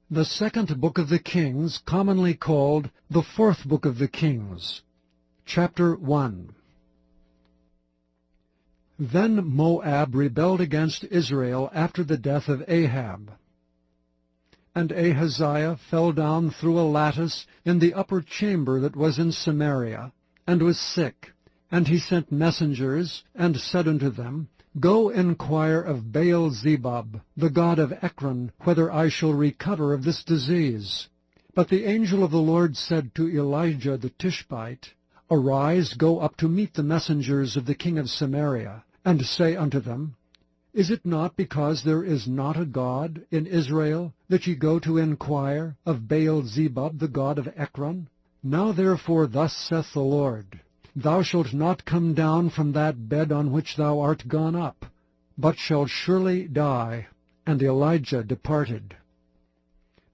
The second book of the Kings, commonly called the fourth book of the Kings. Chapter 1. Then Moab rebelled against Israel after the death of Ahab. And Ahaziah fell down through a lattice in the upper chamber that was in Samaria, and was sick. And he sent messengers, and said unto them, Go inquire of Baal-zebub, the god of Ekron, whether I shall recover of this disease. But the angel of the Lord said to Elijah the Tishbite, Arise, go up to meet the messengers of the king of Samaria, and say unto them, Is it not because there is not a God in Israel, that ye go to inquire of Baal-zebub, the god of Ekron? Now therefore thus saith the Lord, Thou shalt not come down from that bed on which thou art gone up, but shalt surely die. And Elijah departed.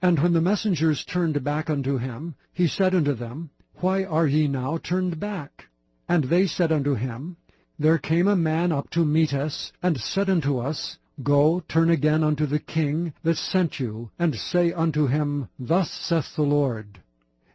And when the messengers turned back unto him, he said unto them, Why are ye now turned back? And they said unto him, There came a man up to meet us, and said unto us, Go, turn again unto the king that sent you, and say unto him, Thus saith the Lord,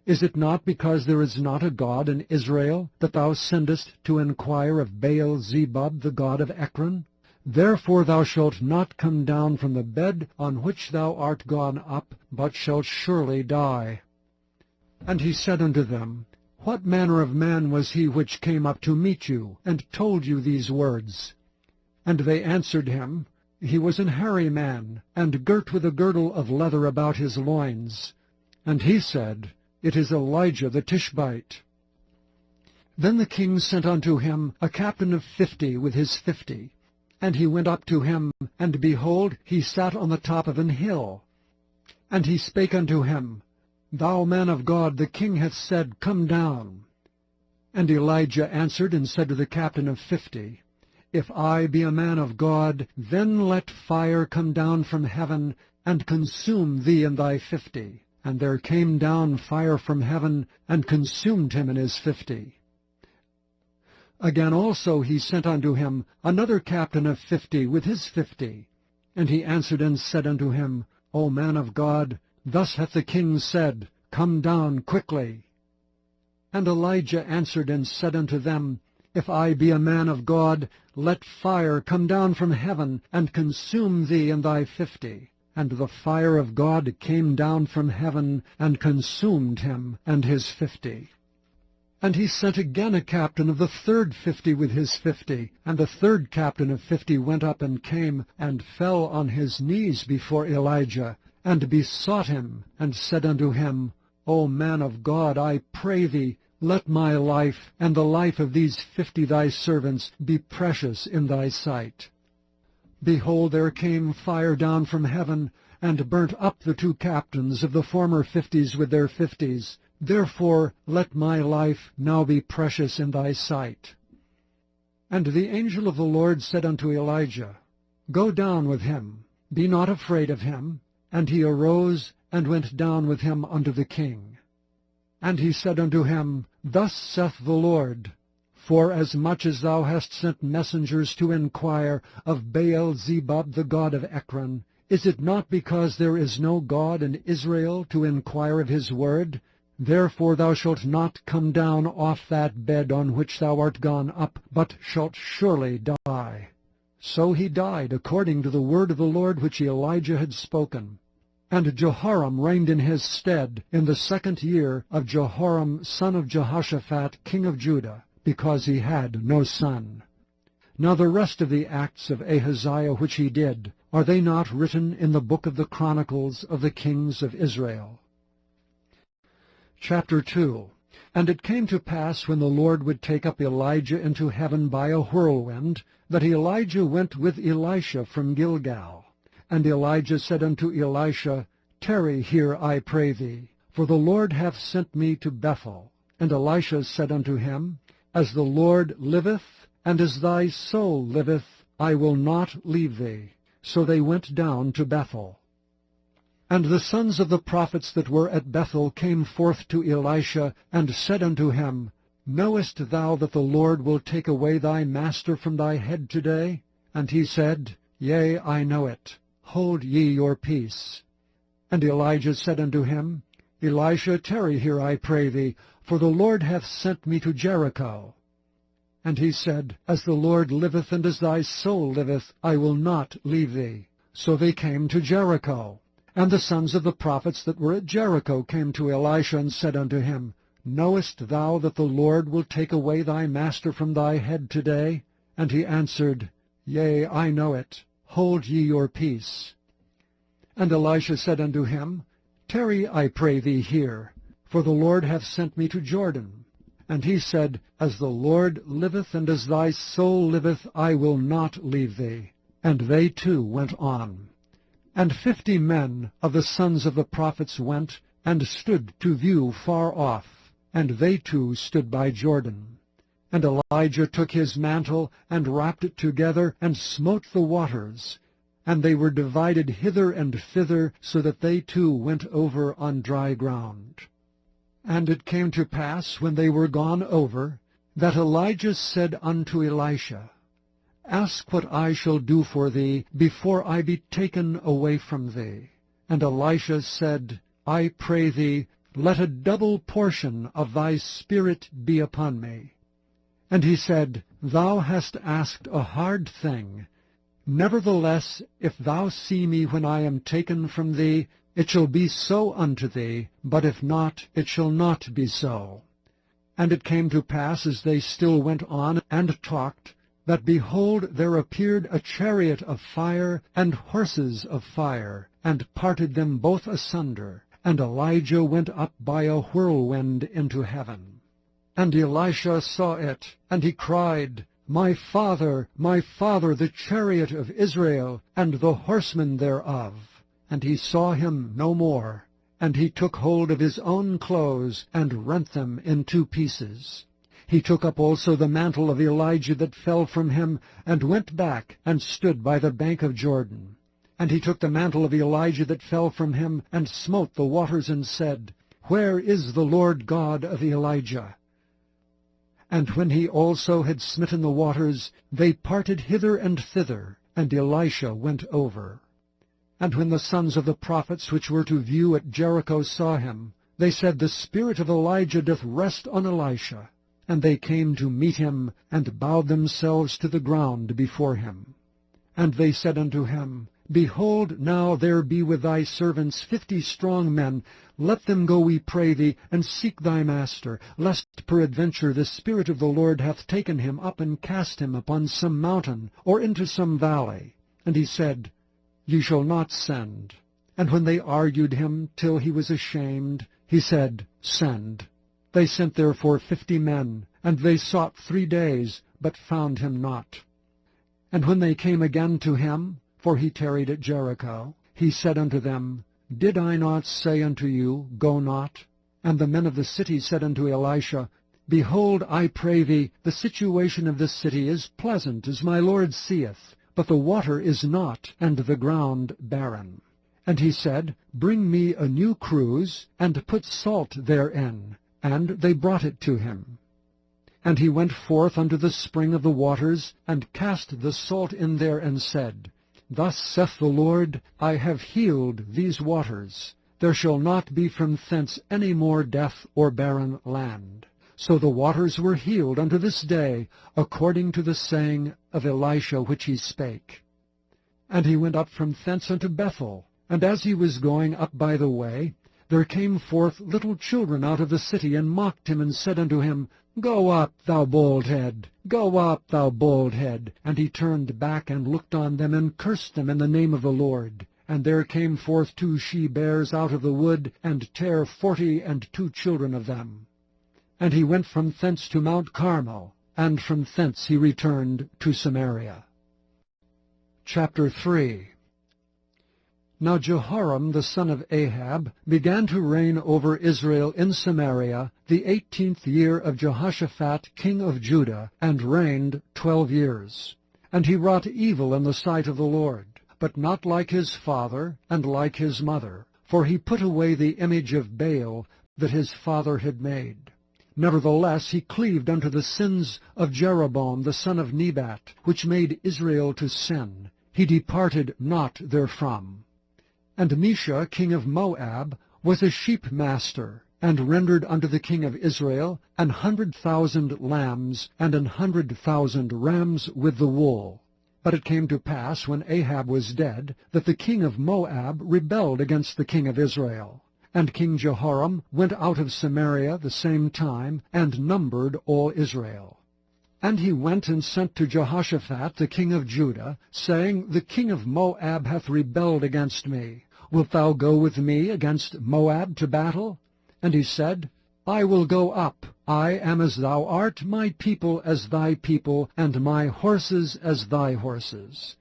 Is it not because there is not a God in Israel, that thou sendest to inquire of Baal-zebub, the god of Ekron? Therefore thou shalt not come down from the bed on which thou art gone up, but shalt surely die. And he said unto them, What manner of man was he which came up to meet you, and told you these words? And they answered him, He was an hairy man, and girt with a girdle of leather about his loins. And he said, It is Elijah the Tishbite. Then the king sent unto him a captain of 50 with his 50. And he went up to him, and behold, he sat on the top of an hill. And he spake unto him, Thou man of God, the king hath said, Come down. And Elijah answered and said to the captain of 50, If I be a man of God, then let fire come down from heaven, and consume thee and thy 50. And there came down fire from heaven, and consumed him and his 50. Again also he sent unto him another captain of 50 with his 50. And he answered and said unto him, O man of God, thus hath the king said, Come down quickly. And Elijah answered and said unto them, If I be a man of God, let fire come down from heaven, and consume thee and thy 50. And the fire of God came down from heaven, and consumed him and his 50. And he sent again a captain of the third 50 with his 50. And the third captain of 50 went up and came, and fell on his knees before Elijah, and besought him, and said unto him, O man of God, I pray thee, let my life and the life of these 50 thy servants be precious in thy sight. Behold, there came fire down from heaven, and burnt up the 2 captains of the former 50s with their 50s. Therefore let my life now be precious in thy sight. And the angel of the Lord said unto Elijah, Go down with him, be not afraid of him. And he arose, and went down with him unto the king. And he said unto him, Thus saith the Lord, Forasmuch as thou hast sent messengers to inquire of Baal-zebub, the god of Ekron, is it not because there is no God in Israel to inquire of his word? Therefore thou shalt not come down off that bed on which thou art gone up, but shalt surely die. So he died according to the word of the Lord which Elijah had spoken. And Jehoram reigned in his stead in the 2nd year of Jehoram son of Jehoshaphat king of Judah, because he had no son. Now the rest of the acts of Ahaziah which he did, are they not written in the book of the Chronicles of the kings of Israel? Chapter 2. And it came to pass, when the Lord would take up Elijah into heaven by a whirlwind, that Elijah went with Elisha from Gilgal. And Elijah said unto Elisha, Tarry here, I pray thee, for the Lord hath sent me to Bethel. And Elisha said unto him, As the Lord liveth, and as thy soul liveth, I will not leave thee. So they went down to Bethel. And the sons of the prophets that were at Bethel came forth to Elisha, and said unto him, Knowest thou that the Lord will take away thy master from thy head today? And he said, Yea, I know it. Hold ye your peace. And Elijah said unto him, Elisha, tarry here, I pray thee, for the Lord hath sent me to Jericho. And he said, As the Lord liveth, and as thy soul liveth, I will not leave thee. So they came to Jericho. And the sons of the prophets that were at Jericho came to Elisha, and said unto him, Knowest thou that the Lord will take away thy master from thy head today? And he answered, Yea, I know it. Hold ye your peace. And Elisha said unto him, Tarry, I pray thee, here, for the Lord hath sent me to Jordan. And he said, As the Lord liveth, and as thy soul liveth, I will not leave thee. And they too went on. And 50 men of the sons of the prophets went, and stood to view far off, and they too stood by Jordan. And Elijah took his mantle, and wrapped it together, and smote the waters, and they were divided hither and thither, so that they too went over on dry ground. And it came to pass, when they were gone over, that Elijah said unto Elisha, Ask what I shall do for thee, before I be taken away from thee. And Elisha said, I pray thee, let a double portion of thy spirit be upon me. And he said, Thou hast asked a hard thing. Nevertheless, if thou see me when I am taken from thee, it shall be so unto thee, but if not, it shall not be so. And it came to pass, as they still went on and talked, that, behold, there appeared a chariot of fire and horses of fire, and parted them both asunder. And Elijah went up by a whirlwind into heaven. And Elisha saw it, and he cried, my father, the chariot of Israel, and the horsemen thereof. And he saw him no more. And he took hold of his own clothes, and rent them in 2 pieces. He took up also the mantle of Elijah that fell from him, and went back, and stood by the bank of Jordan. And he took the mantle of Elijah that fell from him, and smote the waters, and said, Where is the Lord God of Elijah? And when he also had smitten the waters, they parted hither and thither, and Elisha went over. And when the sons of the prophets which were to view at Jericho saw him, they said, The spirit of Elijah doth rest on Elisha. And they came to meet him, and bowed themselves to the ground before him. And they said unto him, Behold, now there be with thy servants 50 strong men. Let them go, we pray thee, and seek thy master, lest peradventure the Spirit of the Lord hath taken him up, and cast him upon some mountain, or into some valley. And he said, Ye shall not send. And when they argued him till he was ashamed, he said, Send. They sent therefore 50 men, and they sought 3 days, but found him not. And when they came again to him, for he tarried at Jericho, he said unto them, Did I not say unto you, Go not? And the men of the city said unto Elisha, Behold, I pray thee, the situation of this city is pleasant, as my Lord seeth, but the water is not, and the ground barren. And he said, Bring me a new cruse, and put salt therein. And they brought it to him. And he went forth unto the spring of the waters, and cast the salt in there, and said, Thus saith the Lord, I have healed these waters. There shall not be from thence any more death or barren land. So the waters were healed unto this day, according to the saying of Elisha which he spake. And he went up from thence unto Bethel. And as he was going up by the way, there came forth little children out of the city, and mocked him, and said unto him, Go up, thou bald head! Go up, thou bald head! And he turned back, and looked on them, and cursed them in the name of the Lord. And there came forth 2 she-bears out of the wood, and tare 42 children of them. And he went from thence to Mount Carmel, and from thence he returned to Samaria. Chapter 3. Now Jehoram the son of Ahab began to reign over Israel in Samaria the 18th year of Jehoshaphat king of Judah, and reigned 12 years. And he wrought evil in the sight of the Lord, but not like his father and like his mother, for he put away the image of Baal that his father had made. Nevertheless he cleaved unto the sins of Jeroboam the son of Nebat, which made Israel to sin. He departed not therefrom. And Mesha king of Moab was a sheep master, and rendered unto the king of Israel 100,000 lambs and 100,000 rams with the wool. But it came to pass, when Ahab was dead, that the king of Moab rebelled against the king of Israel. And King Jehoram went out of Samaria the same time, and numbered all Israel. And he went and sent to Jehoshaphat the king of Judah, saying, The king of Moab hath rebelled against me. Wilt thou go with me against Moab to battle? And he said, I will go up. I am as thou art, my people as thy people, and my horses as thy horses.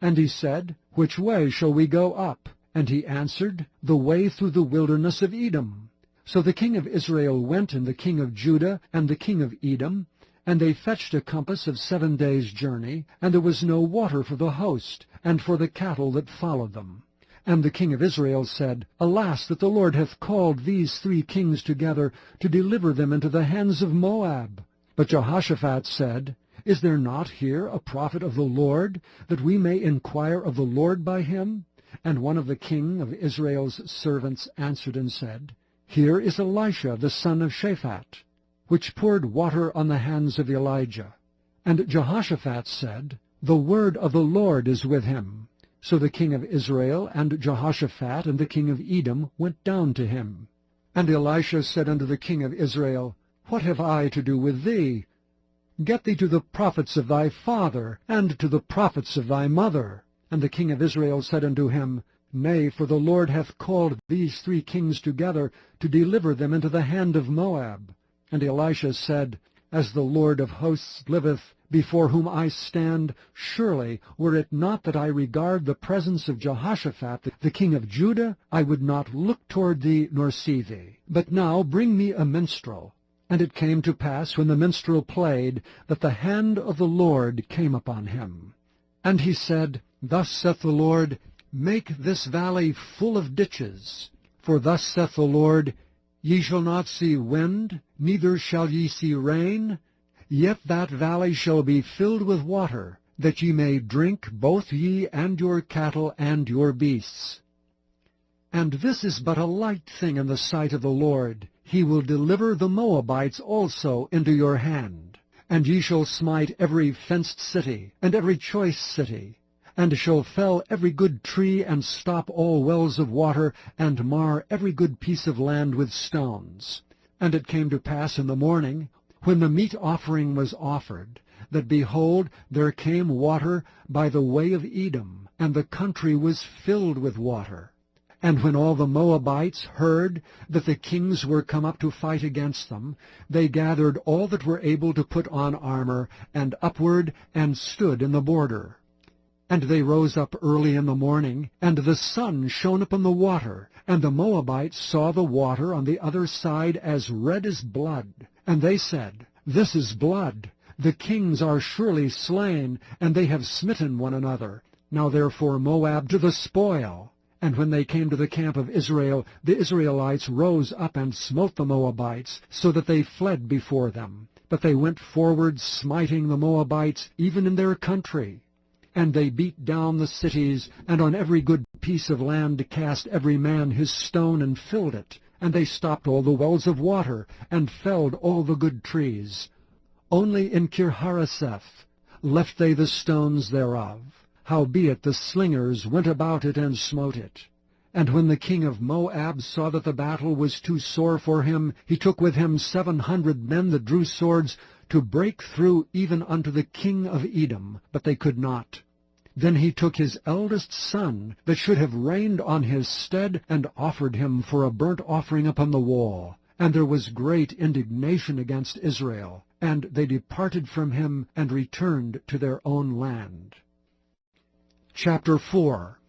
And he said, Which way shall we go up? And he answered, The way through the wilderness of Edom. So the king of Israel went, and the king of Judah, and the king of Edom, and they fetched a compass of 7 days' journey, and there was no water for the host, and for the cattle that followed them. And the king of Israel said, Alas, that the Lord hath called these 3 kings together, to deliver them into the hands of Moab. But Jehoshaphat said, Is there not here a prophet of the Lord, that we may inquire of the Lord by him? And one of the king of Israel's servants answered and said, Here is Elisha the son of Shaphat, which poured water on the hands of Elijah. And Jehoshaphat said, The word of the Lord is with him. So the king of Israel and Jehoshaphat and the king of Edom went down to him. And Elisha said unto the king of Israel, What have I to do with thee? Get thee to the prophets of thy father, and to the prophets of thy mother. And the king of Israel said unto him, Nay, for the Lord hath called these 3 kings together, to deliver them into the hand of Moab. And Elisha said, As the Lord of hosts liveth, before whom I stand, surely, were it not that I regard the presence of Jehoshaphat, the king of Judah, I would not look toward thee nor see thee. But now bring me a minstrel. And it came to pass, when the minstrel played, that the hand of the Lord came upon him. And he said, Thus saith the Lord, Make this valley full of ditches. For thus saith the Lord, Ye shall not see wind, neither shall ye see rain, yet that valley shall be filled with water, that ye may drink, both ye and your cattle and your beasts. And this is but a light thing in the sight of the Lord. He will deliver the Moabites also into your hand. And ye shall smite every fenced city, and every choice city, and shall fell every good tree, and stop all wells of water, and mar every good piece of land with stones. And it came to pass in the morning, when the meat offering was offered, that, behold, there came water by the way of Edom, and the country was filled with water. And when all the Moabites heard that the kings were come up to fight against them, they gathered all that were able to put on armor, and upward, and stood in the border. And they rose up early in the morning, and the sun shone upon the water, and the Moabites saw the water on the other side as red as blood. And they said, This is blood. The kings are surely slain, and they have smitten one another. Now therefore Moab to the spoil. And when they came to the camp of Israel, the Israelites rose up and smote the Moabites, so that they fled before them. But they went forward, smiting the Moabites, even in their country. And they beat down the cities, and on every good piece of land cast every man his stone, and filled it. And they stopped all the wells of water, and felled all the good trees. Only in Kirharaseth left they the stones thereof. Howbeit the slingers went about it and smote it. And when the king of Moab saw that the battle was too sore for him, he took with him 700 men that drew swords, to break through even unto the king of Edom, but they could not. Then he took his eldest son, that should have reigned on his stead, and offered him for a burnt offering upon the wall. And there was great indignation against Israel, and they departed from him, and returned to their own land. Chapter 4.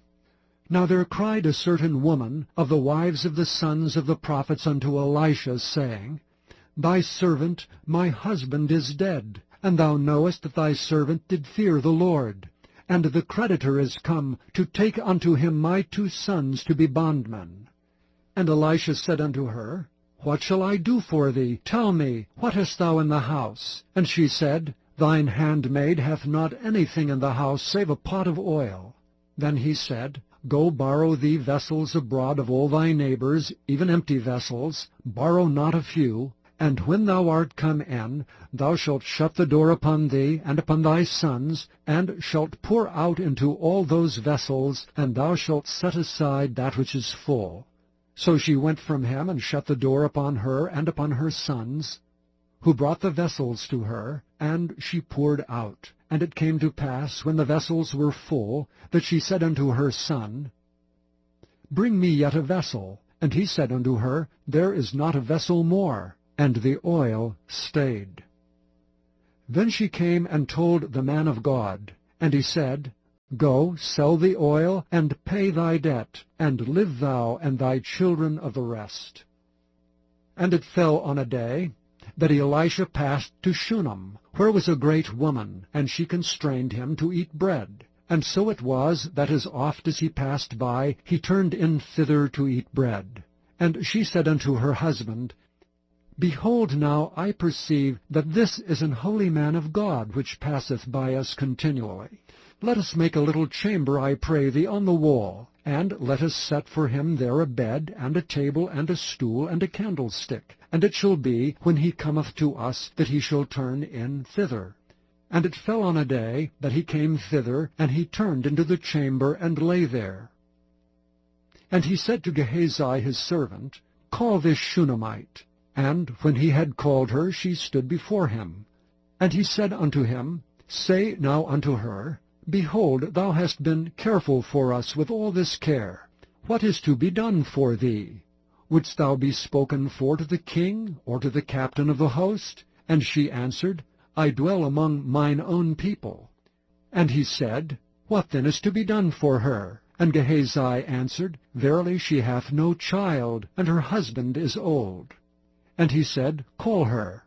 Now there cried a certain woman of the wives of the sons of the prophets unto Elisha, saying, Thy servant, my husband, is dead, and thou knowest that thy servant did fear the Lord. And the creditor is come to take unto him my 2 sons to be bondmen. And Elisha said unto her, What shall I do for thee? Tell me, what hast thou in the house? And she said, Thine handmaid hath not anything in the house save a pot of oil. Then he said, Go borrow thee vessels abroad of all thy neighbors, even empty vessels, borrow not a few. And when thou art come in, thou shalt shut the door upon thee and upon thy sons, and shalt pour out into all those vessels, and thou shalt set aside that which is full. So she went from him, and shut the door upon her and upon her sons, who brought the vessels to her, and she poured out. And it came to pass, when the vessels were full, that she said unto her son, Bring me yet a vessel. And he said unto her, There is not a vessel more. And the oil stayed. Then she came and told the man of God. And he said, Go, sell the oil, and pay thy debt, and live thou and thy children of the rest. And it fell on a day that Elisha passed to Shunem, where was a great woman, and she constrained him to eat bread. And so it was that as oft as he passed by, he turned in thither to eat bread. And she said unto her husband, Behold, now I perceive that this is an holy man of God, which passeth by us continually. Let us make a little chamber, I pray thee, on the wall, and let us set for him there a bed, and a table, and a stool, and a candlestick. And it shall be, when he cometh to us, that he shall turn in thither. And it fell on a day that he came thither, and he turned into the chamber, and lay there. And he said to Gehazi his servant, Call this Shunammite. And when he had called her, she stood before him. And he said unto him, Say now unto her, Behold, thou hast been careful for us with all this care. What is to be done for thee? Wouldst thou be spoken for to the king, or to the captain of the host? And she answered, I dwell among mine own people. And he said, What then is to be done for her? And Gehazi answered, Verily she hath no child, and her husband is old. And he said, Call her.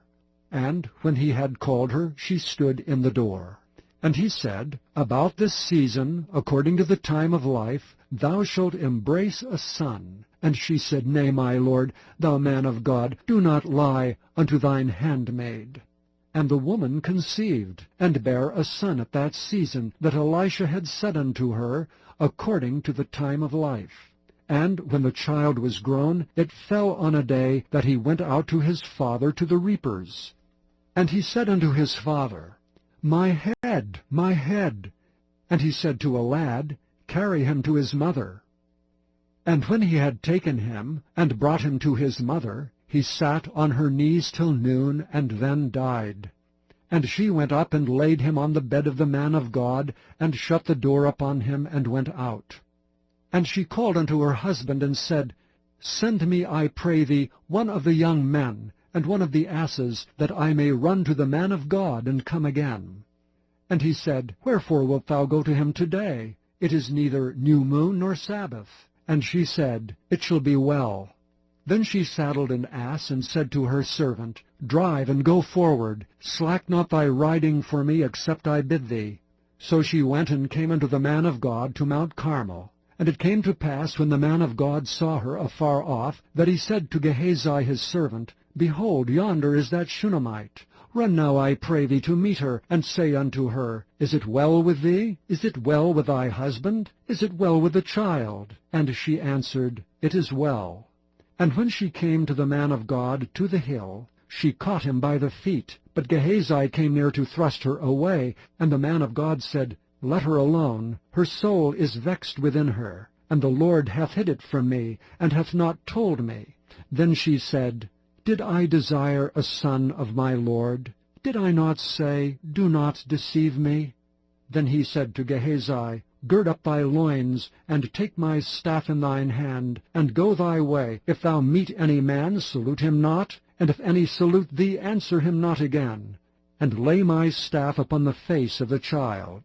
And when he had called her, she stood in the door. And he said, About this season, according to the time of life, thou shalt embrace a son. And she said, Nay, my lord, thou man of God, do not lie unto thine handmaid. And the woman conceived, and bare a son at that season that Elisha had said unto her, according to the time of life. And when the child was grown, it fell on a day that he went out to his father to the reapers. And he said unto his father, My head, my head. And he said to a lad, Carry him to his mother. And when he had taken him, and brought him to his mother, he sat on her knees till noon, and then died. And she went up and laid him on the bed of the man of God, and shut the door upon him, and went out. And she called unto her husband, and said, Send me, I pray thee, one of the young men, and one of the asses, that I may run to the man of God, and come again. And he said, Wherefore wilt thou go to him today? It is neither new moon nor Sabbath. And she said, It shall be well. Then she saddled an ass, and said to her servant, Drive, and go forward. Slack not thy riding for me, except I bid thee. So she went and came unto the man of God to Mount Carmel. And it came to pass, when the man of God saw her afar off, that he said to Gehazi his servant, Behold, yonder is that Shunammite. Run now, I pray thee, to meet her, and say unto her, Is it well with thee? Is it well with thy husband? Is it well with the child? And she answered, It is well. And when she came to the man of God to the hill, she caught him by the feet. But Gehazi came near to thrust her away, and the man of God said, Let her alone, her soul is vexed within her, and the Lord hath hid it from me, and hath not told me. Then she said, Did I desire a son of my Lord? Did I not say, Do not deceive me? Then he said to Gehazi, Gird up thy loins, and take my staff in thine hand, and go thy way. If thou meet any man, salute him not, and if any salute thee, answer him not again. And lay my staff upon the face of the child.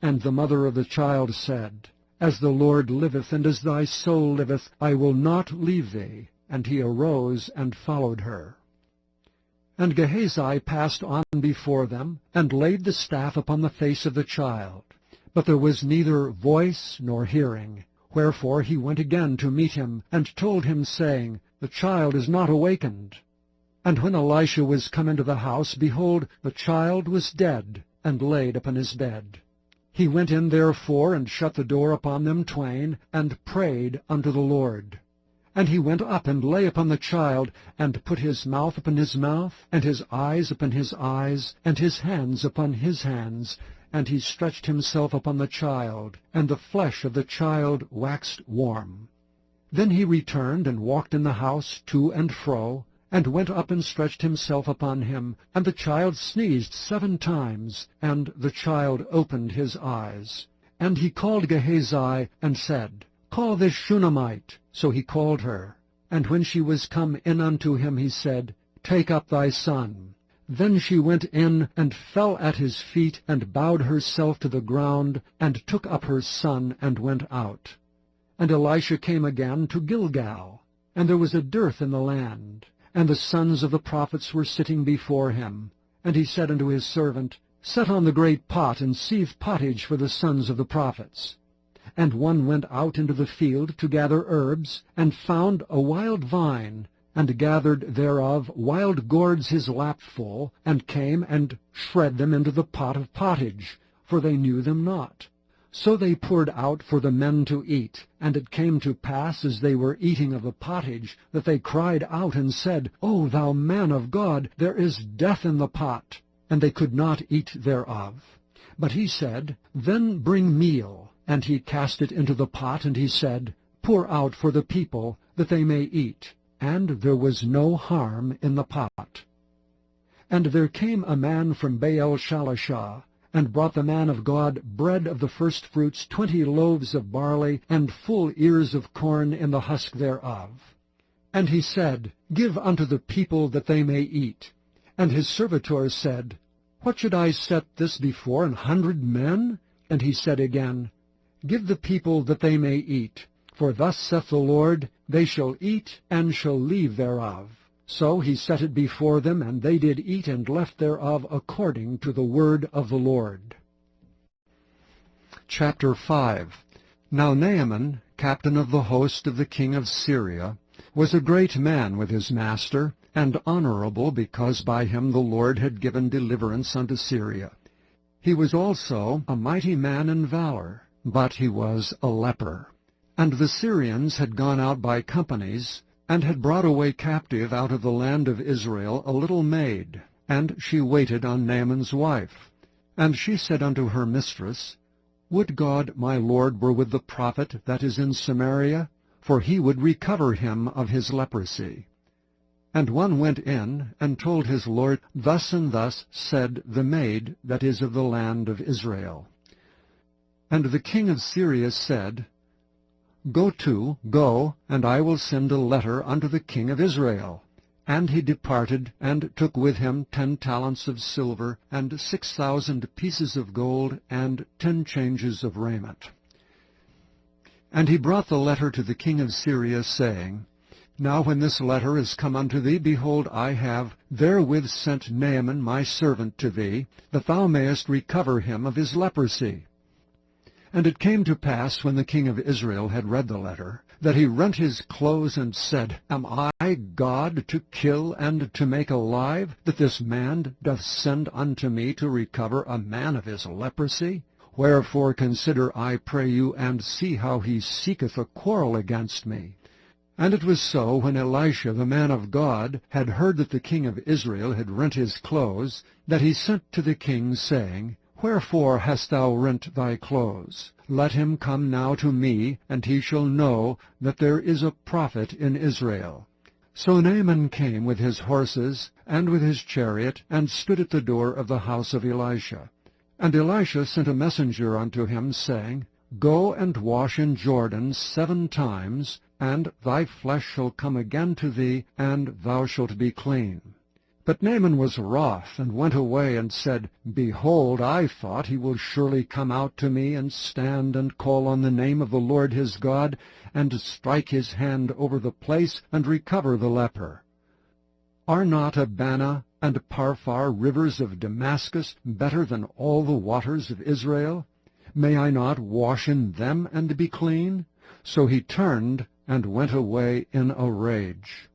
And the mother of the child said, As the Lord liveth, and as thy soul liveth, I will not leave thee. And he arose and followed her. And Gehazi passed on before them, and laid the staff upon the face of the child. But there was neither voice nor hearing. Wherefore he went again to meet him, and told him, saying, The child is not awakened. And when Elisha was come into the house, behold, the child was dead, and laid upon his bed. He went in therefore, and shut the door upon them twain, and prayed unto the Lord. And he went up, and lay upon the child, and put his mouth upon his mouth, and his eyes upon his eyes, and his hands upon his hands. And he stretched himself upon the child, and the flesh of the child waxed warm. Then he returned, and walked in the house to and fro, and went up and stretched himself upon him. And the child sneezed 7 times, and the child opened his eyes. And he called Gehazi, and said, Call this Shunammite. So he called her. And when she was come in unto him, he said, Take up thy son. Then she went in, and fell at his feet, and bowed herself to the ground, and took up her son, and went out. And Elisha came again to Gilgal, and there was a dearth in the land. And the sons of the prophets were sitting before him. And he said unto his servant, Set on the great pot, and seethe pottage for the sons of the prophets. And one went out into the field to gather herbs, and found a wild vine, and gathered thereof wild gourds his lap full, and came and shred them into the pot of pottage, for they knew them not. So they poured out for the men to eat. And it came to pass, as they were eating of the pottage, that they cried out and said, O thou man of God, there is death in the pot. And they could not eat thereof. But he said, Then bring meal. And he cast it into the pot, and he said, Pour out for the people, that they may eat. And there was no harm in the pot. And there came a man from Baal-shalishah, and brought the man of God bread of the firstfruits, 20 loaves of barley, and full ears of corn in the husk thereof. And he said, Give unto the people that they may eat. And his servitor said, What should I set this before 100 men? And he said again, Give the people that they may eat. For thus saith the Lord, They shall eat, and shall leave thereof. So he set it before them, and they did eat and left thereof according to the word of the Lord. Chapter 5. Now Naaman, captain of the host of the king of Syria, was a great man with his master, and honorable, because by him the Lord had given deliverance unto Syria. He was also a mighty man in valor, but he was a leper. And the Syrians had gone out by companies, and had brought away captive out of the land of Israel a little maid, and she waited on Naaman's wife. And she said unto her mistress, Would God my Lord were with the prophet that is in Samaria, for he would recover him of his leprosy. And one went in, and told his lord, Thus and thus said the maid that is of the land of Israel. And the king of Syria said, Go, and I will send a letter unto the king of Israel. And he departed, and took with him 10 talents of silver, and 6,000 pieces of gold, and 10 changes of raiment. And he brought the letter to the king of Syria, saying, Now when this letter is come unto thee, behold, I have therewith sent Naaman my servant to thee, that thou mayest recover him of his leprosy. And it came to pass, when the king of Israel had read the letter, that he rent his clothes, and said, Am I God to kill and to make alive, that this man doth send unto me to recover a man of his leprosy? Wherefore consider, I pray you, and see how he seeketh a quarrel against me. And it was so, when Elisha the man of God had heard that the king of Israel had rent his clothes, that he sent to the king, saying, Wherefore hast thou rent thy clothes? Let him come now to me, and he shall know that there is a prophet in Israel. So Naaman came with his horses and with his chariot, and stood at the door of the house of Elisha. And Elisha sent a messenger unto him, saying, Go and wash in Jordan 7 times, and thy flesh shall come again to thee, and thou shalt be clean. But Naaman was wroth, and went away, and said, Behold, I thought he will surely come out to me, and stand and call on the name of the Lord his God, and strike his hand over the place, and recover the leper. Are not Abana and Parphar, rivers of Damascus, better than all the waters of Israel? May I not wash in them and be clean? So he turned and went away in a rage.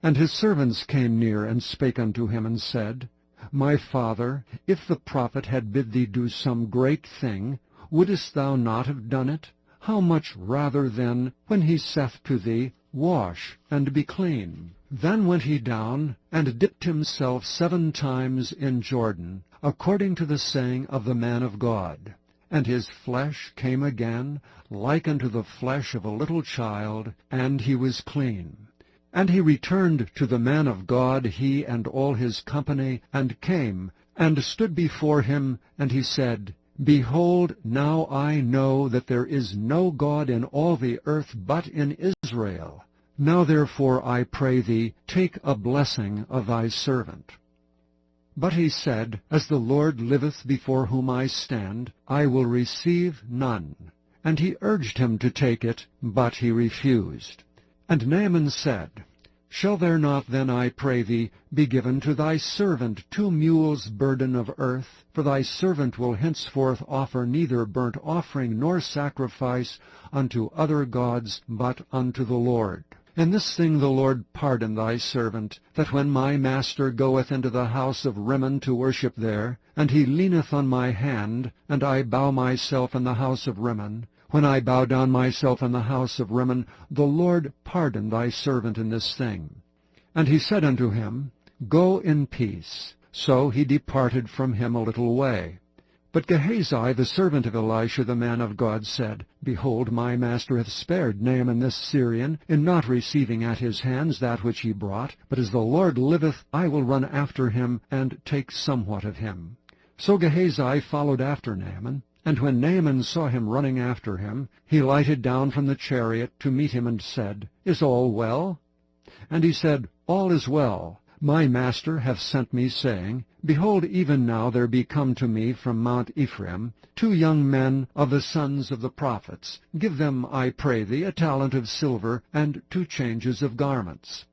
And his servants came near, and spake unto him, and said, My father, if the prophet had bid thee do some great thing, wouldest thou not have done it? How much rather then, when he saith to thee, Wash, and be clean? Then went he down, and dipped himself 7 times in Jordan, according to the saying of the man of God. And his flesh came again, like unto the flesh of a little child, and he was clean. And he returned to the man of God, he and all his company, and came, and stood before him, and he said, Behold, now I know that there is no God in all the earth but in Israel. Now therefore, I pray thee, take a blessing of thy servant. But he said, As the Lord liveth before whom I stand, I will receive none. And he urged him to take it, but he refused. And Naaman said, Shall there not then, I pray thee, be given to thy servant 2 mules' burden of earth? For thy servant will henceforth offer neither burnt offering nor sacrifice unto other gods, but unto the Lord. In this thing the Lord pardon thy servant, that when my master goeth into the house of Rimmon to worship there, and he leaneth on my hand, and I bow myself in the house of Rimmon, when I bow down myself in the house of Rimmon, the Lord pardon thy servant in this thing. And he said unto him, Go in peace. So he departed from him a little way. But Gehazi, the servant of Elisha the man of God, said, Behold, my master hath spared Naaman this Syrian, in not receiving at his hands that which he brought. But as the Lord liveth, I will run after him, and take somewhat of him. So Gehazi followed after Naaman. And when Naaman saw him running after him, he lighted down from the chariot to meet him, and said, Is all well? And he said, All is well. My master hath sent me, saying, Behold, even now there be come to me from Mount Ephraim 2 young men of the sons of the prophets. Give them, I pray thee, a talent of silver, and 2 changes of garments.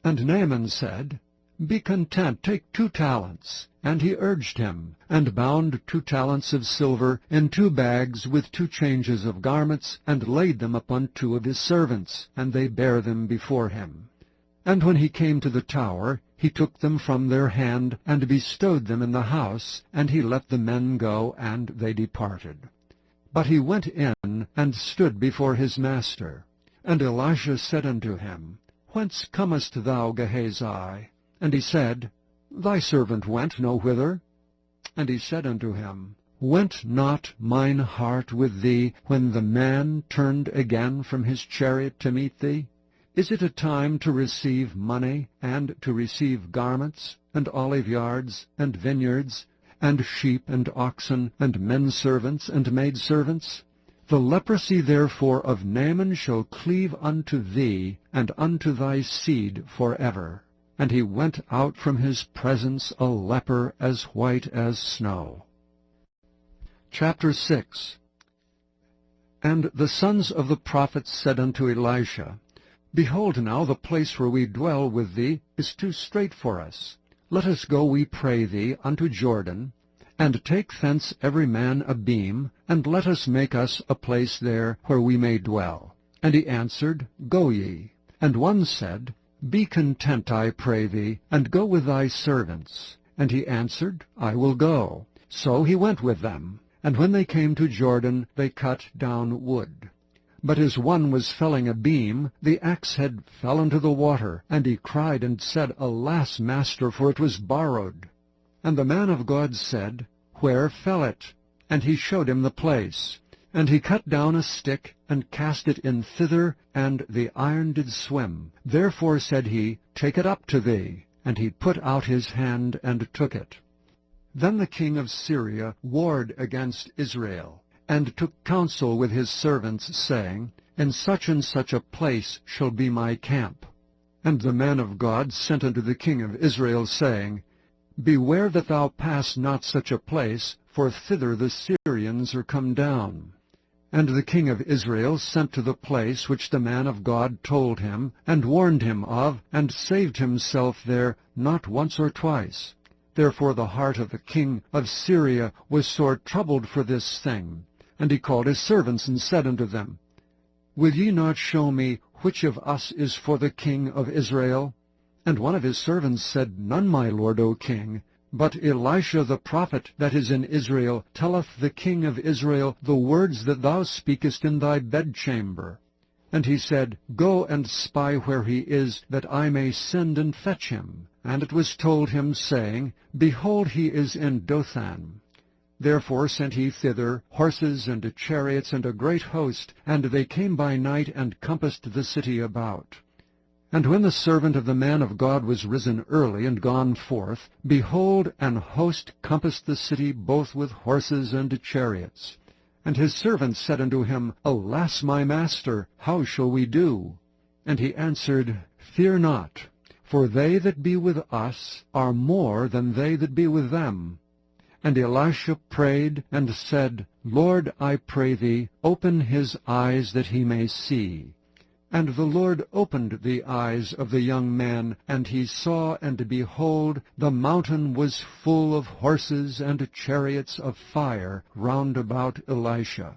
And Naaman said, Be content, take 2 talents. And he urged him, and bound 2 talents of silver in 2 bags with 2 changes of garments, and laid them upon 2 of his servants, and they bare them before him. And when he came to the tower, he took them from their hand, and bestowed them in the house, and he let the men go, and they departed. But he went in, and stood before his master. And Elisha said unto him, Whence comest thou, Gehazi? And he said, Thy servant went no whither. And he said unto him, Went not mine heart with thee, when the man turned again from his chariot to meet thee? Is it a time to receive money, and to receive garments, and oliveyards, and vineyards, and sheep, and oxen, and men-servants, and maidservants? The leprosy therefore of Naaman shall cleave unto thee, and unto thy seed forever. And he went out from his presence a leper as white as snow. Chapter 6. And the sons of the prophets said unto Elisha, Behold now, the place where we dwell with thee is too strait for us. Let us go, we pray thee, unto Jordan, and take thence every man a beam, and let us make us a place there where we may dwell. And he answered, Go ye. And one said, Be content, I pray thee, and go with thy servants. And he answered, I will go. So he went with them. And when they came to Jordan, they cut down wood. But as one was felling a beam, the axe head fell into the water, and he cried and said, Alas, master, for it was borrowed. And the man of God said, Where fell it? And he showed him the place. And he cut down a stick, and cast it in thither, and the iron did swim. Therefore said he, Take it up to thee. And he put out his hand, and took it. Then the king of Syria warred against Israel, and took counsel with his servants, saying, In such and such a place shall be my camp. And the man of God sent unto the king of Israel, saying, Beware that thou pass not such a place, for thither the Syrians are come down. And the king of Israel sent to the place which the man of God told him, and warned him of, and saved himself there not once or twice. Therefore the heart of the king of Syria was sore troubled for this thing. And he called his servants, and said unto them, Will ye not show me which of us is for the king of Israel? And one of his servants said, None, my lord, O king. But Elisha the prophet that is in Israel telleth the king of Israel the words that thou speakest in thy bedchamber. And he said, Go and spy where he is, that I may send and fetch him. And it was told him, saying, Behold, he is in Dothan. Therefore sent he thither horses and chariots and a great host, and they came by night and compassed the city about. And when the servant of the man of God was risen early and gone forth, behold, an host compassed the city both with horses and chariots. And his servant said unto him, Alas, my master, how shall we do? And he answered, Fear not, for they that be with us are more than they that be with them. And Elisha prayed and said, Lord, I pray thee, open his eyes that he may see. And the Lord opened the eyes of the young man, and he saw, and behold, the mountain was full of horses and chariots of fire round about Elisha.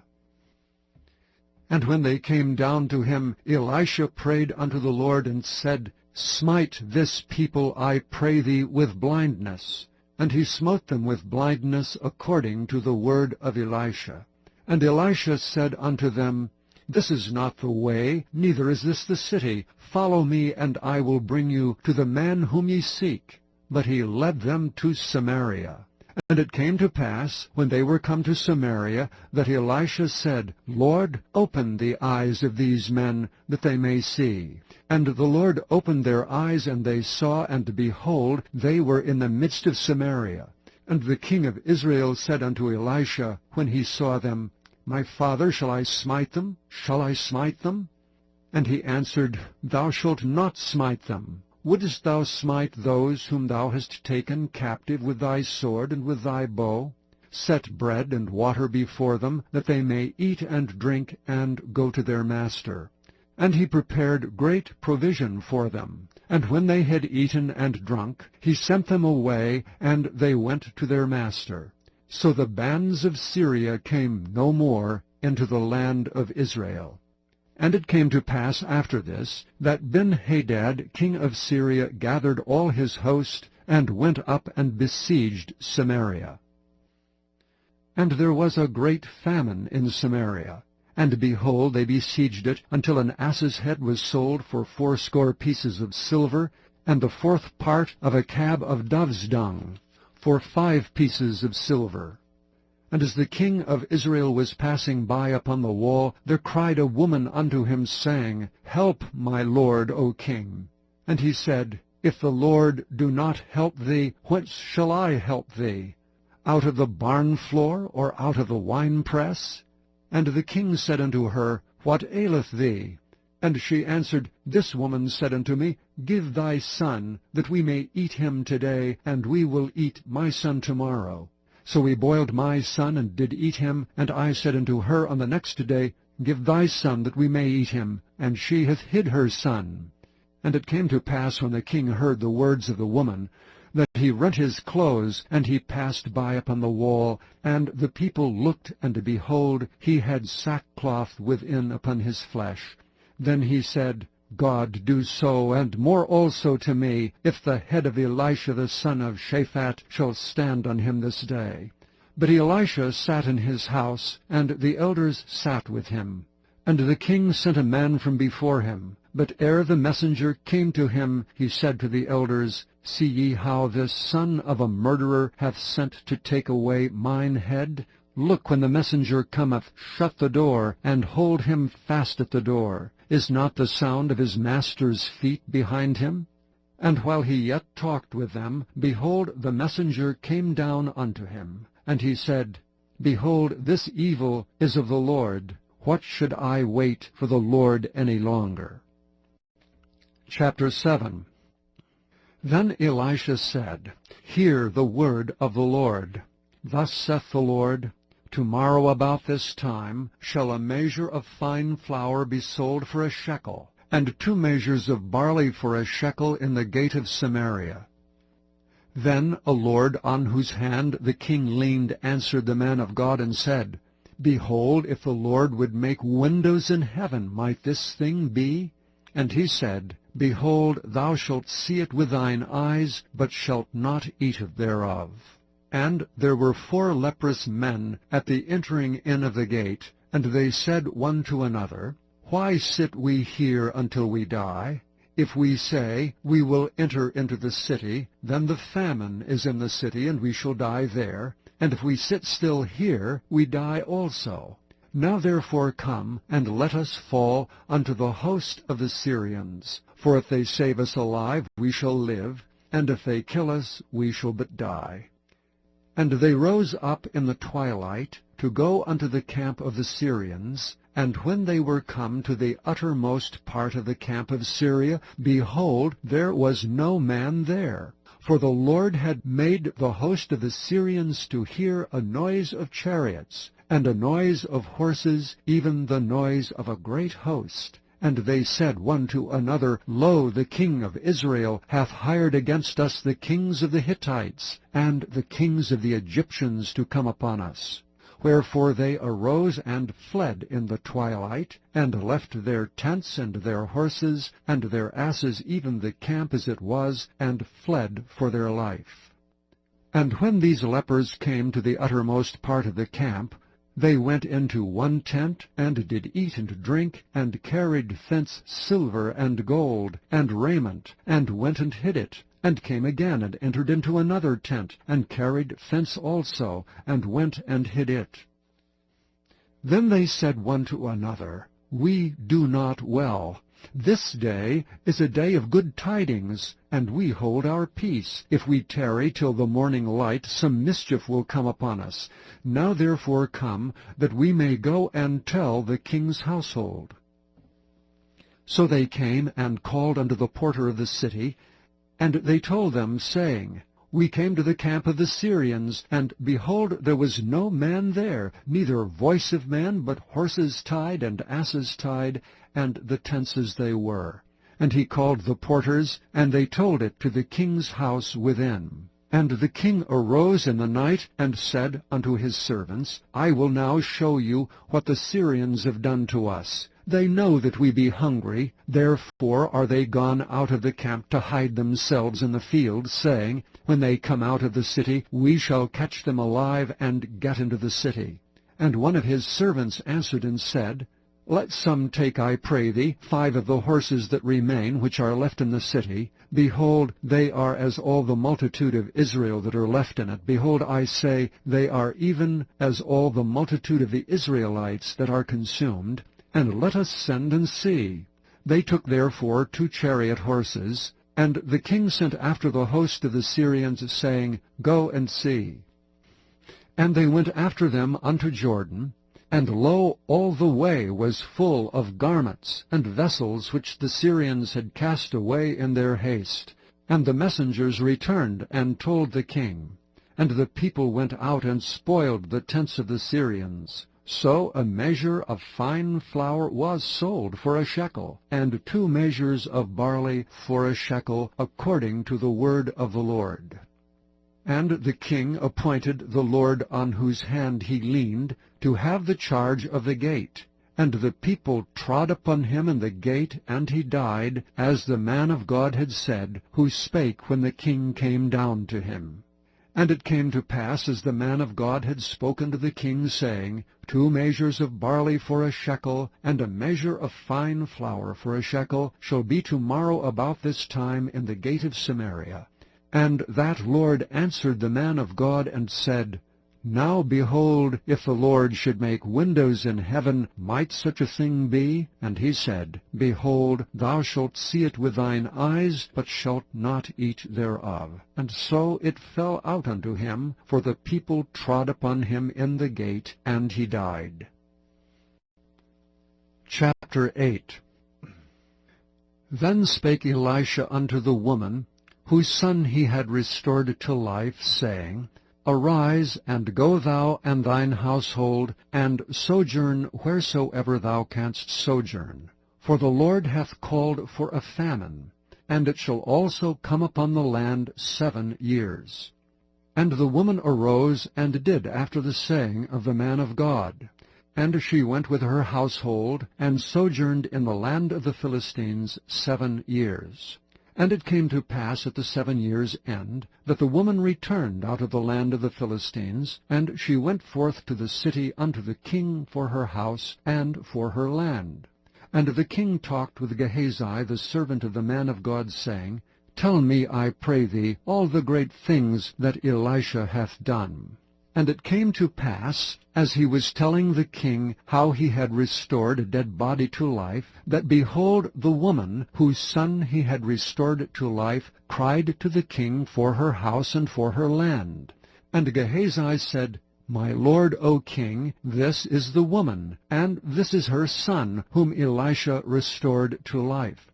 And when they came down to him, Elisha prayed unto the Lord, and said, Smite this people, I pray thee, with blindness. And he smote them with blindness according to the word of Elisha. And Elisha said unto them, This is not the way, neither is this the city. Follow me, and I will bring you to the man whom ye seek. But he led them to Samaria. And it came to pass, when they were come to Samaria, that Elisha said, Lord, open the eyes of these men, that they may see. And the Lord opened their eyes, and they saw, and behold, they were in the midst of Samaria. And the king of Israel said unto Elisha, when he saw them, My father, shall I smite them? Shall I smite them? And he answered, Thou shalt not smite them. Wouldest thou smite those whom thou hast taken captive with thy sword and with thy bow? Set bread and water before them, that they may eat and drink, and go to their master. And he prepared great provision for them. And when they had eaten and drunk, he sent them away, and they went to their master. So the bands of Syria came no more into the land of Israel. And it came to pass after this, that Ben-Hadad king of Syria gathered all his host, and went up and besieged Samaria. And there was a great famine in Samaria. And behold, they besieged it, until an ass's head was sold for 80 pieces of silver, and the 4th part of a cab of dove's dung, for 5 pieces of silver. And as the king of Israel was passing by upon the wall, there cried a woman unto him, saying, Help, my lord, O king. And he said, If the Lord do not help thee, whence shall I help thee? Out of the barn floor, or out of the winepress? And the king said unto her, What aileth thee? And she answered, This woman said unto me, Give thy son, that we may eat him today, and we will eat my son tomorrow. So we boiled my son, and did eat him. And I said unto her on the next day, Give thy son, that we may eat him. And she hath hid her son. And it came to pass, when the king heard the words of the woman, that he rent his clothes, and he passed by upon the wall. And the people looked, and behold, he had sackcloth within upon his flesh. Then he said, God do so, and more also to me, if the head of Elisha the son of Shaphat shall stand on him this day. But Elisha sat in his house, and the elders sat with him. And the king sent a man from before him. But ere the messenger came to him, he said to the elders, See ye how this son of a murderer hath sent to take away mine head? Look, when the messenger cometh, shut the door, and hold him fast at the door. Is not the sound of his master's feet behind him? And while he yet talked with them, behold, the messenger came down unto him. And he said, Behold, this evil is of the Lord. What should I wait for the Lord any longer? Chapter 7. Then Elisha said, Hear the word of the Lord. Thus saith the Lord, Tomorrow about this time shall a measure of fine flour be sold for a shekel, and 2 measures of barley for a shekel in the gate of Samaria. Then a lord on whose hand the king leaned answered the man of God, and said, Behold, if the Lord would make windows in heaven, might this thing be? And he said, behold, thou shalt see it with thine eyes, but shalt not eat thereof. And there were 4 leprous men at the entering in of the gate, and they said one to another, Why sit we here until we die? If we say, We will enter into the city, then the famine is in the city, and we shall die there. And if we sit still here, we die also. Now therefore come, and let us fall unto the host of the Syrians. For if they save us alive, we shall live, and if they kill us, we shall but die. And they rose up in the twilight to go unto the camp of the Syrians. And when they were come to the uttermost part of the camp of Syria, behold, there was no man there. For the Lord had made the host of the Syrians to hear a noise of chariots, and a noise of horses, even the noise of a great host. And they said one to another, Lo, the king of Israel hath hired against us the kings of the Hittites, and the kings of the Egyptians to come upon us. Wherefore they arose and fled in the twilight, and left their tents and their horses, and their asses, even the camp as it was, and fled for their life. And when these lepers came to the uttermost part of the camp, they went into one tent, and did eat and drink, and carried thence silver and gold, and raiment, and went and hid it, and came again, and entered into another tent, and carried thence also, and went and hid it. Then they said one to another, We do not well. This day is a day of good tidings, and we hold our peace. If we tarry till the morning light, some mischief will come upon us. Now therefore come, that we may go and tell the king's household. So they came and called unto the porter of the city, and they told them, saying, We came to the camp of the Syrians, and behold, there was no man there, neither voice of man, but horses tied and asses tied, and the tents as they were. And he called the porters, and they told it to the king's house within. And the king arose in the night, and said unto his servants, I will now show you what the Syrians have done to us. They know that we be hungry, therefore are they gone out of the camp to hide themselves in the field, saying, When they come out of the city, we shall catch them alive, and get into the city. And one of his servants answered and said, Let some take, I pray thee, 5 of the horses that remain, which are left in the city. Behold, they are as all the multitude of Israel that are left in it. Behold, I say, they are even as all the multitude of the Israelites that are consumed. And let us send and see. They took therefore 2 chariot horses, and the king sent after the host of the Syrians, saying, Go and see. And they went after them unto Jordan, and lo, all the way was full of garments and vessels which the Syrians had cast away in their haste. And the messengers returned and told the king. And the people went out and spoiled the tents of the Syrians. So a measure of fine flour was sold for a shekel, and 2 measures of barley for a shekel, according to the word of the Lord. And the king appointed the Lord on whose hand he leaned to have the charge of the gate. And the people trod upon him in the gate, and he died, as the man of God had said, who spake when the king came down to him. And it came to pass, as the man of God had spoken to the king, saying, 2 measures of barley for a shekel, and a measure of fine flour for a shekel, shall be tomorrow about this time in the gate of Samaria. And that Lord answered the man of God, and said, Now behold, if the Lord should make windows in heaven, might such a thing be? And he said, Behold, thou shalt see it with thine eyes, but shalt not eat thereof. And so it fell out unto him, for the people trod upon him in the gate, and he died. Chapter 8. Then spake Elisha unto the woman, whose son he had restored to life, saying, Arise, and go thou and thine household, and sojourn wheresoever thou canst sojourn. For the Lord hath called for a famine, and it shall also come upon the land 7 years. And the woman arose and did after the saying of the man of God. And she went with her household, and sojourned in the land of the Philistines 7 years. And it came to pass at the 7 years' end, that the woman returned out of the land of the Philistines, and she went forth to the city unto the king for her house and for her land. And the king talked with Gehazi the servant of the man of God, saying, Tell me, I pray thee, all the great things that Elisha hath done. And it came to pass, as he was telling the king how he had restored a dead body to life, that behold, the woman, whose son he had restored to life, cried to the king for her house and for her land. And Gehazi said, My lord, O king, this is the woman, and this is her son, whom Elisha restored to life.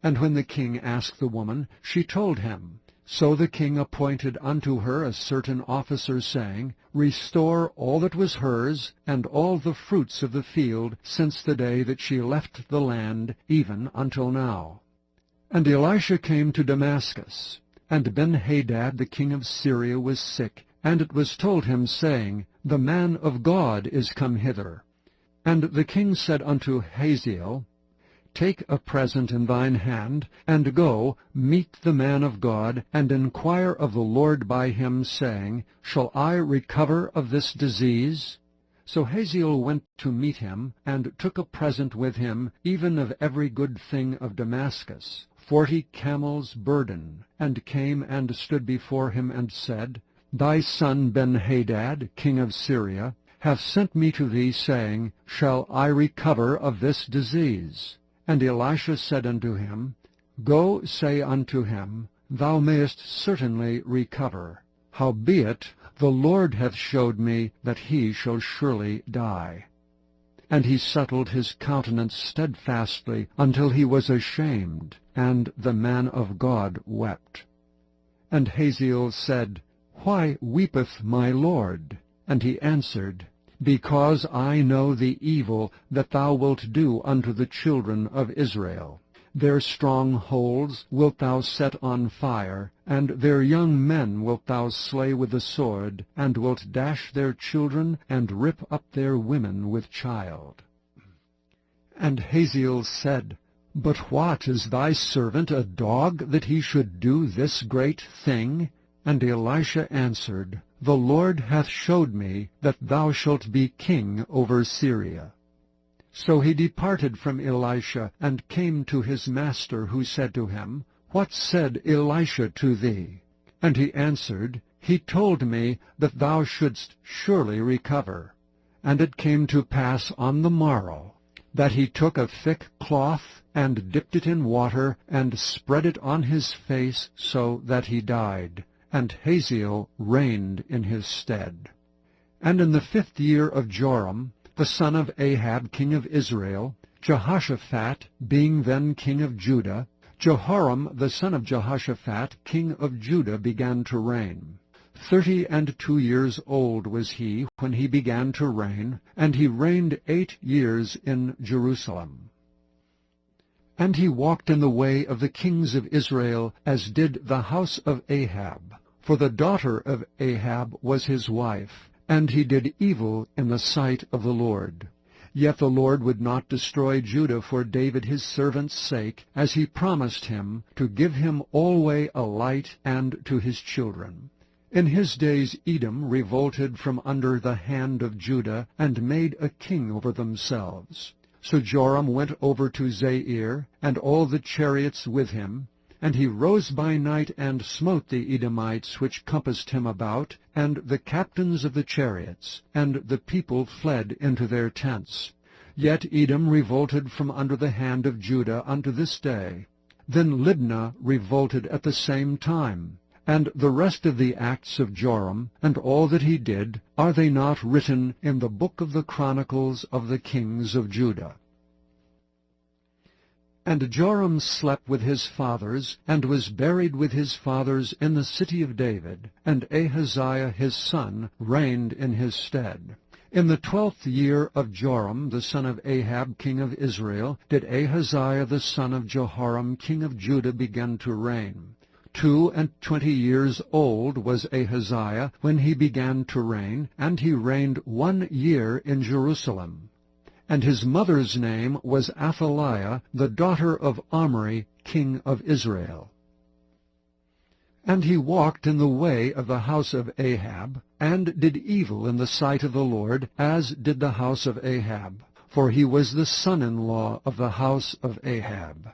And when the king asked the woman, she told him. So the king appointed unto her a certain officer, saying, Restore all that was hers, and all the fruits of the field, since the day that she left the land, even until now. And Elisha came to Damascus, and Ben-Hadad the king of Syria was sick, and it was told him, saying, The man of God is come hither. And the king said unto Hazael, Take a present in thine hand, and go, meet the man of God, and inquire of the Lord by him, saying, Shall I recover of this disease? So Hazael went to meet him, and took a present with him, even of every good thing of Damascus, 40 camels' burden, and came and stood before him, and said, Thy son Ben-Hadad, king of Syria, hath sent me to thee, saying, Shall I recover of this disease? And Elisha said unto him, Go, say unto him, Thou mayest certainly recover. Howbeit, the Lord hath showed me that he shall surely die. And he settled his countenance steadfastly until he was ashamed, and the man of God wept. And Hazael said, Why weepeth my lord? And he answered, Because I know the evil that thou wilt do unto the children of Israel. Their strongholds wilt thou set on fire, and their young men wilt thou slay with the sword, and wilt dash their children, and rip up their women with child. And Hazael said, But what, is thy servant a dog, that he should do this great thing? And Elisha answered, The Lord hath showed me that thou shalt be king over Syria. So he departed from Elisha, and came to his master, who said to him, What said Elisha to thee? And he answered, He told me that thou shouldst surely recover. And it came to pass on the morrow, that he took a thick cloth, and dipped it in water, and spread it on his face, so that he died. And Hazael reigned in his stead. And in the 5th year of Joram, the son of Ahab, king of Israel, Jehoshaphat, being then king of Judah, Jehoram, the son of Jehoshaphat, king of Judah, began to reign. 32 years old was he when he began to reign, and he reigned 8 years in Jerusalem. And he walked in the way of the kings of Israel, as did the house of Ahab. For the daughter of Ahab was his wife, and he did evil in the sight of the Lord. Yet the Lord would not destroy Judah for David his servant's sake, as he promised him, to give him alway a light, and to his children. In his days Edom revolted from under the hand of Judah, and made a king over themselves. So Joram went over to Zair, and all the chariots with him, and he rose by night, and smote the Edomites which compassed him about, and the captains of the chariots, and the people fled into their tents. Yet Edom revolted from under the hand of Judah unto this day. Then Libnah revolted at the same time. And the rest of the acts of Joram, and all that he did, are they not written in the book of the Chronicles of the kings of Judah? And Joram slept with his fathers, and was buried with his fathers in the city of David, and Ahaziah his son reigned in his stead. In the 12th year of Joram the son of Ahab king of Israel did Ahaziah the son of Jehoram king of Judah begin to reign. 22 years old was Ahaziah when he began to reign, and he reigned 1 year in Jerusalem. And his mother's name was Athaliah, the daughter of Omri, king of Israel. And he walked in the way of the house of Ahab, and did evil in the sight of the Lord, as did the house of Ahab, for he was the son-in-law of the house of Ahab.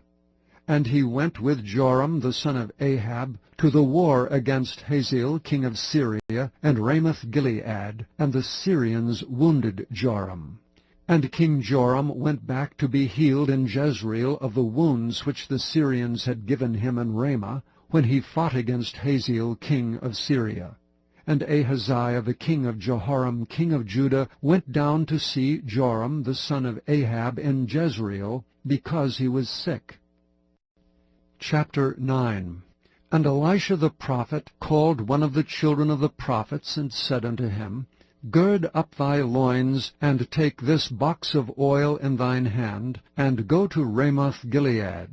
And he went with Joram the son of Ahab to the war against Hazael king of Syria, and Ramoth-Gilead, and the Syrians wounded Joram. And King Joram went back to be healed in Jezreel of the wounds which the Syrians had given him in Ramah, when he fought against Hazael king of Syria. And Ahaziah the king of Jehoram king of Judah went down to see Joram the son of Ahab in Jezreel, because he was sick. Chapter 9. And Elisha the prophet called one of the children of the prophets, and said unto him, Gird up thy loins, and take this box of oil in thine hand, and go to Ramoth-Gilead.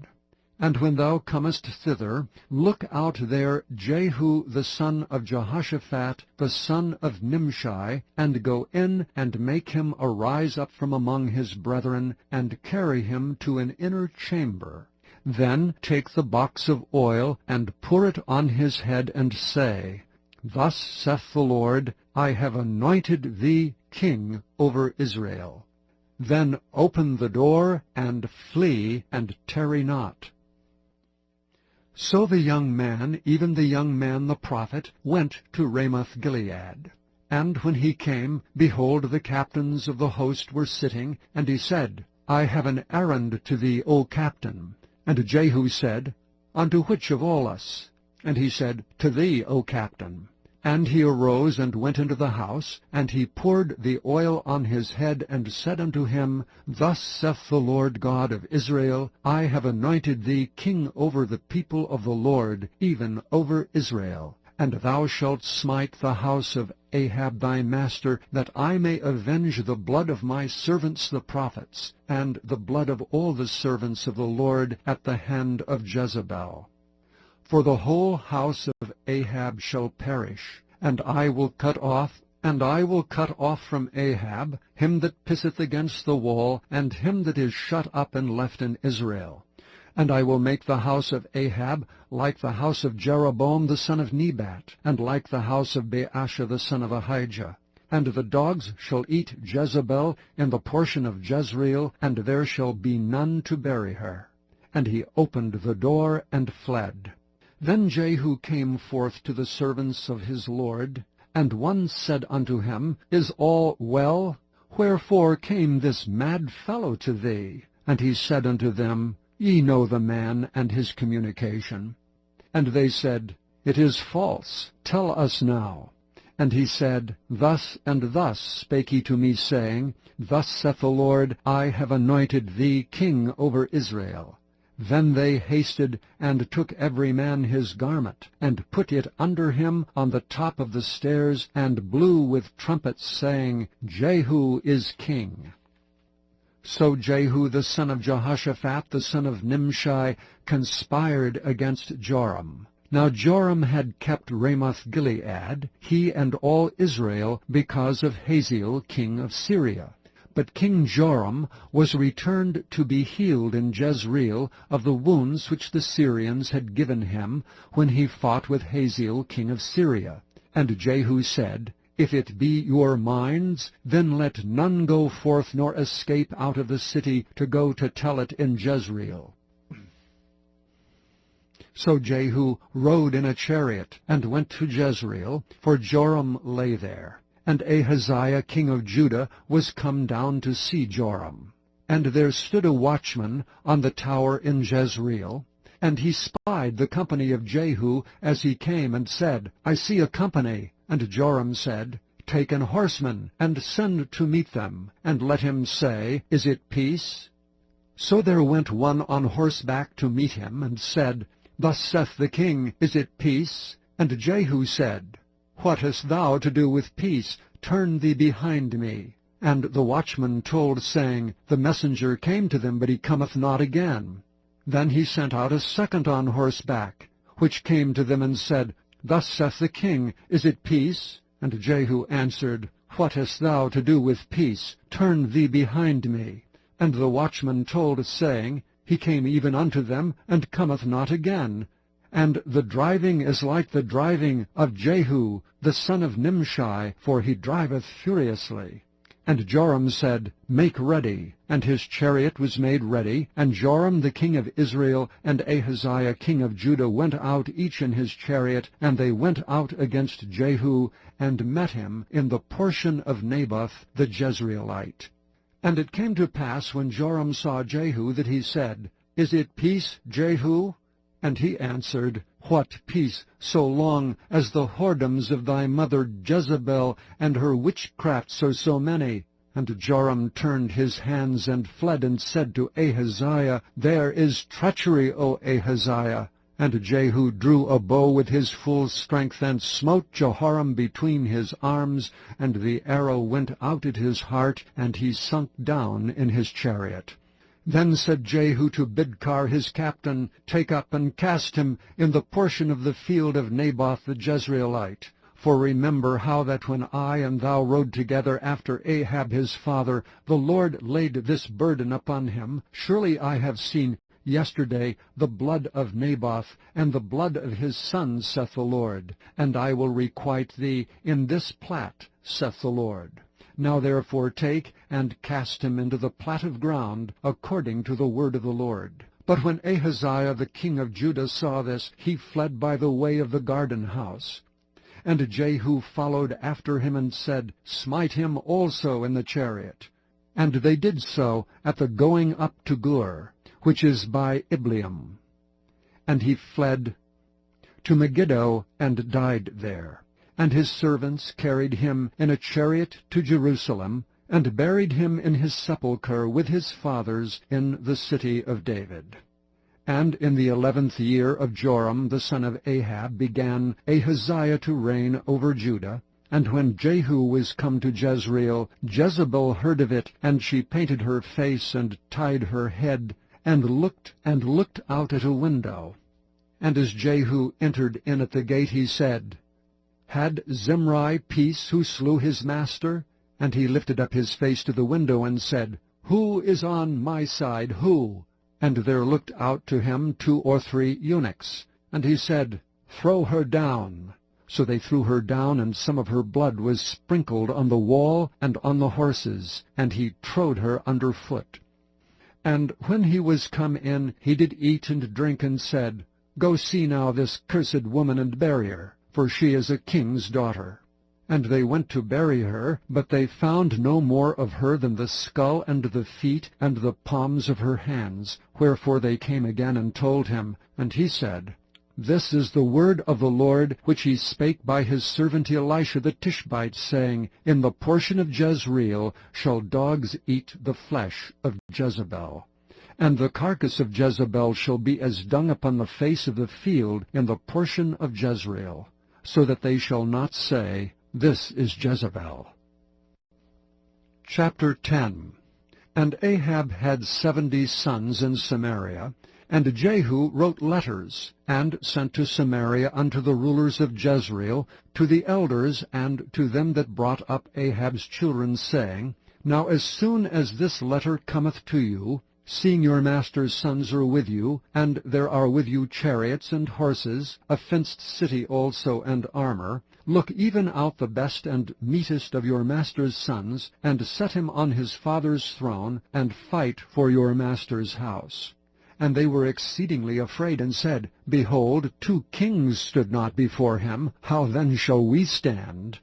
And when thou comest thither, look out there Jehu the son of Jehoshaphat, the son of Nimshi, and go in and make him arise up from among his brethren, and carry him to an inner chamber. Then take the box of oil, and pour it on his head, and say, Thus saith the Lord, I have anointed thee king over Israel. Then open the door, and flee, and tarry not. So the young man, even the young man the prophet, went to Ramoth-Gilead. And when he came, behold, the captains of the host were sitting, and he said, I have an errand to thee, O captain. And Jehu said, Unto which of all us? And he said, To thee, O captain. And he arose and went into the house, and he poured the oil on his head, and said unto him, Thus saith the Lord God of Israel, I have anointed thee king over the people of the Lord, even over Israel. And thou shalt smite the house of Ahab thy master, that I may avenge the blood of my servants the prophets, and the blood of all the servants of the Lord at the hand of Jezebel. For the whole house of Ahab shall perish, and I will cut off from Ahab him that pisseth against the wall, and him that is shut up and left in Israel. And I will make the house of Ahab like the house of Jeroboam the son of Nebat, and like the house of Baasha the son of Ahijah. And the dogs shall eat Jezebel in the portion of Jezreel, and there shall be none to bury her. And he opened the door and fled. Then Jehu came forth to the servants of his Lord, and one said unto him, Is all well? Wherefore came this mad fellow to thee? And he said unto them, Ye know the man and his communication. And they said, It is false. Tell us now. And he said, Thus and thus spake he to me, saying, Thus saith the Lord, I have anointed thee king over Israel. Then they hasted, and took every man his garment, and put it under him on the top of the stairs, and blew with trumpets, saying, Jehu is king. So Jehu the son of Jehoshaphat, the son of Nimshi, conspired against Joram. Now Joram had kept Ramoth-Gilead, he and all Israel, because of Hazael king of Syria. But King Joram was returned to be healed in Jezreel of the wounds which the Syrians had given him when he fought with Hazael king of Syria. And Jehu said, If it be your minds, then let none go forth nor escape out of the city to go to tell it in Jezreel. So Jehu rode in a chariot, and went to Jezreel, for Joram lay there. And Ahaziah king of Judah was come down to see Joram. And there stood a watchman on the tower in Jezreel, and he spied the company of Jehu as he came, and said, I see a company. And Joram said, Take an horseman, and send to meet them, and let him say, Is it peace? So there went one on horseback to meet him, and said, Thus saith the king, Is it peace? And Jehu said, What hast thou to do with peace? Turn thee behind me. And the watchman told, saying, The messenger came to them, but he cometh not again. Then he sent out a second on horseback. which came to them and said, Thus saith the king, Is it peace? And Jehu answered, What hast thou to do with peace? Turn thee behind me. And the watchman told, saying, He came even unto them, and cometh not again. And the driving is like the driving of Jehu, the son of Nimshi, for he driveth furiously. And Joram said, Make ready. And his chariot was made ready. And Joram the king of Israel and Ahaziah king of Judah went out each in his chariot, and they went out against Jehu, and met him in the portion of Naboth the Jezreelite. And it came to pass, when Joram saw Jehu, that he said, Is it peace, Jehu? And he answered, What peace, so long as the whoredoms of thy mother Jezebel and her witchcrafts are so many? And Joram turned his hands and fled, and said to Ahaziah, There is treachery, O Ahaziah. And Jehu drew a bow with his full strength, and smote Jehoram between his arms, and the arrow went out at his heart, and he sunk down in his chariot. Then said Jehu to Bidkar his captain, Take up and cast him in the portion of the field of Naboth the Jezreelite. For remember how that when I and thou rode together after Ahab his father, the Lord laid this burden upon him. Surely I have seen yesterday the blood of Naboth, and the blood of his sons, saith the Lord. And I will requite thee in this plat, saith the Lord. Now therefore take, and cast him into the plat of ground, according to the word of the Lord. But when Ahaziah the king of Judah saw this, he fled by the way of the garden house. And Jehu followed after him, and said, Smite him also in the chariot. And they did so at the going up to Gur, which is by Ibleam. And he fled to Megiddo, and died there. And his servants carried him in a chariot to Jerusalem, and buried him in his sepulchre with his fathers in the city of David. And in the 11th year of Joram the son of Ahab began Ahaziah to reign over Judah. And when Jehu was come to Jezreel, Jezebel heard of it, and she painted her face, and tied her head, and looked out at a window. And as Jehu entered in at the gate, he said, Had Zimri peace who slew his master? And he lifted up his face to the window, and said, Who is on my side, who? And there looked out to him 2 or 3 eunuchs. And he said, Throw her down. So they threw her down, and some of her blood was sprinkled on the wall and on the horses, and he trode her under foot. And when he was come in, he did eat and drink, and said, Go see now this cursed woman, and bury her, for she is a king's daughter. And they went to bury her, but they found no more of her than the skull and the feet and the palms of her hands. Wherefore they came again and told him. And he said, This is the word of the Lord, which he spake by his servant Elisha the Tishbite, saying, In the portion of Jezreel shall dogs eat the flesh of Jezebel. And the carcass of Jezebel shall be as dung upon the face of the field in the portion of Jezreel, so that they shall not say, This is Jezebel. Chapter 10. And Ahab had 70 sons in Samaria, and Jehu wrote letters, and sent to Samaria unto the rulers of Jezreel, to the elders, and to them that brought up Ahab's children, saying, Now as soon as this letter cometh to you, seeing your master's sons are with you, and there are with you chariots and horses, a fenced city also, and armor, look even out the best and meetest of your master's sons, and set him on his father's throne, and fight for your master's house. And they were exceedingly afraid, and said, Behold, 2 kings stood not before him, how then shall we stand?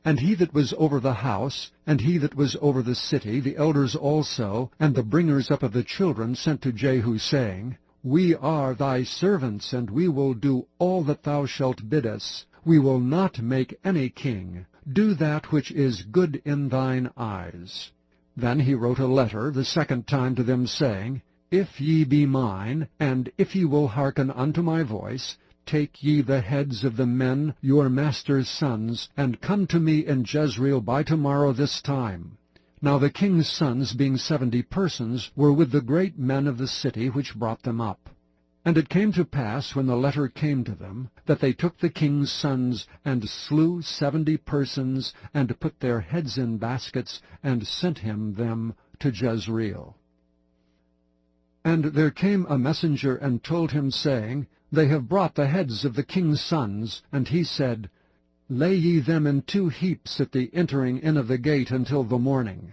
And he that was over the house, and he that was over the city, the elders also, and the bringers up of the children, sent to Jehu, saying, We are thy servants, and we will do all that thou shalt bid us. We will not make any king. Do that which is good in thine eyes. Then he wrote a letter the second time to them, saying, If ye be mine, and if ye will hearken unto my voice, take ye the heads of the men, your master's sons, and come to me in Jezreel by tomorrow this time. Now the king's sons, being 70 persons, were with the great men of the city which brought them up. And it came to pass, when the letter came to them, that they took the king's sons, and slew 70 persons, and put their heads in baskets, and sent them to Jezreel. And there came a messenger, and told him, saying, They have brought the heads of the king's sons. And he said, Lay ye them in 2 heaps at the entering in of the gate until the morning.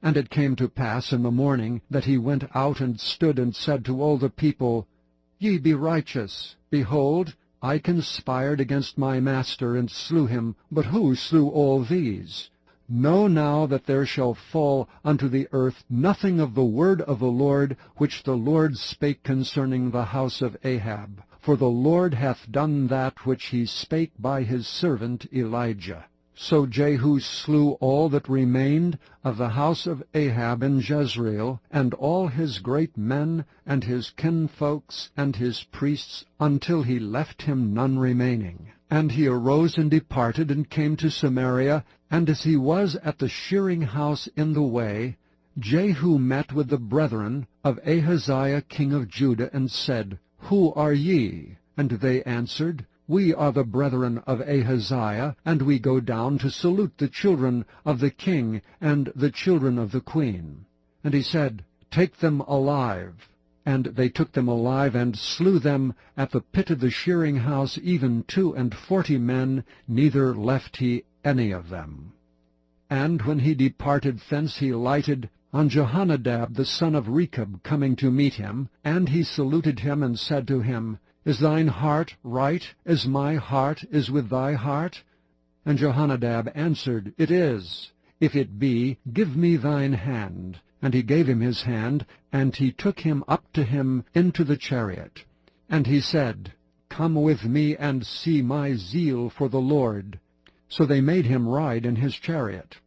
And it came to pass in the morning, that he went out and stood, and said to all the people, Ye be righteous. Behold, I conspired against my master, and slew him. But who slew all these? Know now that there shall fall unto the earth nothing of the word of the Lord, which the Lord spake concerning the house of Ahab. For the Lord hath done that which he spake by his servant Elijah. So Jehu slew all that remained of the house of Ahab in Jezreel, and all his great men, and his kinfolks, and his priests, until he left him none remaining. And he arose and departed, and came to Samaria. And as he was at the shearing house in the way, Jehu met with the brethren of Ahaziah king of Judah, and said, Who are ye? And they answered, We are the brethren of Ahaziah, and we go down to salute the children of the king and the children of the queen. And he said, Take them alive. And they took them alive, and slew them at the pit of the shearing house, even 42 men, neither left he any of them. And when he departed thence, he lighted on Jehonadab the son of Rechab coming to meet him, and he saluted him, and said to him, Is thine heart right, as my heart is with thy heart? And Jehonadab answered, It is. If it be, give me thine hand. And he gave him his hand, and he took him up to him into the chariot. And he said, Come with me, and see my zeal for the Lord. So they made him ride in his chariot.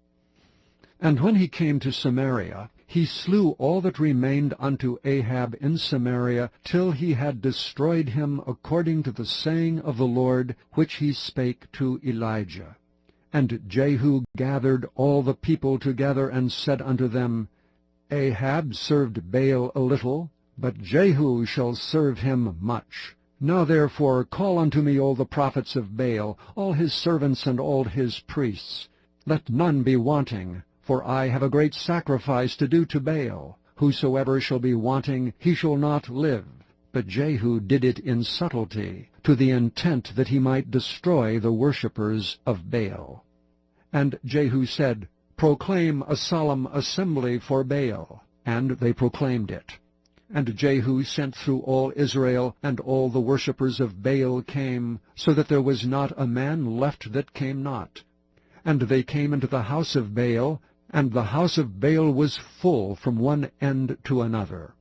And when he came to Samaria, he slew all that remained unto Ahab in Samaria, till he had destroyed him, according to the saying of the Lord, which he spake to Elijah. And Jehu gathered all the people together, and said unto them, Ahab served Baal a little, but Jehu shall serve him much. Now therefore call unto me all the prophets of Baal, all his servants and all his priests. Let none be wanting, for I have a great sacrifice to do to Baal. Whosoever shall be wanting, he shall not live. But Jehu did it in subtlety, to the intent that he might destroy the worshippers of Baal. And Jehu said, Proclaim a solemn assembly for Baal. And they proclaimed it. And Jehu sent through all Israel, and all the worshippers of Baal came, so that there was not a man left that came not. And they came into the house of Baal, and the house of Baal was full from one end to another.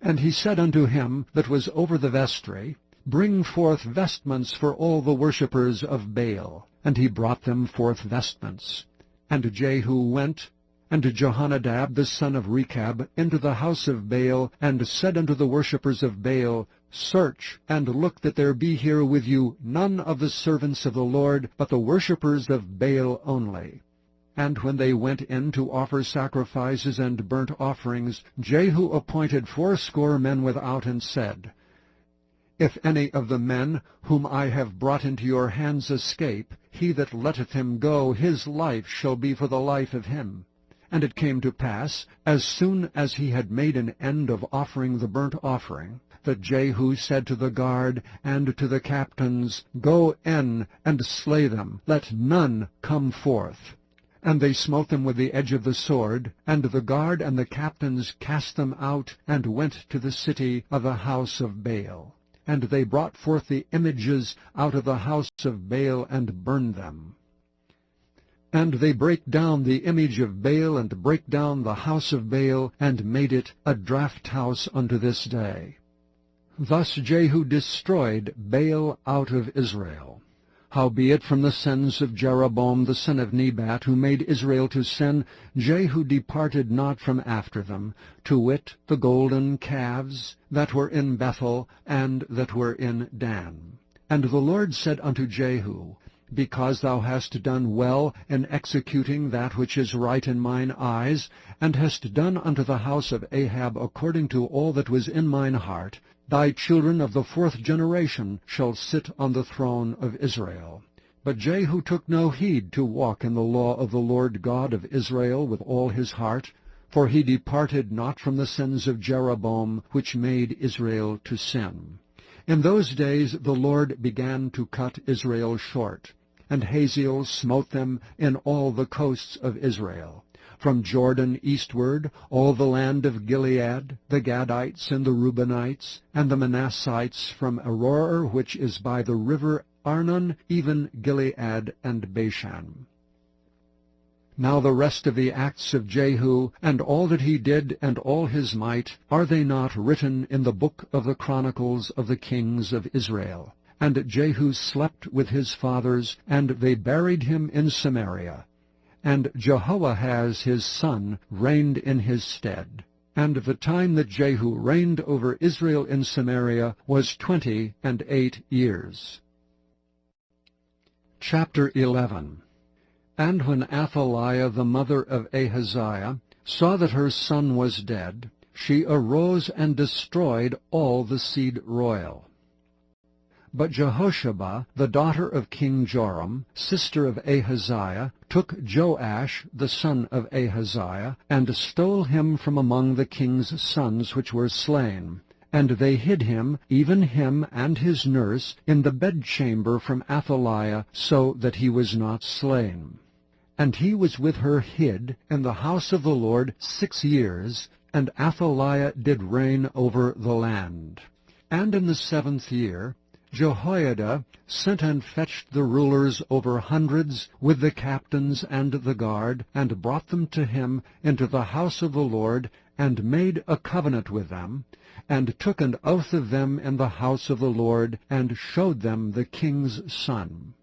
And he said unto him that was over the vestry, Bring forth vestments for all the worshippers of Baal. And he brought them forth vestments. And Jehu went, and Jehonadab the son of Rechab, into the house of Baal, and said unto the worshippers of Baal, Search, and look that there be here with you none of the servants of the Lord, but the worshippers of Baal only. And when they went in to offer sacrifices and burnt offerings, Jehu appointed 80 men without, and said, If any of the men whom I have brought into your hands escape, he that letteth him go, his life shall be for the life of him. And it came to pass, as soon as he had made an end of offering the burnt offering, that Jehu said to the guard and to the captains, Go in and slay them, let none come forth. And they smote them with the edge of the sword, and the guard and the captains cast them out, and went to the city of the house of Baal. And they brought forth the images out of the house of Baal, and burned them. And they brake down the image of Baal, and brake down the house of Baal, and made it a draught house unto this day. Thus Jehu destroyed Baal out of Israel. Howbeit from the sins of Jeroboam the son of Nebat, who made Israel to sin, Jehu departed not from after them, to wit, the golden calves that were in Bethel, and that were in Dan. And the Lord said unto Jehu, because thou hast done well in executing that which is right in mine eyes, and hast done unto the house of Ahab according to all that was in mine heart, thy children of the 4th generation shall sit on the throne of Israel. But Jehu took no heed to walk in the law of the Lord God of Israel with all his heart, for he departed not from the sins of Jeroboam, which made Israel to sin. In those days the Lord began to cut Israel short, and Hazael smote them in all the coasts of Israel, from Jordan eastward, all the land of Gilead, the Gadites and the Reubenites, and the Manassites from Aroer, which is by the river Arnon, even Gilead and Bashan. Now the rest of the acts of Jehu, and all that he did, and all his might, are they not written in the book of the chronicles of the kings of Israel? And Jehu slept with his fathers, and they buried him in Samaria. And Jehoahaz his son reigned in his stead. And the time that Jehu reigned over Israel in Samaria was 28 years. Chapter 11. And when Athaliah the mother of Ahaziah saw that her son was dead, she arose and destroyed all the seed royal. But Jehosheba, the daughter of King Joram, sister of Ahaziah, took Joash the son of Ahaziah, and stole him from among the king's sons which were slain. And they hid him, even him and his nurse, in the bedchamber from Athaliah, so that he was not slain. And he was with her hid in the house of the Lord 6 years, and Athaliah did reign over the land. And in the 7th year Jehoiada sent and fetched the rulers over hundreds with the captains and the guard, and brought them to him into the house of the Lord, and made a covenant with them, and took an oath of them in the house of the Lord, and showed them the king's son.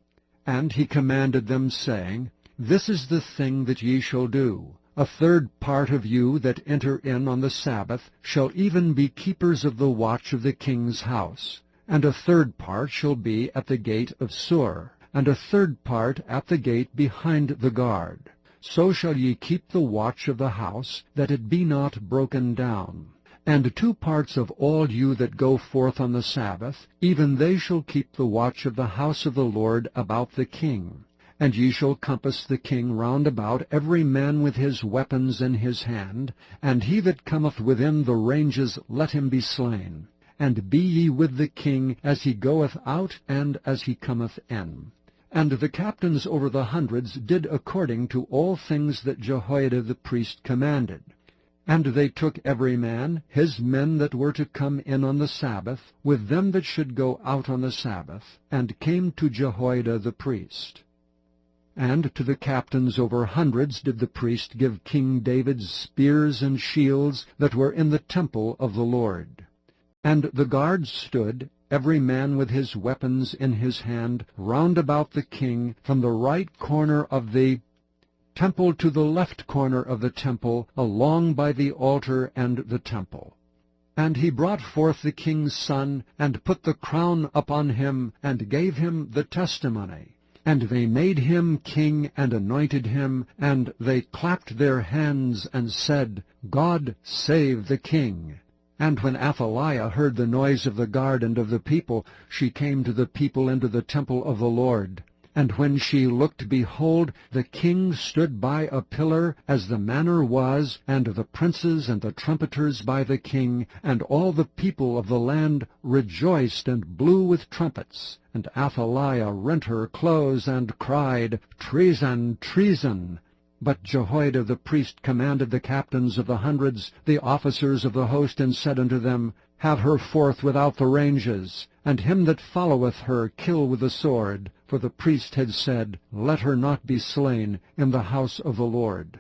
And he commanded them, saying, This is the thing that ye shall do. A 3rd part of you that enter in on the Sabbath shall even be keepers of the watch of the king's house. And a 3rd part shall be at the gate of Sur, and a 3rd part at the gate behind the guard. So shall ye keep the watch of the house, that it be not broken down. And 2 parts of all you that go forth on the Sabbath, even they shall keep the watch of the house of the Lord about the king. And ye shall compass the king round about, every man with his weapons in his hand, and he that cometh within the ranges let him be slain. And be ye with the king as he goeth out and as he cometh in. And the captains over the hundreds did according to all things that Jehoiada the priest commanded. And they took every man his men that were to come in on the Sabbath, with them that should go out on the Sabbath, and came to Jehoiada the priest. And to the captains over hundreds did the priest give King David's spears and shields that were in the temple of the Lord. And the guards stood, every man with his weapons in his hand, round about the king, from the right corner of the temple to the left corner of the temple, along by the altar and the temple. And he brought forth the king's son, and put the crown upon him, and gave him the testimony. And they made him king, and anointed him, and they clapped their hands, and said, God save the king. And when Athaliah heard the noise of the guard and of the people, she came to the people into the temple of the Lord. And when she looked, behold, the king stood by a pillar, as the manner was, and the princes and the trumpeters by the king, and all the people of the land rejoiced and blew with trumpets. And Athaliah rent her clothes, and cried, Treason, treason! But Jehoiada the priest commanded the captains of the hundreds, the officers of the host, and said unto them, Have her forth without the ranges, and him that followeth her kill with the sword. For the priest had said, Let her not be slain in the house of the Lord.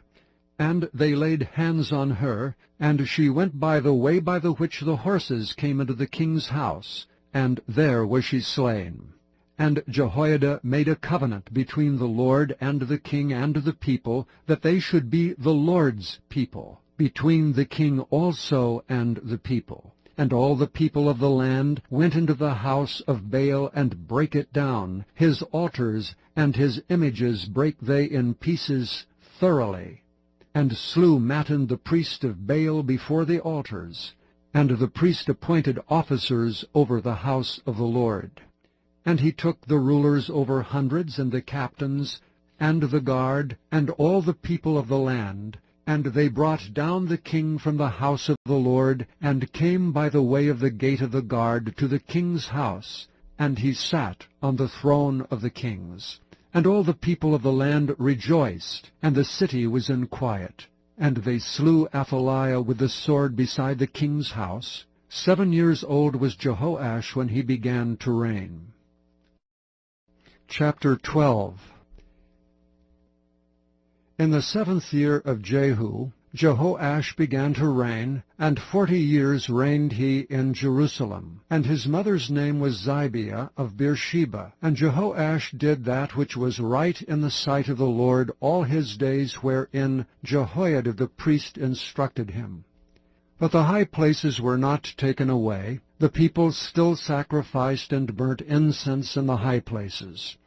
And they laid hands on her, and she went by the way by the which the horses came into the king's house, and there was she slain. And Jehoiada made a covenant between the Lord and the king and the people, that they should be the Lord's people, between the king also and the people. And all the people of the land went into the house of Baal, and brake it down, his altars, and his images brake they in pieces thoroughly, and slew Mattan the priest of Baal before the altars, and the priest appointed officers over the house of the Lord. And he took the rulers over hundreds, and the captains, and the guard, and all the people of the land, and they brought down the king from the house of the Lord, and came by the way of the gate of the guard to the king's house, and he sat on the throne of the kings. And all the people of the land rejoiced, and the city was in quiet. And they slew Athaliah with the sword beside the king's house. 7 years old was Jehoash when he began to reign. Chapter 12. In the 7th year of Jehu, Jehoash began to reign, and 40 years reigned he in Jerusalem. And his mother's name was Zibiah of Beersheba. And Jehoash did that which was right in the sight of the Lord all his days, wherein Jehoiada the priest instructed him. But the high places were not taken away. The people still sacrificed and burnt incense in the high places.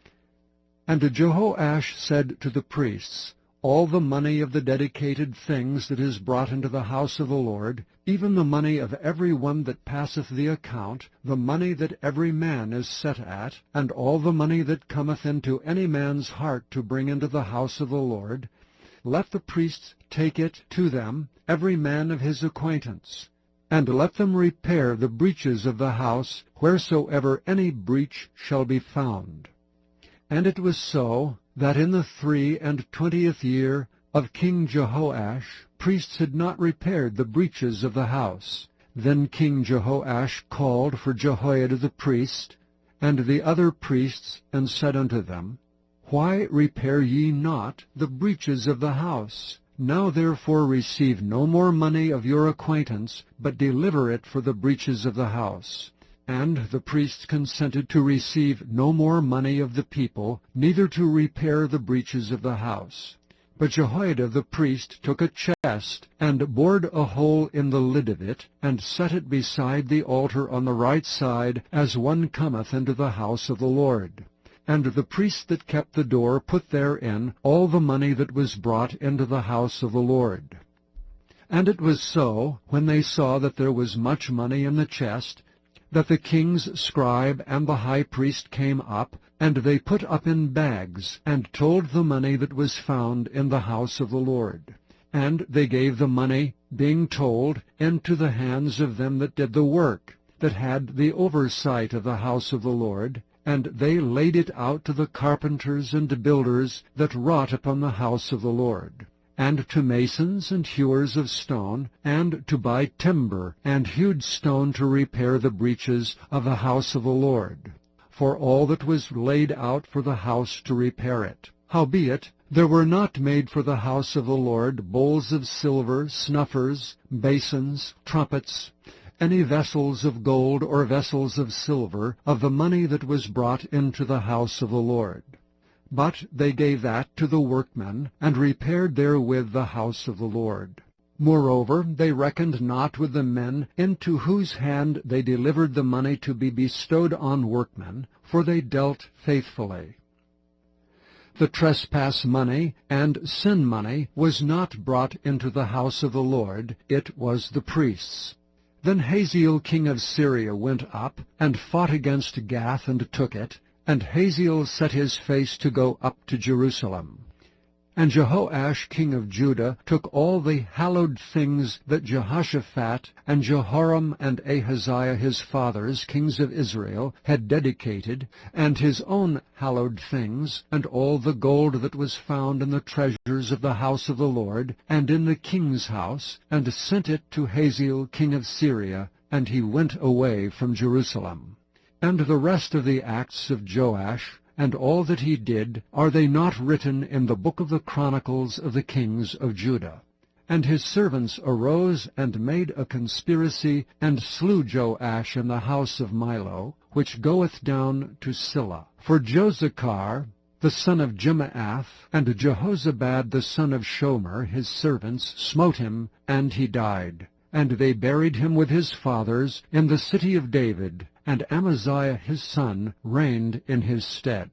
And Jehoash said to the priests, all the money of the dedicated things that is brought into the house of the Lord, even the money of every one that passeth the account, the money that every man is set at, and all the money that cometh into any man's heart to bring into the house of the Lord, let the priests take it to them, every man of his acquaintance, and let them repair the breaches of the house, wheresoever any breach shall be found. And it was so, that in the 23 year of King Jehoash, priests had not repaired the breaches of the house. Then King Jehoash called for Jehoiada the priest, and the other priests, and said unto them, why repair ye not the breaches of the house? Now therefore receive no more money of your acquaintance, but deliver it for the breaches of the house. And the priests consented to receive no more money of the people, neither to repair the breaches of the house. But Jehoiada the priest took a chest, and bored a hole in the lid of it, and set it beside the altar on the right side, as one cometh into the house of the Lord. And the priest that kept the door put therein all the money that was brought into the house of the Lord. And it was so, when they saw that there was much money in the chest, that the king's scribe and the high priest came up, and they put up in bags, and told the money that was found in the house of the Lord. And they gave the money, being told, into the hands of them that did the work, that had the oversight of the house of the Lord, and they laid it out to the carpenters and builders that wrought upon the house of the Lord, and to masons and hewers of stone, and to buy timber and hewed stone to repair the breaches of the house of the Lord, for all that was laid out for the house to repair it. Howbeit, there were not made for the house of the Lord bowls of silver, snuffers, basins, trumpets, any vessels of gold or vessels of silver, of the money that was brought into the house of the Lord. But they gave that to the workmen, and repaired therewith the house of the Lord. Moreover, they reckoned not with the men into whose hand they delivered the money to be bestowed on workmen, for they dealt faithfully. The trespass money and sin money was not brought into the house of the Lord, it was the priests. Then Hazael king of Syria went up, and fought against Gath, and took it, and Hazael set his face to go up to Jerusalem. And Jehoash king of Judah took all the hallowed things that Jehoshaphat and Jehoram and Ahaziah his fathers, kings of Israel, had dedicated, and his own hallowed things, and all the gold that was found in the treasures of the house of the Lord, and in the king's house, and sent it to Hazael king of Syria, and he went away from Jerusalem. And the rest of the acts of Joash, and all that he did, are they not written in the book of the Chronicles of the kings of Judah? And his servants arose and made a conspiracy, and slew Joash in the house of Milo, which goeth down to Silla. For Jozachar, the son of Jemaath, and Jehozabad the son of Shomer, his servants, smote him, and he died. And they buried him with his fathers in the city of David, and Amaziah his son reigned in his stead.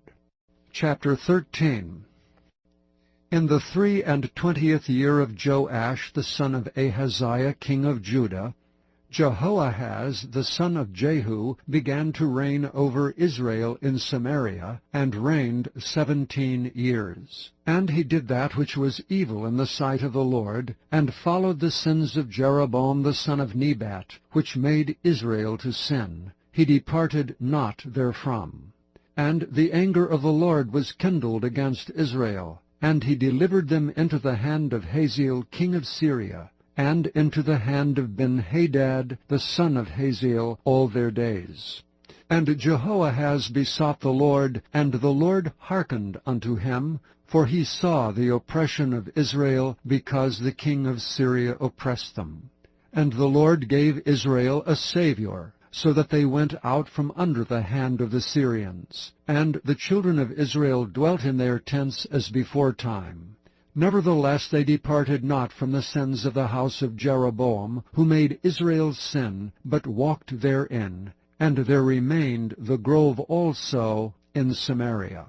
Chapter 13. In the 23 year of Joash the son of Ahaziah king of Judah, Jehoahaz the son of Jehu began to reign over Israel in Samaria, and reigned 17 years. And he did that which was evil in the sight of the Lord, and followed the sins of Jeroboam the son of Nebat, which made Israel to sin. He departed not therefrom. And the anger of the Lord was kindled against Israel, and he delivered them into the hand of Hazael king of Syria, and into the hand of Ben-Hadad the son of Hazael all their days. And Jehoahaz besought the Lord, and the Lord hearkened unto him, for he saw the oppression of Israel, because the king of Syria oppressed them. And the Lord gave Israel a Saviour, so that they went out from under the hand of the Syrians. And the children of Israel dwelt in their tents as beforetime. Nevertheless they departed not from the sins of the house of Jeroboam, who made Israel sin, but walked therein. And there remained the grove also in Samaria.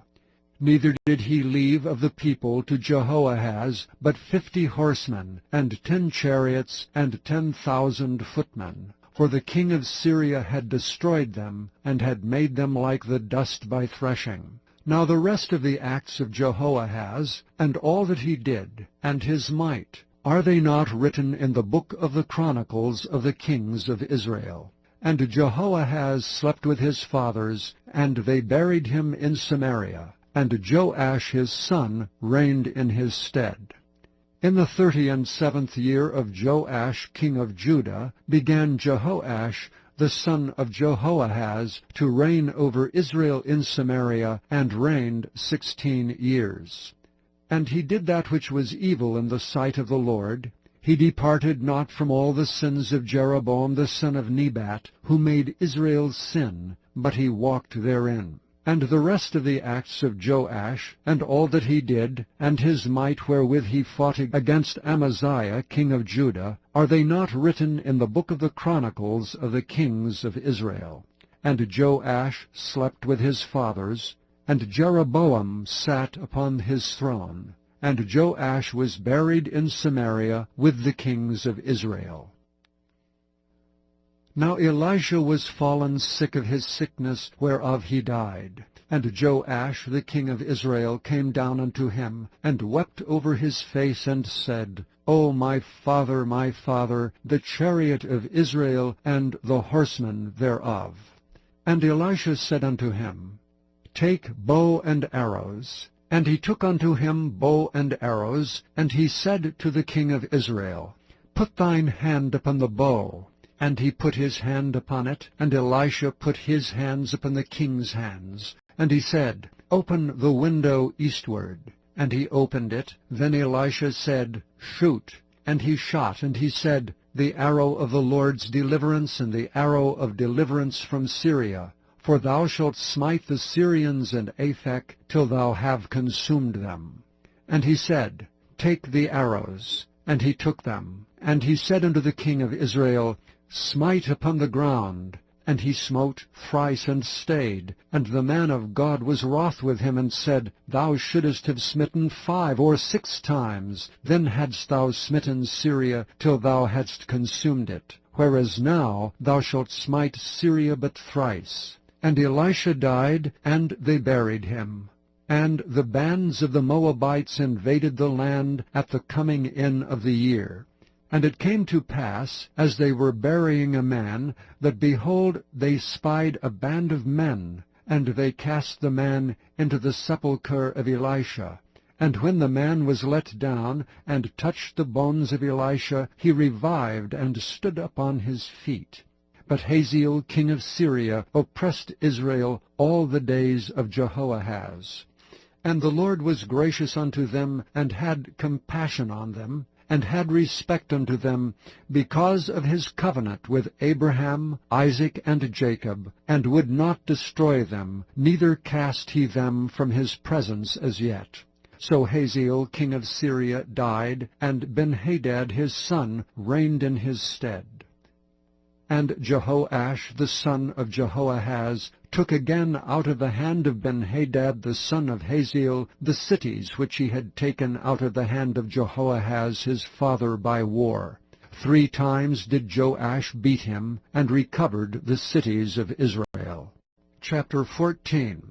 Neither did he leave of the people to Jehoahaz but 50 horsemen, and 10 chariots, and 10,000 footmen. For the king of Syria had destroyed them, and had made them like the dust by threshing. Now the rest of the acts of Jehoahaz, and all that he did, and his might, are they not written in the book of the Chronicles of the kings of Israel? And Jehoahaz slept with his fathers, and they buried him in Samaria, and Joash his son reigned in his stead. In the 37th year of Joash king of Judah began Jehoash the son of Jehoahaz to reign over Israel in Samaria, and reigned 16 years. And he did that which was evil in the sight of the Lord. He departed not from all the sins of Jeroboam the son of Nebat, who made Israel sin, but he walked therein. And the rest of the acts of Joash, and all that he did, and his might wherewith he fought against Amaziah king of Judah, are they not written in the book of the Chronicles of the kings of Israel? And Joash slept with his fathers, and Jeroboam sat upon his throne, and Joash was buried in Samaria with the kings of Israel. Now Elisha was fallen sick of his sickness, whereof he died. And Joash the king of Israel came down unto him, and wept over his face, and said, O my father, the chariot of Israel, and the horsemen thereof. And Elisha said unto him, Take bow and arrows. And he took unto him bow and arrows, and he said to the king of Israel, Put thine hand upon the bow. And he put his hand upon it, and Elisha put his hands upon the king's hands. And he said, Open the window eastward. And he opened it. Then Elisha said, Shoot. And he shot, and he said, The arrow of the Lord's deliverance, and the arrow of deliverance from Syria. For thou shalt smite the Syrians and Aphek, till thou have consumed them. And he said, Take the arrows. And he took them. And he said unto the king of Israel, Smite upon the ground. And he smote thrice, and stayed. And the man of God was wroth with him, and said, Thou shouldest have smitten 5 or 6 times. Then hadst thou smitten Syria, till thou hadst consumed it. Whereas now thou shalt smite Syria but thrice. And Elisha died, and they buried him. And the bands of the Moabites invaded the land at the coming in of the year. And it came to pass, as they were burying a man, that, behold, they spied a band of men, and they cast the man into the sepulchre of Elisha. And when the man was let down, and touched the bones of Elisha, he revived, and stood up on his feet. But Hazael king of Syria oppressed Israel all the days of Jehoahaz. And the Lord was gracious unto them, and had compassion on them, and had respect unto them, because of his covenant with Abraham, Isaac, and Jacob, and would not destroy them, neither cast he them from his presence as yet. So Hazael king of Syria died, and Ben-Hadad his son reigned in his stead. And Jehoash the son of Jehoahaz took again out of the hand of Benhadad the son of Hazael the cities which he had taken out of the hand of Jehoahaz his father by war. 3 times did Joash beat him, and recovered the cities of Israel. Chapter 14.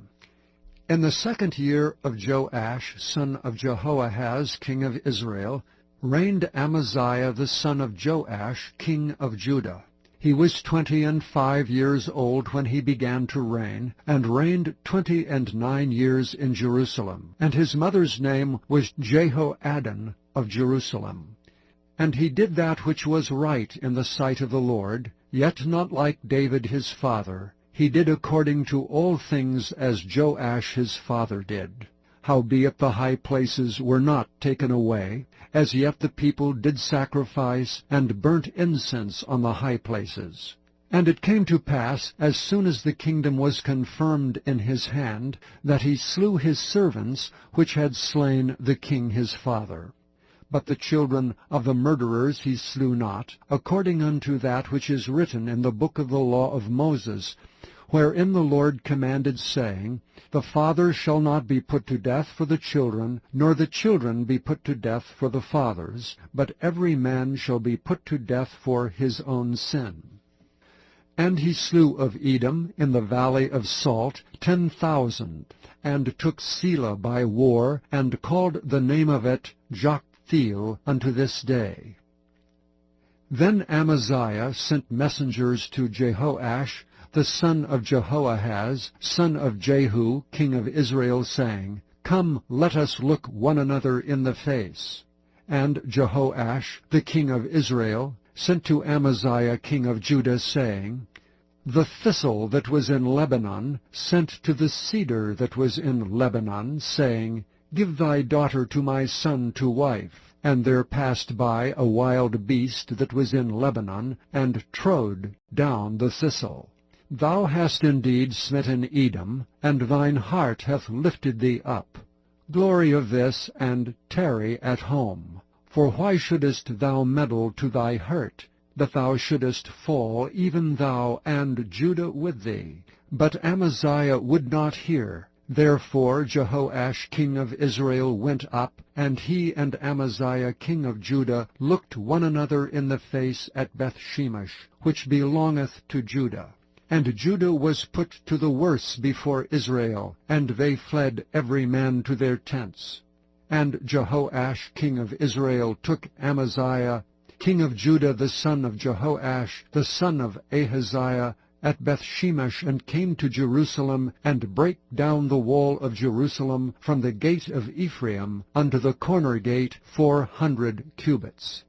In the 2nd year of Joash, son of Jehoahaz, king of Israel, reigned Amaziah the son of Joash, king of Judah. He was 25 years old when he began to reign, and reigned 29 years in Jerusalem. And his mother's name was Jehoaddan of Jerusalem. And he did that which was right in the sight of the Lord, yet not like David his father. He did according to all things as Joash his father did. Howbeit the high places were not taken away, as yet the people did sacrifice and burnt incense on the high places. And it came to pass, as soon as the kingdom was confirmed in his hand, that he slew his servants which had slain the king his father. But the children of the murderers he slew not, according unto that which is written in the book of the law of Moses, wherein the Lord commanded, saying, The father shall not be put to death for the children, nor the children be put to death for the fathers, but every man shall be put to death for his own sin. And he slew of Edom in the valley of Salt 10,000, and took Selah by war, and called the name of it Joktheel unto this day. Then Amaziah sent messengers to Jehoash, the son of Jehoahaz, son of Jehu, king of Israel, saying, Come, let us look one another in the face. And Jehoash, the king of Israel, sent to Amaziah, king of Judah, saying, The thistle that was in Lebanon sent to the cedar that was in Lebanon, saying, Give thy daughter to my son to wife. And there passed by a wild beast that was in Lebanon, and trode down the thistle. Thou hast indeed smitten Edom, and thine heart hath lifted thee up. Glory of this, and tarry at home. For why shouldest thou meddle to thy hurt, that thou shouldest fall, even thou and Judah with thee? But Amaziah would not hear. Therefore Jehoash king of Israel went up, and he and Amaziah king of Judah looked one another in the face at Bethshemesh, which belongeth to Judah. And Judah was put to the worse before Israel, and they fled every man to their tents. And Jehoash king of Israel took Amaziah king of Judah the son of Jehoash the son of Ahaziah at Bethshemesh, and came to Jerusalem, and brake down the wall of Jerusalem from the gate of Ephraim unto the corner gate 400 cubits.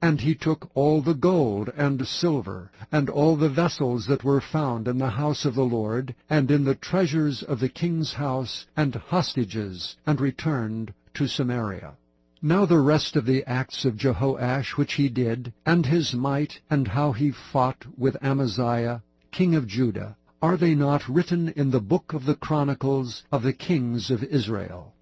And he took all the gold and silver, and all the vessels that were found in the house of the Lord, and in the treasures of the king's house, and hostages, and returned to Samaria. Now the rest of the acts of Jehoash which he did, and his might, and how he fought with Amaziah, king of Judah, are they not written in the book of the Chronicles of the kings of Israel?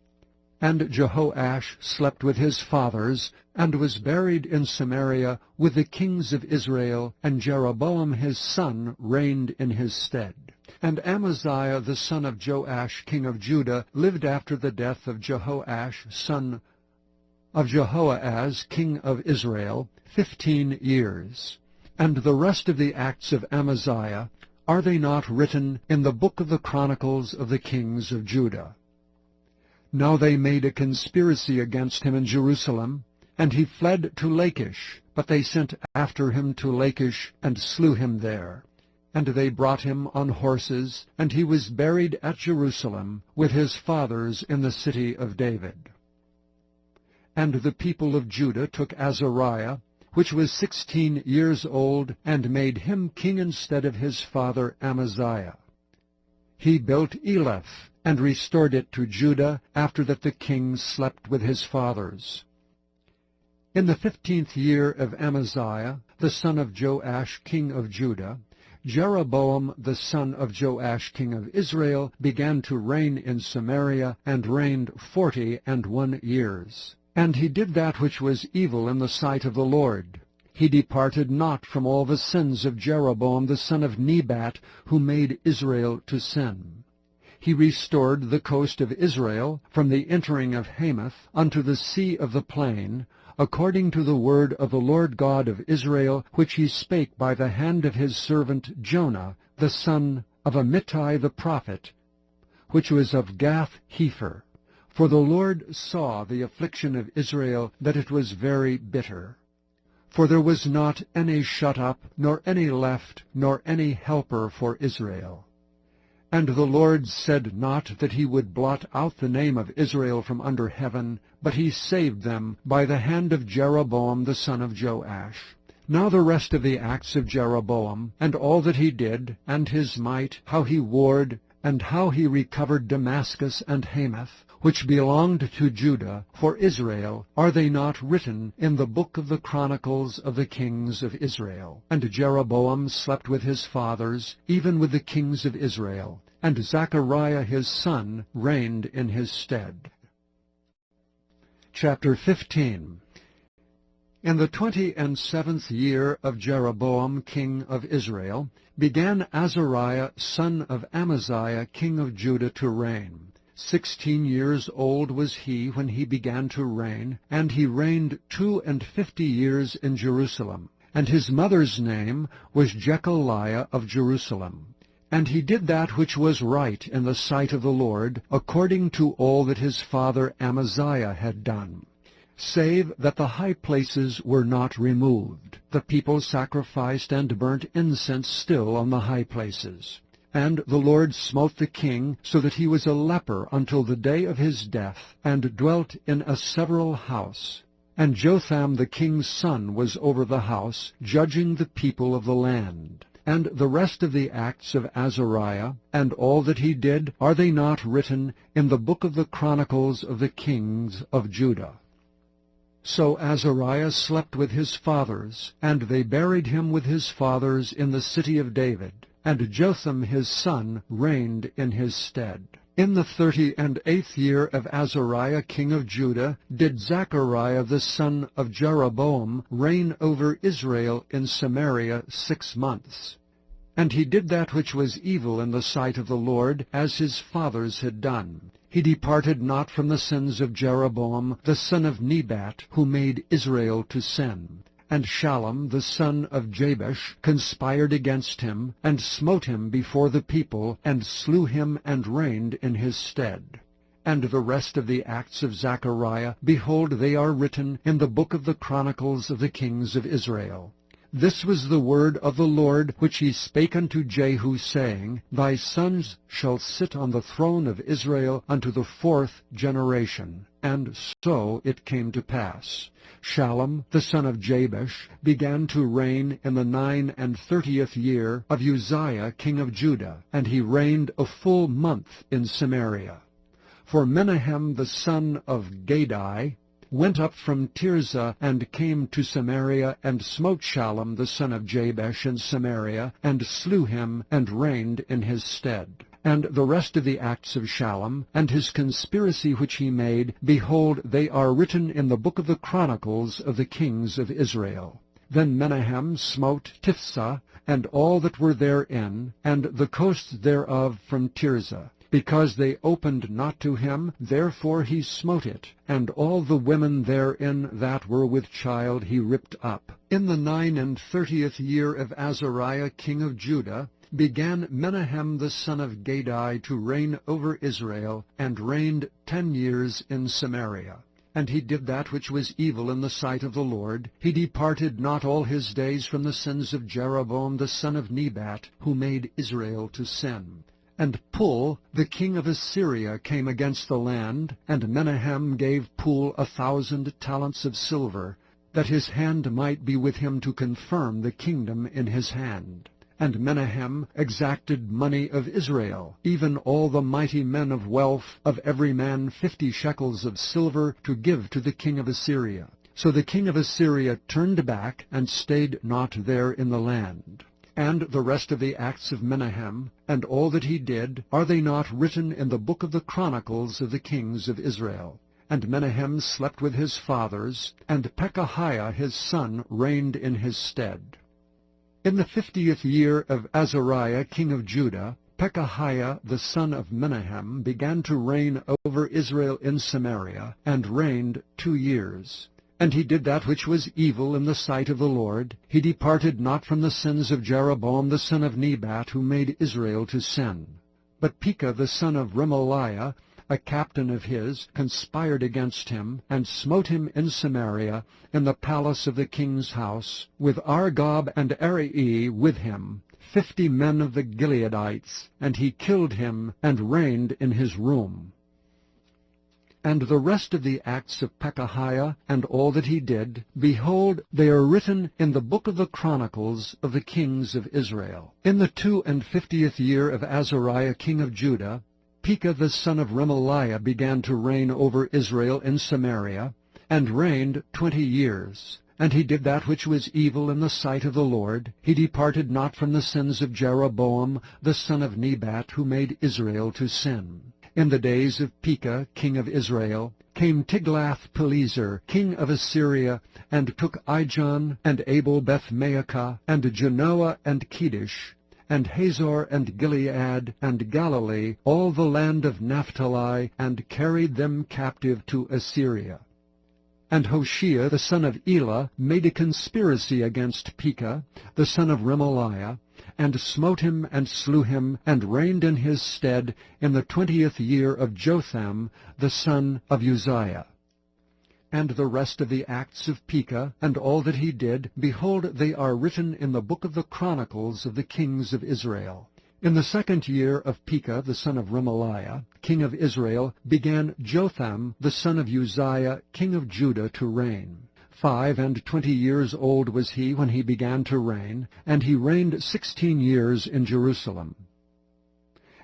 And Jehoash slept with his fathers, and was buried in Samaria with the kings of Israel, and Jeroboam his son reigned in his stead. And Amaziah the son of Joash king of Judah lived after the death of Jehoash son of Jehoahaz king of Israel 15 years. And the rest of the acts of Amaziah, are they not written in the book of the Chronicles of the kings of Judah? Now they made a conspiracy against him in Jerusalem, and he fled to Lachish, but they sent after him to Lachish, and slew him there. And they brought him on horses, and he was buried at Jerusalem with his fathers in the city of David. And the people of Judah took Azariah, which was 16 years old, and made him king instead of his father Amaziah. He built Eleph, and restored it to Judah, after that the king slept with his fathers. In the 15th year of Amaziah, the son of Joash king of Judah, Jeroboam the son of Joash king of Israel began to reign in Samaria, and reigned 41 years. And he did that which was evil in the sight of the Lord. he departed not from all the sins of Jeroboam the son of Nebat, who made Israel to sin. He restored the coast of Israel from the entering of Hamath unto the sea of the plain, according to the word of the Lord God of Israel, which he spake by the hand of his servant Jonah, the son of Amittai the prophet, which was of Gath-hepher. For the Lord saw the affliction of Israel, that it was very bitter. For there was not any shut up, nor any left, nor any helper for Israel. And the Lord said not that he would blot out the name of Israel from under heaven, but he saved them by the hand of Jeroboam the son of Joash. Now the rest of the acts of Jeroboam, and all that he did, and his might, how he warred, and how he recovered Damascus and Hamath, which belonged to Judah, for Israel, are they not written in the book of the chronicles of the kings of Israel? And Jeroboam slept with his fathers, even with the kings of Israel, and Zechariah his son reigned in his stead. Chapter 15. In the 27th year of Jeroboam king of Israel began Azariah son of Amaziah king of Judah to reign. 16 years old was he when he began to reign, and he reigned 52 years in Jerusalem. And his mother's name was Jechaliah of Jerusalem. And he did that which was right in the sight of the Lord, according to all that his father Amaziah had done, save that the high places were not removed. The people sacrificed and burnt incense still on the high places. And the Lord smote the king, so that he was a leper until the day of his death, and dwelt in a several house. And Jotham the king's son was over the house, judging the people of the land. And the rest of the acts of Azariah, and all that he did, are they not written in the book of the chronicles of the kings of Judah? So Azariah slept with his fathers, and they buried him with his fathers in the city of David. And Jotham his son reigned in his stead. In the 38th year of Azariah king of Judah did Zechariah the son of Jeroboam reign over Israel in Samaria 6 months. And he did that which was evil in the sight of the Lord, as his fathers had done. He departed not from the sins of Jeroboam the son of Nebat, who made Israel to sin. And Shallum the son of Jabesh conspired against him, and smote him before the people, and slew him, and reigned in his stead. And the rest of the acts of Zechariah, behold, they are written in the book of the chronicles of the kings of Israel. This was the word of the Lord, which he spake unto Jehu, saying, Thy sons shall sit on the throne of Israel unto the 4th generation. And so it came to pass. Shallum the son of Jabesh began to reign in the 39th year of Uzziah king of Judah, and he reigned a full month in Samaria. For Menahem the son of Gadai went up from Tirzah, and came to Samaria, and smote Shallum the son of Jabesh in Samaria, and slew him, and reigned in his stead. And the rest of the acts of Shallum, and his conspiracy which he made, behold, they are written in the book of the chronicles of the kings of Israel. Then Menahem smote Tiphsah, and all that were therein, and the coasts thereof from Tirzah. Because they opened not to him, therefore he smote it, and all the women therein that were with child he ripped up. In the 39th year of Azariah king of Judah began Menahem the son of Gadai to reign over Israel, and reigned 10 years in Samaria. And he did that which was evil in the sight of the Lord. He departed not all his days from the sins of Jeroboam the son of Nebat, who made Israel to sin. And Pul, the king of Assyria, came against the land, and Menahem gave Pul 1,000 talents of silver, that his hand might be with him to confirm the kingdom in his hand. And Menahem exacted money of Israel, even all the mighty men of wealth, of every man 50 shekels of silver, to give to the king of Assyria. So the king of Assyria turned back, and stayed not there in the land. And the rest of the acts of Menahem, and all that he did, are they not written in the book of the chronicles of the kings of Israel? And Menahem slept with his fathers, and Pekahiah his son reigned in his stead. In the 50th year of Azariah king of Judah, Pekahiah the son of Menahem began to reign over Israel in Samaria, and reigned 2 years. And he did that which was evil in the sight of the Lord. He departed not from the sins of Jeroboam the son of Nebat, who made Israel to sin. But Pekah the son of Remaliah, a captain of his, conspired against him, and smote him in Samaria, in the palace of the king's house, with Argob and Arai with him, 50 men of the Gileadites, and he killed him, and reigned in his room. And the rest of the acts of Pekahiah, and all that he did, behold, they are written in the book of the Chronicles of the kings of Israel. In the 52nd year of Azariah king of Judah, Pekah the son of Remaliah began to reign over Israel in Samaria, and reigned 20 years. And he did that which was evil in the sight of the Lord. He departed not from the sins of Jeroboam the son of Nebat, who made Israel to sin. In the days of Pekah king of Israel came Tiglath-Pileser king of Assyria, and took Ijon, and Abel-Beth-Maacah, and Genoa, and Kedesh, and Hazor, and Gilead, and Galilee, all the land of Naphtali, and carried them captive to Assyria. And Hoshea the son of Elah made a conspiracy against Pekah the son of Remaliah, and smote him, and slew him, and reigned in his stead in the 20th year of Jotham the son of Uzziah. And the rest of the acts of Pekah, and all that he did, behold, they are written in the book of the Chronicles of the kings of Israel. In the 2nd year of Pekah the son of Remaliah, king of Israel, began Jotham the son of Uzziah, king of Judah, to reign. 25 years old was he when he began to reign, and he reigned 16 years in Jerusalem.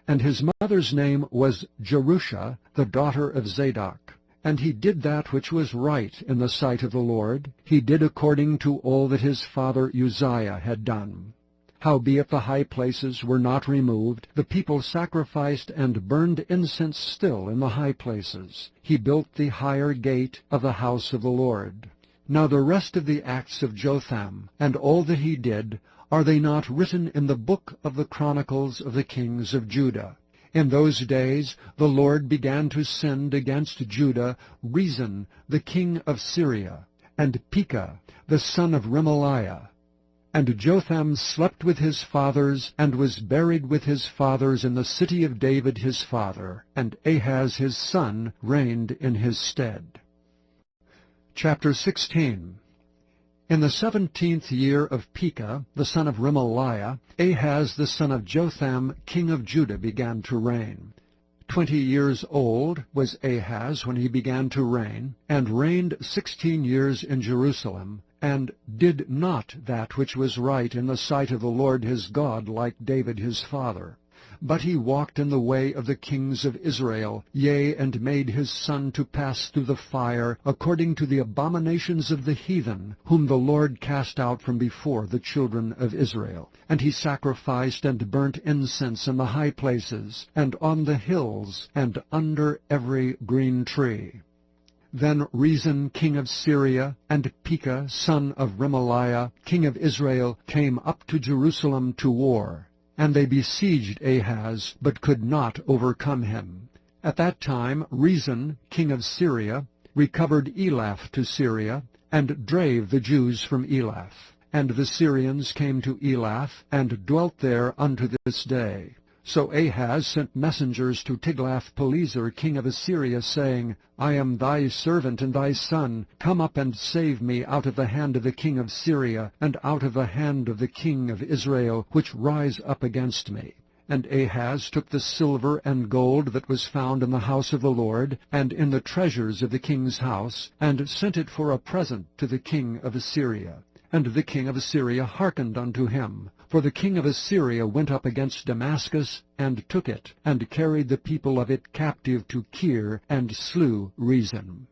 And his mother's name was Jerusha, the daughter of Zadok. And he did that which was right in the sight of the Lord. He did according to all that his father Uzziah had done. Howbeit the high places were not removed, the people sacrificed and burned incense still in the high places. He built the higher gate of the house of the Lord. Now the rest of the acts of Jotham, and all that he did, are they not written in the book of the Chronicles of the kings of Judah? In those days the Lord began to send against Judah Rezin the king of Syria, and Pekah the son of Remaliah. And Jotham slept with his fathers, and was buried with his fathers in the city of David his father, and Ahaz his son reigned in his stead. Chapter 16. In the 17th year of Pekah, the son of Remaliah, Ahaz the son of Jotham, king of Judah, began to reign. 20 years old was Ahaz when he began to reign, and reigned 16 years in Jerusalem, and did not that which was right in the sight of the Lord his God, like David his father. But he walked in the way of the kings of Israel, yea, and made his son to pass through the fire, according to the abominations of the heathen, whom the Lord cast out from before the children of Israel. And he sacrificed and burnt incense in the high places, and on the hills, and under every green tree. Then Rezin king of Syria, and Pekah son of Remaliah, king of Israel, came up to Jerusalem to war. And they besieged Ahaz, but could not overcome him. At that time Rezin king of Syria recovered Elath to Syria, and drave the Jews from Elath. And the Syrians came to Elath, and dwelt there unto this day. So Ahaz sent messengers to Tiglath-Pileser king of Assyria, saying, I am thy servant and thy son. Come up and save me out of the hand of the king of Syria, and out of the hand of the king of Israel, which rise up against me. And Ahaz took the silver and gold that was found in the house of the Lord, and in the treasures of the king's house, and sent it for a present to the king of Assyria. And the king of Assyria hearkened unto him. For the king of Assyria went up against Damascus, and took it, and carried the people of it captive to Kir, and slew Rezin.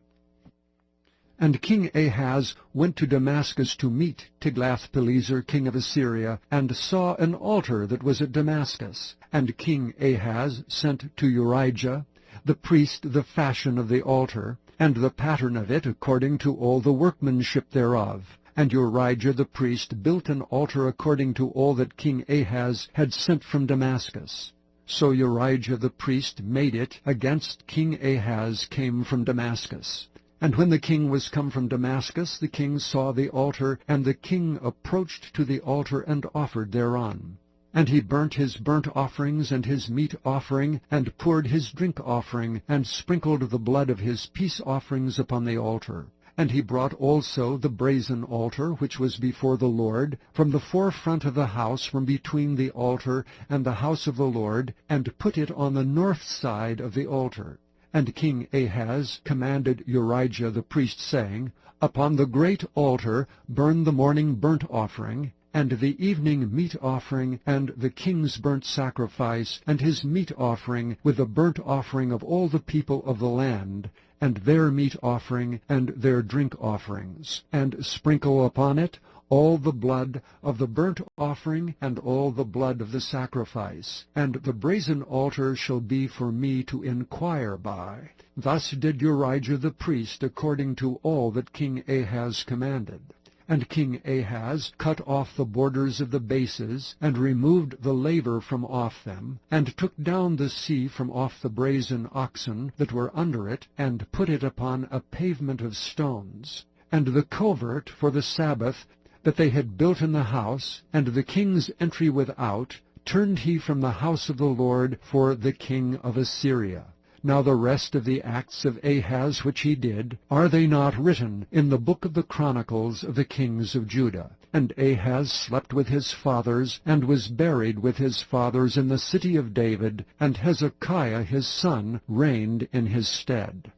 And King Ahaz went to Damascus to meet Tiglath-Pileser king of Assyria, and saw an altar that was at Damascus. And King Ahaz sent to Urijah the priest the fashion of the altar, and the pattern of it according to all the workmanship thereof. And Urijah the priest built an altar according to all that King Ahaz had sent from Damascus. So Urijah the priest made it against King Ahaz came from Damascus. And when the king was come from Damascus, the king saw the altar, and the king approached to the altar and offered thereon. And he burnt his burnt offerings and his meat offering, and poured his drink offering, and sprinkled the blood of his peace offerings upon the altar. And he brought also the brazen altar, which was before the Lord, from the forefront of the house, from between the altar and the house of the Lord, and put it on the north side of the altar. And King Ahaz commanded Urijah the priest, saying, Upon the great altar burn the morning burnt offering, and the evening meat offering, and the king's burnt sacrifice, and his meat offering, with the burnt offering of all the people of the land, and their meat offering, and their drink offerings, and sprinkle upon it all the blood of the burnt offering, and all the blood of the sacrifice. And the brazen altar shall be for me to inquire by. Thus did Urijah the priest, according to all that King Ahaz commanded. And King Ahaz cut off the borders of the bases, and removed the laver from off them, and took down the sea from off the brazen oxen that were under it, and put it upon a pavement of stones. And the covert for the Sabbath that they had built in the house, and the king's entry without, turned he from the house of the Lord for the king of Assyria. Now the rest of the acts of Ahaz which he did, are they not written in the book of the Chronicles of the kings of Judah? And Ahaz slept with his fathers, and was buried with his fathers in the city of David, and Hezekiah his son reigned in his stead.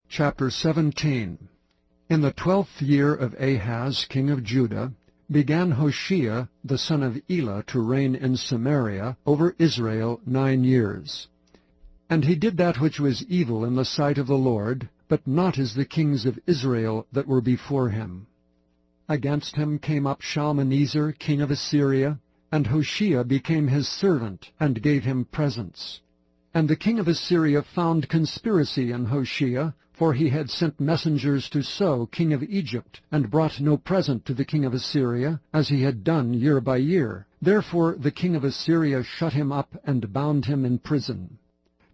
Chapter 17. In the 12th year of Ahaz king of Judah, began Hoshea the son of Elah to reign in Samaria over Israel 9 years. And he did that which was evil in the sight of the Lord, but not as the kings of Israel that were before him. Against him came up Shalmaneser king of Assyria, and Hoshea became his servant, and gave him presents. And the king of Assyria found conspiracy in Hoshea, for he had sent messengers to So king of Egypt, and brought no present to the king of Assyria, as he had done year by year. Therefore the king of Assyria shut him up, and bound him in prison.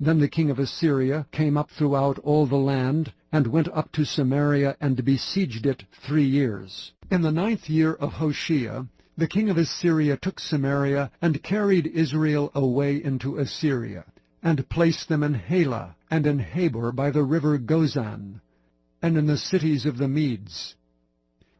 Then the king of Assyria came up throughout all the land, and went up to Samaria, and besieged it 3 years. In the 9th year of Hoshea, the king of Assyria took Samaria, and carried Israel away into Assyria, and placed them in Halah, and in Habor by the river Gozan, and in the cities of the Medes.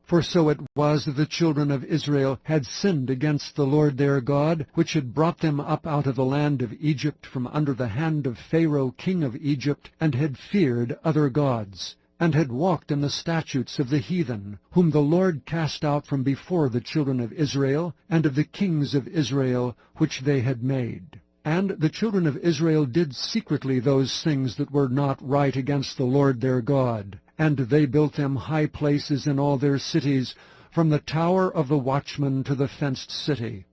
For so it was that the children of Israel had sinned against the Lord their God, which had brought them up out of the land of Egypt from under the hand of Pharaoh king of Egypt, and had feared other gods, and had walked in the statutes of the heathen, whom the Lord cast out from before the children of Israel, and of the kings of Israel which they had made. And the children of Israel did secretly those things that were not right against the Lord their God. And they built them high places in all their cities, from the tower of the watchman to the fenced city.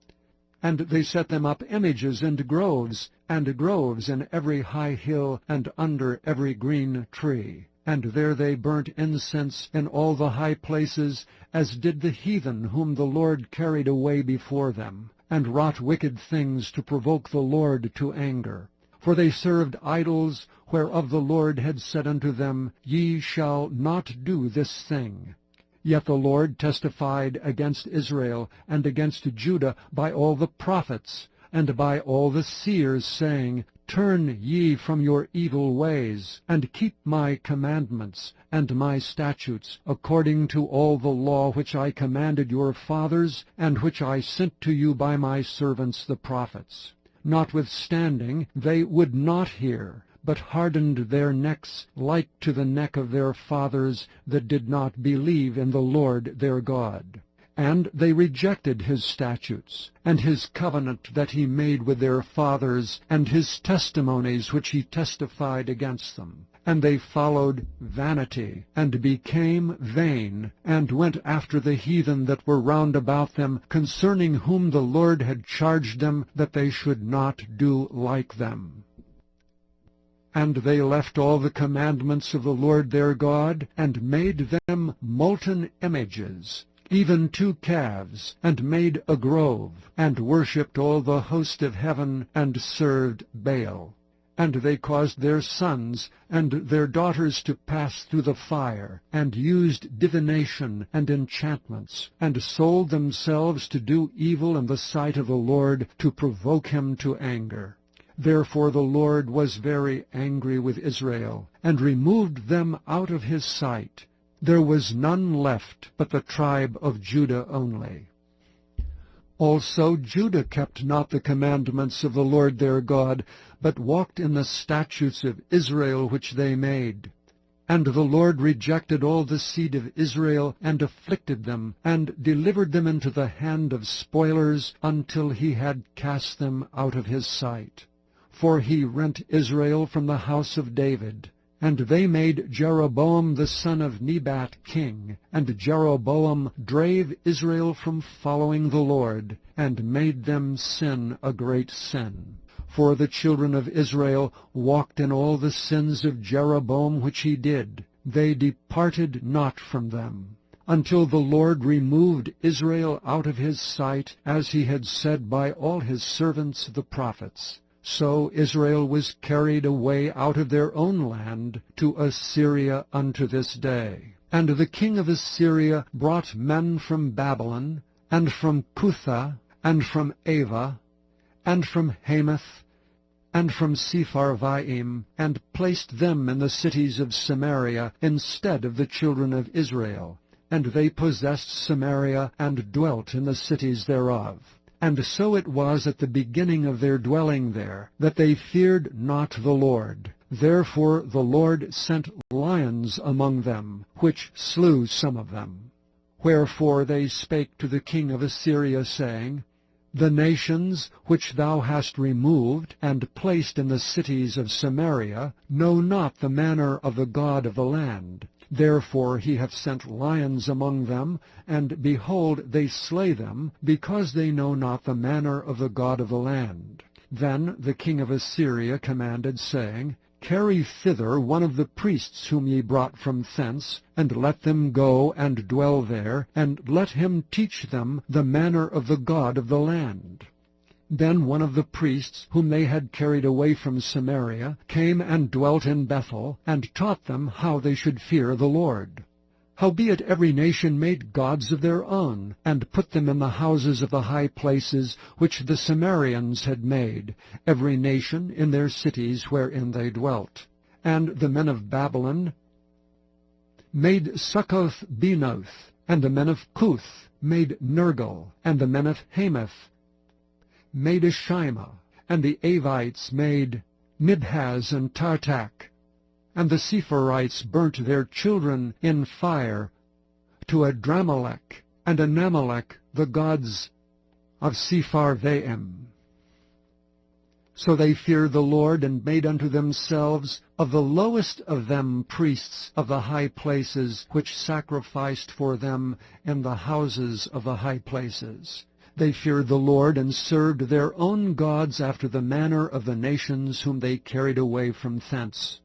And they set them up images and groves in every high hill, and under every green tree. And there they burnt incense in all the high places, as did the heathen whom the Lord carried away before them, and wrought wicked things to provoke the Lord to anger. For they served idols, whereof the Lord had said unto them, Ye shall not do this thing. Yet the Lord testified against Israel and against Judah by all the prophets, and by all the seers, saying, Turn ye from your evil ways, and keep my commandments and my statutes, according to all the law which I commanded your fathers, and which I sent to you by my servants the prophets. Notwithstanding, they would not hear, but hardened their necks like to the neck of their fathers that did not believe in the Lord their God. And they rejected his statutes, and his covenant that he made with their fathers, and his testimonies which he testified against them. And they followed vanity, and became vain, and went after the heathen that were round about them, concerning whom the Lord had charged them that they should not do like them. And they left all the commandments of the Lord their God, and made them molten images, even 2 calves, and made a grove, and worshipped all the host of heaven, and served Baal. And they caused their sons and their daughters to pass through the fire, and used divination and enchantments, and sold themselves to do evil in the sight of the Lord, to provoke him to anger. Therefore the Lord was very angry with Israel, and removed them out of his sight. There was none left but the tribe of Judah only. Also Judah kept not the commandments of the Lord their God, but walked in the statutes of Israel which they made. And the Lord rejected all the seed of Israel, and afflicted them, and delivered them into the hand of spoilers, until he had cast them out of his sight. For he rent Israel from the house of David. And they made Jeroboam the son of Nebat king, and Jeroboam drave Israel from following the Lord, and made them sin a great sin. For the children of Israel walked in all the sins of Jeroboam which he did. They departed not from them, until the Lord removed Israel out of his sight, as he had said by all his servants the prophets. So Israel was carried away out of their own land to Assyria unto this day. And the king of Assyria brought men from Babylon, and from Cutha, and from Ava, and from Hamath, and from Sepharvaim, and placed them in the cities of Samaria instead of the children of Israel. And they possessed Samaria, and dwelt in the cities thereof. And so it was at the beginning of their dwelling there, that they feared not the Lord. Therefore the Lord sent lions among them, which slew some of them. Wherefore they spake to the king of Assyria, saying, The nations which thou hast removed, and placed in the cities of Samaria, know not the manner of the God of the land. Therefore he hath sent lions among them, and behold, they slay them, because they know not the manner of the God of the land. Then the king of Assyria commanded, saying, Carry thither one of the priests whom ye brought from thence, and let them go and dwell there, and let him teach them the manner of the God of the land. Then one of the priests, whom they had carried away from Samaria, came and dwelt in Bethel, and taught them how they should fear the Lord. Howbeit every nation made gods of their own, and put them in the houses of the high places which the Samaritans had made, every nation in their cities wherein they dwelt. And the men of Babylon made Succoth-Benoth, and the men of Cuth made Nergal, and the men of Hamath made Ashima, and the Avites made Nibhaz and Tartak, and the Sephirites burnt their children in fire to Adramelech and Anamelech, the gods of Sepharvaim. So they feared the Lord, and made unto themselves of the lowest of them priests of the high places, which sacrificed for them in the houses of the high places. They feared the Lord, and served their own gods after the manner of the nations whom they carried away from thence.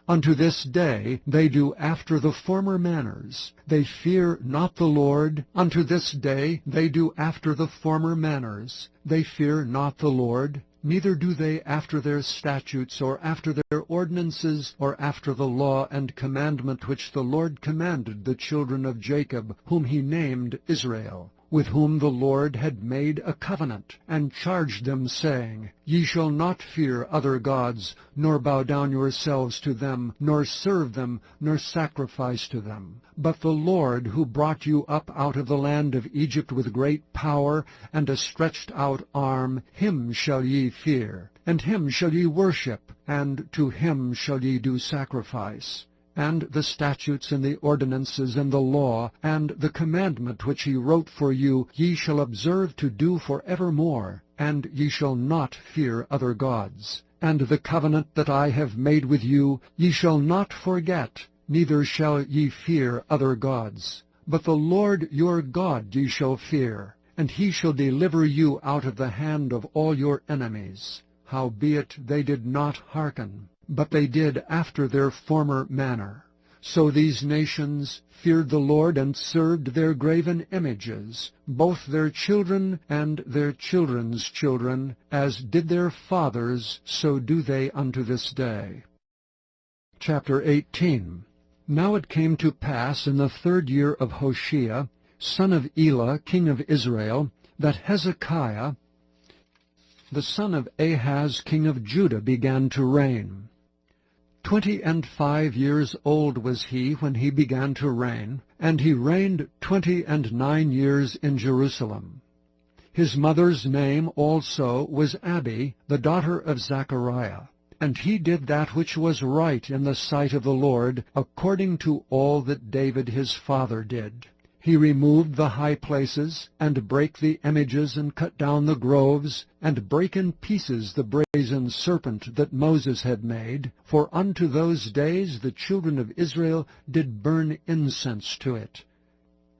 Unto this day they do after the former manners. They fear not the Lord. Unto this day they do after the former manners. They fear not the Lord, neither do they after their statutes, or after their ordinances, or after the law and commandment which the Lord commanded the children of Jacob, whom he named Israel, with whom the Lord had made a covenant, and charged them, saying, Ye shall not fear other gods, nor bow down yourselves to them, nor serve them, nor sacrifice to them. But the Lord, who brought you up out of the land of Egypt with great power and a stretched out arm, him shall ye fear, and him shall ye worship, and to him shall ye do sacrifice. And the statutes and the ordinances and the law and the commandment which he wrote for you ye shall observe to do for evermore, and ye shall not fear other gods. And the covenant that I have made with you ye shall not forget, neither shall ye fear other gods. But the Lord your God ye shall fear, and he shall deliver you out of the hand of all your enemies. Howbeit they did not hearken. but they did after their former manner. So these nations feared the Lord and served their graven images, both their children and their children's children, as did their fathers, so do they unto this day. Chapter 18. Now it came to pass in the 3rd year of Hoshea, son of Elah, king of Israel, that Hezekiah, the son of Ahaz, king of Judah, began to reign. 25 years old was he when he began to reign, and he reigned 29 years in Jerusalem. His mother's name also was Abi, the daughter of Zechariah. And he did that which was right in the sight of the Lord, according to all that David his father did. He removed the high places, and brake the images, and cut down the groves, and brake in pieces the brazen serpent that Moses had made, for unto those days the children of Israel did burn incense to it.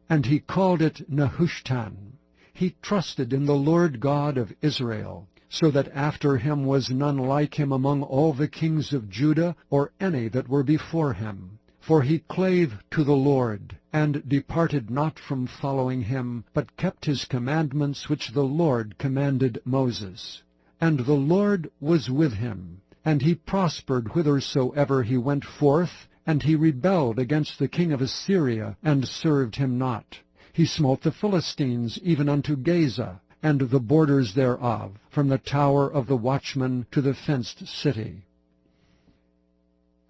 And he called it Nehushtan. He trusted in the Lord God of Israel, so that after him was none like him among all the kings of Judah, or any that were before him. For he clave to the Lord, and departed not from following him, but kept his commandments which the Lord commanded Moses. And the Lord was with him, and he prospered whithersoever he went forth, and he rebelled against the king of Assyria, and served him not. He smote the Philistines even unto Gaza, and the borders thereof, from the tower of the watchman to the fenced city.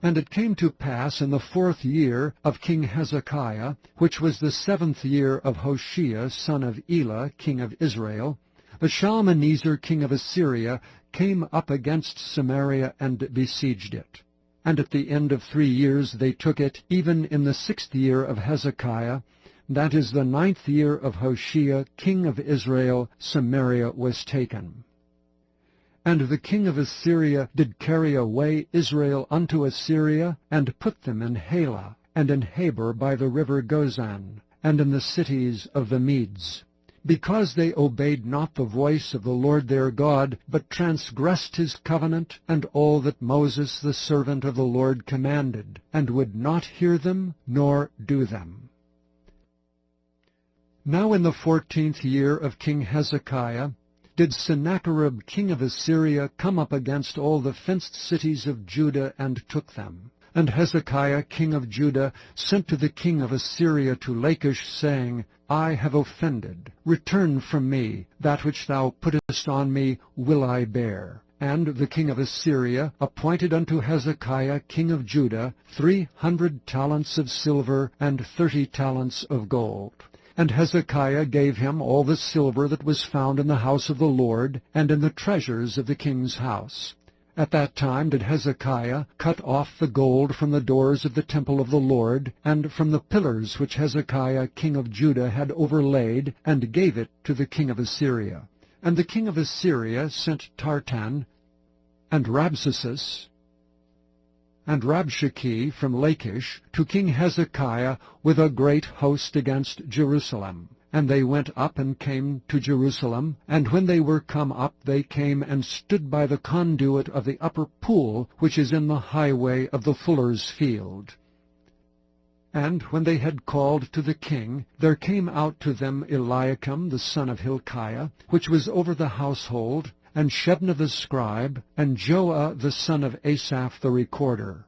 And it came to pass in the 4th year of King Hezekiah, which was the 7th year of Hoshea son of Elah, king of Israel, the Shalmaneser king of Assyria came up against Samaria and besieged it. And at the end of 3 years they took it, even in the 6th year of Hezekiah, that is the 9th year of Hoshea king of Israel, Samaria was taken. And the king of Assyria did carry away Israel unto Assyria, and put them in Halah, and in Habor by the river Gozan, and in the cities of the Medes, because they obeyed not the voice of the Lord their God, but transgressed his covenant, and all that Moses the servant of the Lord commanded, and would not hear them, nor do them. Now in the 14th year of King Hezekiah did Sennacherib king of Assyria come up against all the fenced cities of Judah, and took them. And Hezekiah king of Judah sent to the king of Assyria to Lachish, saying, I have offended. Return from me. That which thou puttest on me will I bear. And the king of Assyria appointed unto Hezekiah king of Judah 300 talents of silver, and 30 talents of gold. And Hezekiah gave him all the silver that was found in the house of the Lord, and in the treasures of the king's house. At that time did Hezekiah cut off the gold from the doors of the temple of the Lord, and from the pillars which Hezekiah king of Judah had overlaid, and gave it to the king of Assyria. And the king of Assyria sent Tartan, and Rabsaces, and Rabshakeh from Lachish to King Hezekiah with a great host against Jerusalem. And they went up and came to Jerusalem, and when they were come up, they came and stood by the conduit of the upper pool, which is in the highway of the fuller's field. And when they had called to the king, there came out to them Eliakim the son of Hilkiah, which was over the household, and Shebna the scribe, and Joah the son of Asaph the recorder.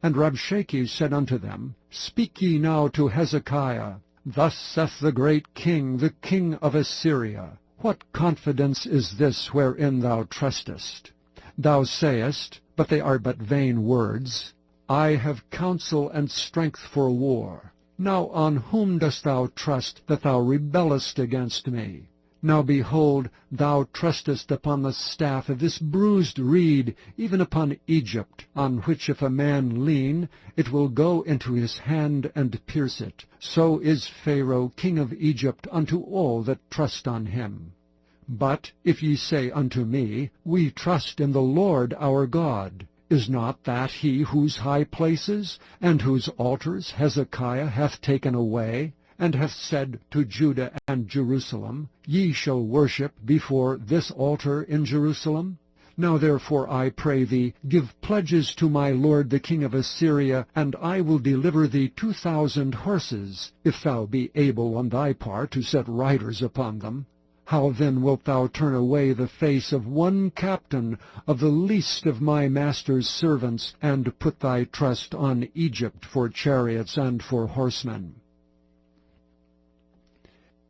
And Rabshakeh said unto them, Speak ye now to Hezekiah, Thus saith the great king, the king of Assyria, What confidence is this wherein thou trustest? Thou sayest, but they are but vain words, I have counsel and strength for war. Now on whom dost thou trust, that thou rebellest against me? Now behold, thou trustest upon the staff of this bruised reed, even upon Egypt, on which if a man lean, it will go into his hand and pierce it. So is Pharaoh king of Egypt unto all that trust on him. But if ye say unto me, We trust in the Lord our God, is not that he whose high places and whose altars Hezekiah hath taken away, and hath said to Judah and Jerusalem, Ye shall worship before this altar in Jerusalem? Now therefore, I pray thee, give pledges to my lord the king of Assyria, and I will deliver thee 2,000 horses, if thou be able on thy part to set riders upon them. How then wilt thou turn away the face of one captain of the least of my master's servants, and put thy trust on Egypt for chariots and for horsemen?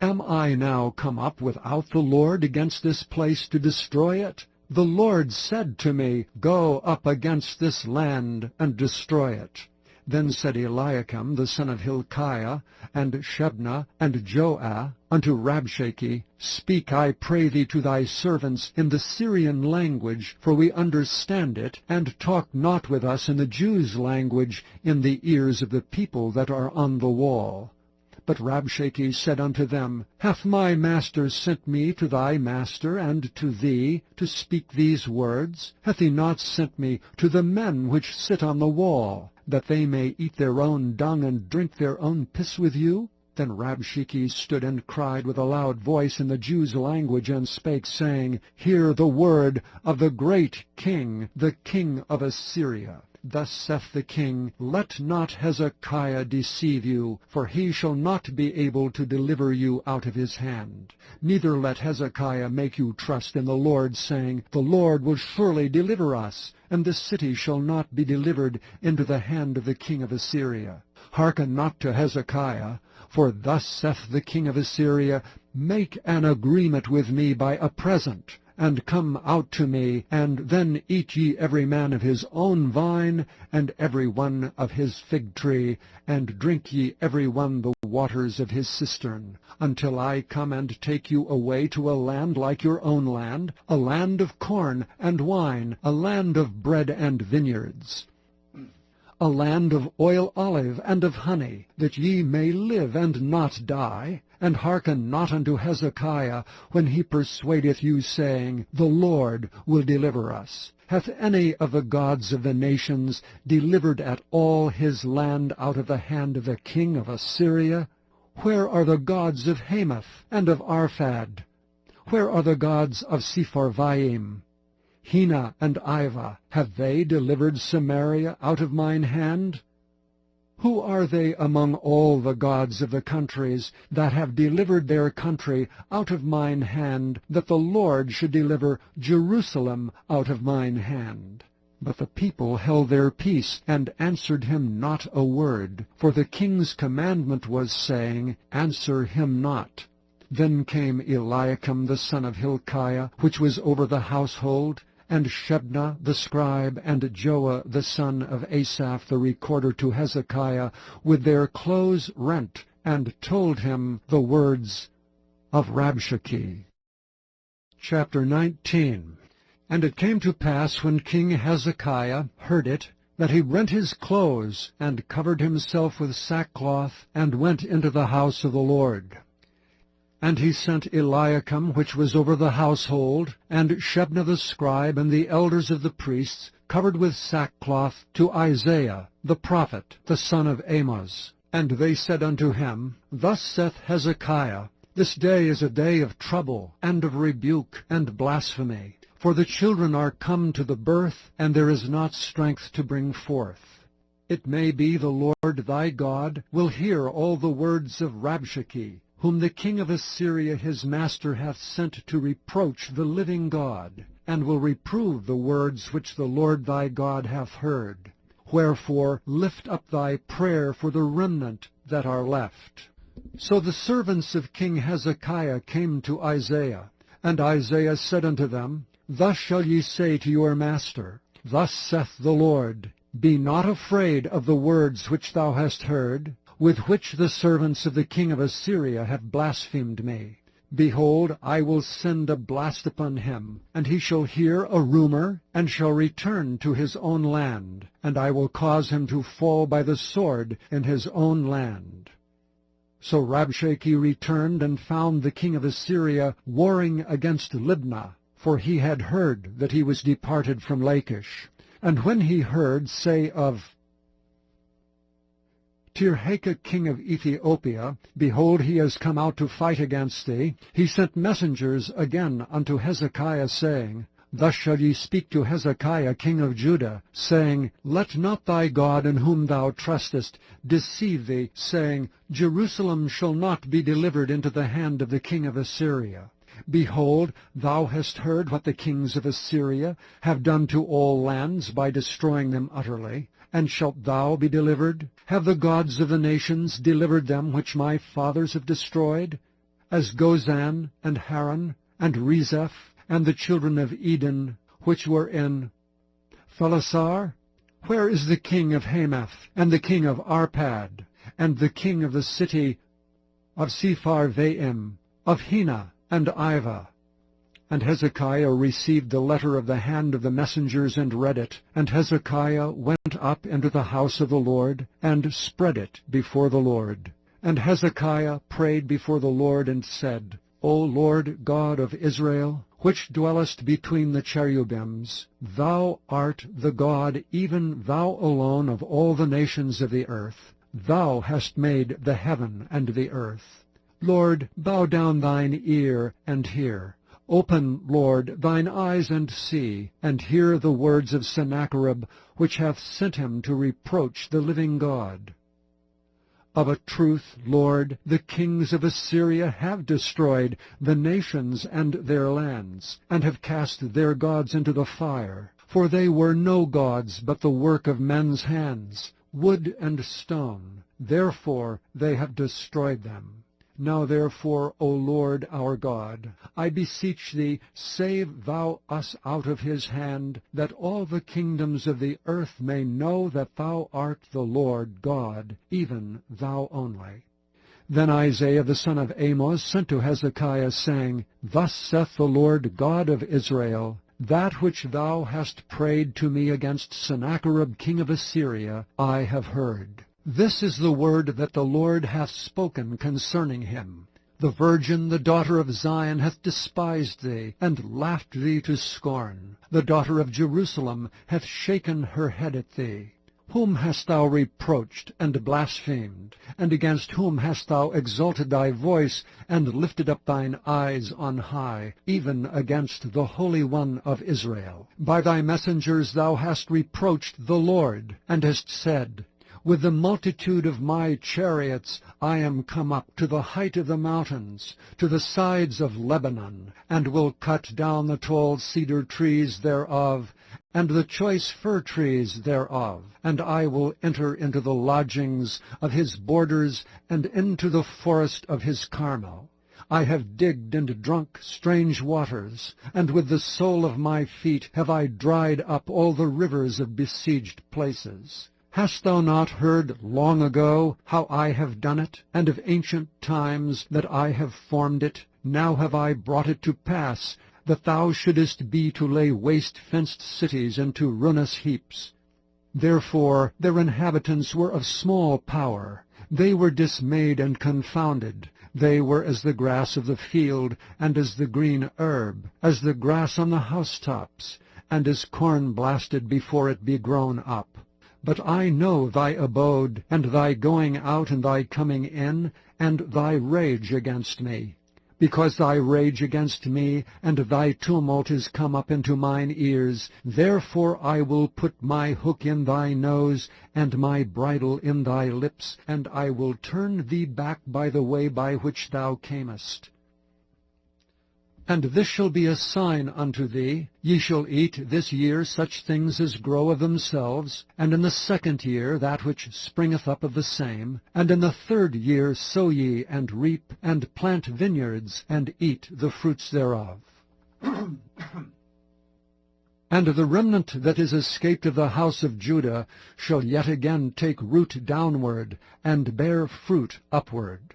Am I now come up without the Lord against this place to destroy it? The Lord said to me, Go up against this land, and destroy it. Then said Eliakim the son of Hilkiah, and Shebna, and Joah, unto Rabshakeh, Speak, I pray thee, to thy servants in the Syrian language, for we understand it, and talk not with us in the Jews' language in the ears of the people that are on the wall. But Rabshakeh said unto them, Hath my master sent me to thy master and to thee to speak these words? Hath he not sent me to the men which sit on the wall, that they may eat their own dung and drink their own piss with you? Then Rabshakeh stood and cried with a loud voice in the Jews' language, and spake, saying, Hear the word of the great king, the king of Assyria. Thus saith the king, Let not Hezekiah deceive you, for he shall not be able to deliver you out of his hand. Neither let Hezekiah make you trust in the Lord, saying, The Lord will surely deliver us, and this city shall not be delivered into the hand of the king of Assyria. Hearken not to Hezekiah, for thus saith the king of Assyria, Make an agreement with me by a present, and come out to me, and then eat ye every man of his own vine, and every one of his fig tree, and drink ye every one the waters of his cistern, until I come and take you away to a land like your own land, a land of corn and wine, a land of bread and vineyards, a land of oil olive and of honey, that ye may live and not die. And hearken not unto Hezekiah, when he persuadeth you, saying, The Lord will deliver us. Hath any of the gods of the nations delivered at all his land out of the hand of the king of Assyria? Where are the gods of Hamath and of Arphad? Where are the gods of Sepharvaim? Hena and Ivah, have they delivered Samaria out of mine hand? Who are they among all the gods of the countries that have delivered their country out of mine hand, that the Lord should deliver Jerusalem out of mine hand? But the people held their peace, and answered him not a word. For the king's commandment was, saying, Answer him not. Then came Eliakim the son of Hilkiah, which was over the household, and Shebna the scribe, and Joah the son of Asaph the recorder, to Hezekiah, with their clothes rent, and told him the words of Rabshakeh. Chapter 19. And it came to pass, when King Hezekiah heard it, that he rent his clothes, and covered himself with sackcloth, and went into the house of the Lord. And he sent Eliakim, which was over the household, and Shebna the scribe, and the elders of the priests, covered with sackcloth, to Isaiah the prophet, the son of Amoz. And they said unto him, Thus saith Hezekiah, This day is a day of trouble, and of rebuke, and blasphemy. For the children are come to the birth, and there is not strength to bring forth. It may be the Lord thy God will hear all the words of Rabshakeh, whom the king of Assyria his master hath sent to reproach the living God, and will reprove the words which the Lord thy God hath heard. Wherefore lift up thy prayer for the remnant that are left. So the servants of King Hezekiah came to Isaiah, and Isaiah said unto them, Thus shall ye say to your master, Thus saith the Lord, Be not afraid of the words which thou hast heard, with which the servants of the king of Assyria have blasphemed me. Behold, I will send a blast upon him, and he shall hear a rumor, and shall return to his own land, and I will cause him to fall by the sword in his own land. So Rabshakeh returned, and found the king of Assyria warring against Libnah, for he had heard that he was departed from Lachish. And when he heard say of Tirhakah king of Ethiopia, Behold, he has come out to fight against thee, he sent messengers again unto Hezekiah, saying, Thus shall ye speak to Hezekiah king of Judah, saying, Let not thy God in whom thou trustest deceive thee, saying, Jerusalem shall not be delivered into the hand of the king of Assyria. Behold, thou hast heard what the kings of Assyria have done to all lands by destroying them utterly. And shalt thou be delivered? Have the gods of the nations delivered them which my fathers have destroyed? As Gozan, and Haran, and Rezeph, and the children of Eden, which were in Phalasar? Where is the king of Hamath, and the king of Arpad, and the king of the city of Sepharvaim, of Hena, and Iva? And Hezekiah received the letter of the hand of the messengers, and read it. And Hezekiah went up into the house of the Lord, and spread it before the Lord. And Hezekiah prayed before the Lord, and said, O Lord God of Israel, which dwellest between the cherubims, thou art the God, even thou alone of all the nations of the earth. Thou hast made the heaven and the earth. Lord, bow down thine ear, and hear. Open, Lord, thine eyes, and see, and hear the words of Sennacherib, which hath sent him to reproach the living God. Of a truth, Lord, the kings of Assyria have destroyed the nations and their lands, and have cast their gods into the fire. For they were no gods, but the work of men's hands, wood and stone. Therefore they have destroyed them. Now therefore, O Lord our God, I beseech thee, save thou us out of his hand, that all the kingdoms of the earth may know that thou art the Lord God, even thou only. Then Isaiah the son of Amoz sent to Hezekiah, saying, Thus saith the Lord God of Israel, That which thou hast prayed to me against Sennacherib king of Assyria, I have heard. This is the word that the Lord hath spoken concerning him. The virgin, the daughter of Zion, hath despised thee, and laughed thee to scorn. The daughter of Jerusalem hath shaken her head at thee. Whom hast thou reproached and blasphemed? And against whom hast thou exalted thy voice, and lifted up thine eyes on high, even against the Holy One of Israel? By thy messengers thou hast reproached the Lord, and hast said, With the multitude of my chariots I am come up to the height of the mountains, to the sides of Lebanon, and will cut down the tall cedar trees thereof, and the choice fir trees thereof, and I will enter into the lodgings of his borders, and into the forest of his Carmel. I have digged and drunk strange waters, and with the sole of my feet have I dried up all the rivers of besieged places. Hast thou not heard long ago how I have done it, and of ancient times that I have formed it? Now have I brought it to pass, that thou shouldest be to lay waste fenced cities into ruinous heaps. Therefore their inhabitants were of small power. They were dismayed and confounded. They were as the grass of the field, and as the green herb, as the grass on the housetops, and as corn blasted before it be grown up. But I know thy abode, and thy going out and thy coming in, and thy rage against me. Because thy rage against me and thy tumult is come up into mine ears, therefore I will put my hook in thy nose, and my bridle in thy lips, and I will turn thee back by the way by which thou camest. And this shall be a sign unto thee, ye shall eat this year such things as grow of themselves, and in the second year that which springeth up of the same, and in the third year sow ye, and reap, and plant vineyards, and eat the fruits thereof. And the remnant that is escaped of the house of Judah shall yet again take root downward, and bear fruit upward.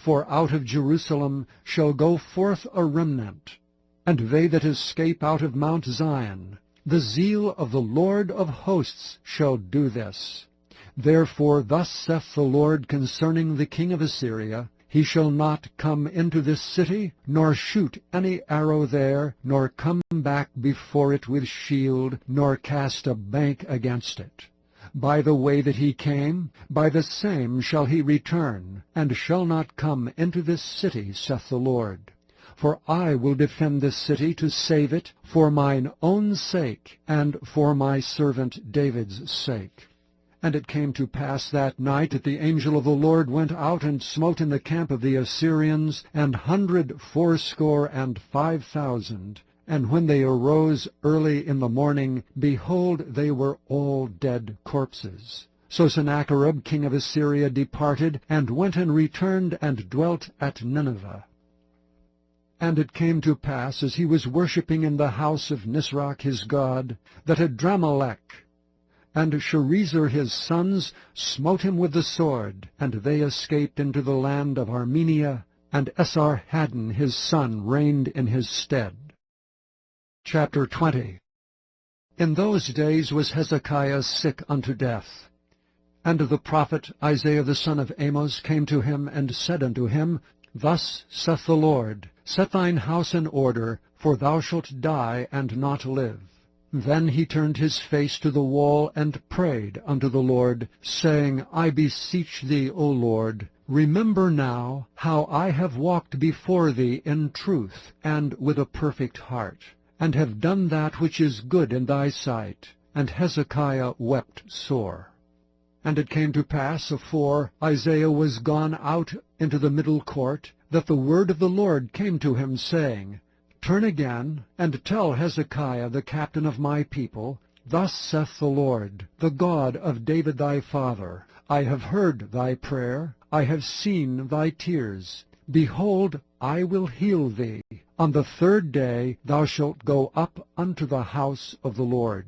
For out of Jerusalem shall go forth a remnant, and they that escape out of Mount Zion. The zeal of the Lord of hosts shall do this. Therefore thus saith the Lord concerning the king of Assyria, He shall not come into this city, nor shoot any arrow there, nor come back before it with shield, nor cast a bank against it. By the way that he came, by the same shall he return, and shall not come into this city, saith the Lord. for I will defend this city to save it for mine own sake, and for my servant David's sake. And it came to pass that night that the angel of the Lord went out and smote in the camp of the Assyrians 185,000. And when they arose early in the morning, behold, they were all dead corpses. So Sennacherib king of Assyria departed, and went and returned, and dwelt at Nineveh. And it came to pass, as he was worshipping in the house of Nisroch his god, that Adramelech and Sharezer his sons smote him with the sword, and they escaped into the land of Armenia, and Esarhaddon his son reigned in his stead. Chapter 20. In those days was Hezekiah sick unto death. And the prophet Isaiah the son of Amoz came to him, and said unto him, Thus saith the Lord, Set thine house in order, for thou shalt die and not live. Then he turned his face to the wall, and prayed unto the Lord, saying, I beseech thee, O Lord, remember now how I have walked before thee in truth, and with a perfect heart, and have done that which is good in thy sight. And Hezekiah wept sore. And it came to pass, afore Isaiah was gone out into the middle court, that the word of the Lord came to him, saying, Turn again, and tell Hezekiah the captain of my people, Thus saith the Lord, the God of David thy father, I have heard thy prayer, I have seen thy tears. Behold, I will heal thee. On the 3rd day thou shalt go up unto the house of the Lord.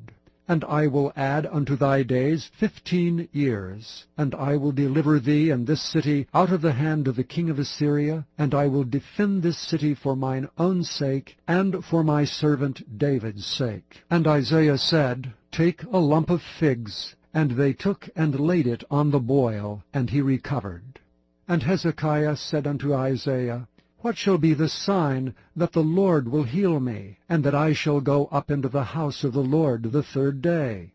And I will add unto thy days 15 years, and I will deliver thee and this city out of the hand of the king of Assyria, and I will defend this city for mine own sake, and for my servant David's sake. And Isaiah said, Take a lump of figs. And they took and laid it on the boil, and he recovered. And Hezekiah said unto Isaiah, What shall be the sign that the Lord will heal me, and that I shall go up into the house of the Lord the 3rd day?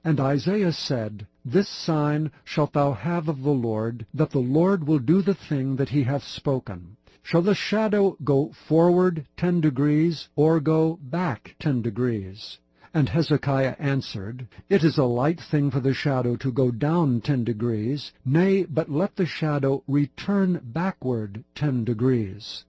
And Isaiah said, This sign shalt thou have of the Lord, that the Lord will do the thing that he hath spoken. Shall the shadow go forward 10 degrees, or go back 10 degrees? And Hezekiah answered, It is a light thing for the shadow to go down 10 degrees, nay, but let the shadow return backward 10 degrees.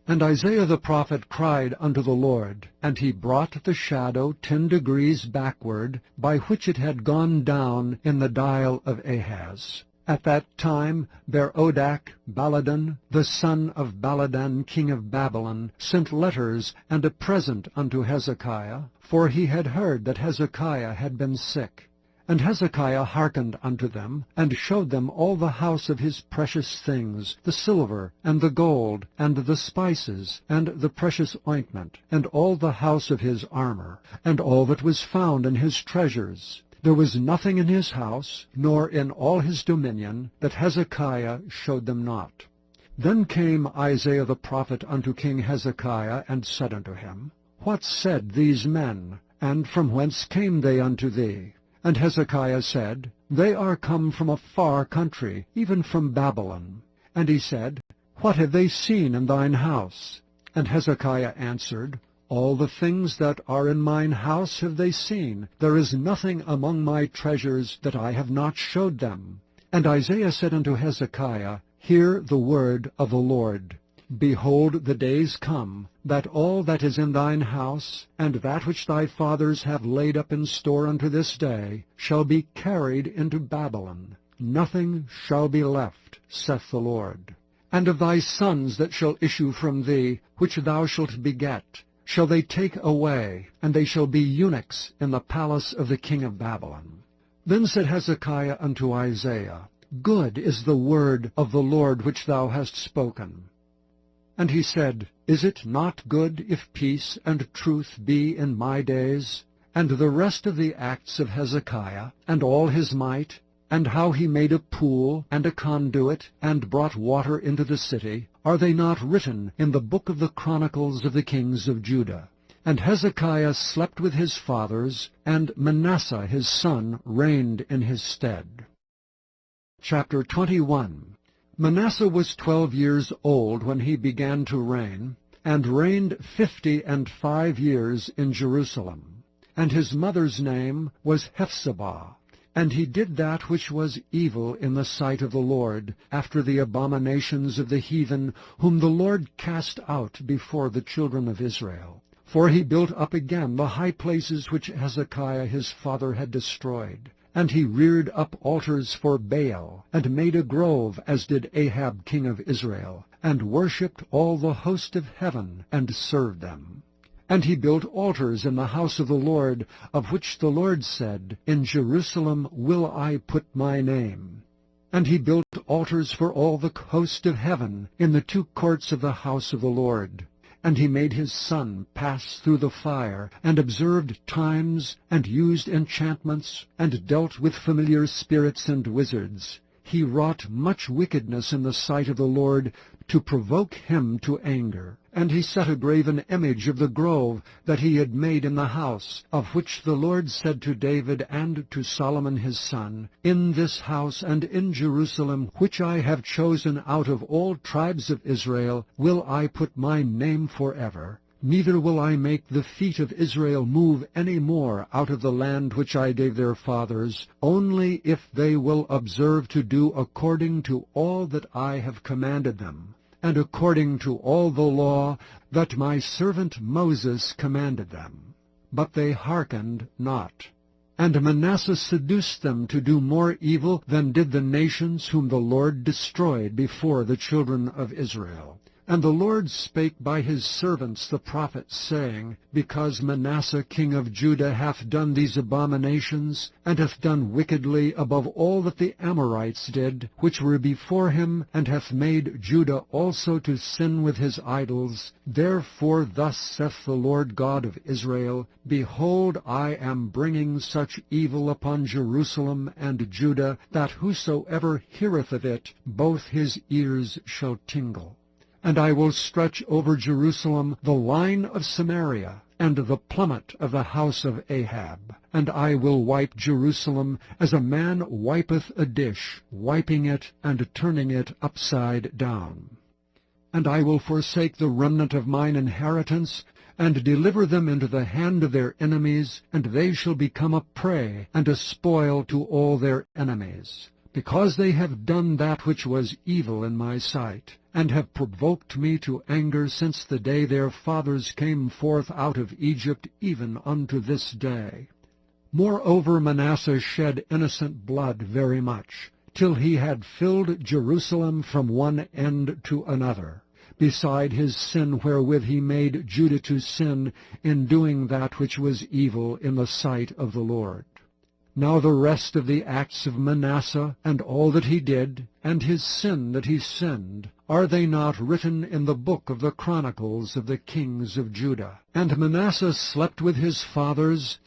And Isaiah the prophet cried unto the Lord, and he brought the shadow 10 degrees backward, by which it had gone down in the dial of Ahaz. At that time Berodach Baladan, the son of Baladan king of Babylon, sent letters and a present unto Hezekiah, for he had heard that Hezekiah had been sick. And Hezekiah hearkened unto them, and showed them all the house of his precious things, the silver, and the gold, and the spices, and the precious ointment, and all the house of his armor, and all that was found in his treasures. There was nothing in his house, nor in all his dominion, that Hezekiah showed them not. Then came Isaiah the prophet unto King Hezekiah, and said unto him, What said these men, and from whence came they unto thee? And Hezekiah said, They are come from a far country, even from Babylon. And he said, What have they seen in thine house? And Hezekiah answered, All the things that are in mine house have they seen. There is nothing among my treasures that I have not showed them. And Isaiah said unto Hezekiah, Hear the word of the Lord. Behold, the days come, that all that is in thine house, and that which thy fathers have laid up in store unto this day, shall be carried into Babylon. Nothing shall be left, saith the Lord. And of thy sons that shall issue from thee, which thou shalt beget, shall they take away, and they shall be eunuchs in the palace of the king of Babylon. Then said Hezekiah unto Isaiah, Good is the word of the Lord which thou hast spoken. And he said, Is it not good if peace and truth be in my days? And the rest of the acts of Hezekiah, and all his might, and how he made a pool and a conduit, and brought water into the city, are they not written in the book of the chronicles of the kings of Judah? And Hezekiah slept with his fathers, and Manasseh his son reigned in his stead. Chapter 21. Manasseh was 12 years old when he began to reign, and reigned 55 years in Jerusalem. And his mother's name was Hephzibah. And he did that which was evil in the sight of the Lord, after the abominations of the heathen, whom the Lord cast out before the children of Israel. For he built up again the high places which Hezekiah his father had destroyed. And he reared up altars for Baal, and made a grove, as did Ahab king of Israel, and worshipped all the host of heaven, and served them. And he built altars in the house of the Lord, of which the Lord said, In Jerusalem will I put my name. And he built altars for all the host of heaven in the 2 courts of the house of the Lord. And he made his son pass through the fire, and observed times, and used enchantments, and dealt with familiar spirits and wizards. He wrought much wickedness in the sight of the Lord, to provoke him to anger. And he set a graven image of the grove that he had made in the house, of which the Lord said to David and to Solomon his son, In this house and in Jerusalem, which I have chosen out of all tribes of Israel, will I put my name forever. Neither will I make the feet of Israel move any more out of the land which I gave their fathers, only if they will observe to do according to all that I have commanded them, and according to all the law that my servant Moses commanded them. But they hearkened not. And Manasseh seduced them to do more evil than did the nations whom the Lord destroyed before the children of Israel. And the Lord spake by his servants the prophets, saying, Because Manasseh king of Judah hath done these abominations, and hath done wickedly above all that the Amorites did, which were before him, and hath made Judah also to sin with his idols, therefore thus saith the Lord God of Israel, Behold, I am bringing such evil upon Jerusalem and Judah, that whosoever heareth of it, both his ears shall tingle. And I will stretch over Jerusalem the line of Samaria, and the plummet of the house of Ahab. And I will wipe Jerusalem as a man wipeth a dish, wiping it and turning it upside down. And I will forsake the remnant of mine inheritance, and deliver them into the hand of their enemies, and they shall become a prey and a spoil to all their enemies. Because they have done that which was evil in my sight, and have provoked me to anger since the day their fathers came forth out of Egypt, even unto this day. Moreover Manasseh shed innocent blood very much, till he had filled Jerusalem from one end to another, beside his sin wherewith he made Judah to sin in doing that which was evil in the sight of the Lord. Now the rest of the acts of Manasseh, and all that he did, and his sin that he sinned, are they not written in the book of the chronicles of the kings of Judah? And Manasseh slept with his fathers,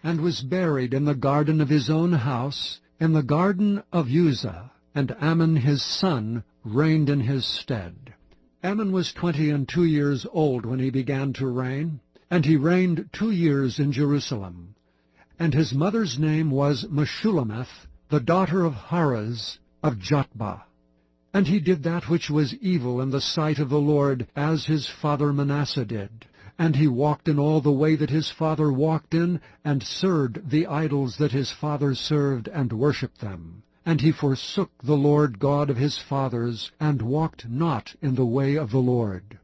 and was buried in the garden of his own house, in the garden of Uzzah, and Amon his son reigned in his stead. Amon was 22 years old when he began to reign, and he reigned 2 years in Jerusalem. And his mother's name was Meshullemeth, the daughter of Haraz of Jotbah. And he did that which was evil in the sight of the Lord, as his father Manasseh did. And he walked in all the way that his father walked in, and served the idols that his father served, and worshipped them. And he forsook the Lord God of his fathers, and walked not in the way of the Lord.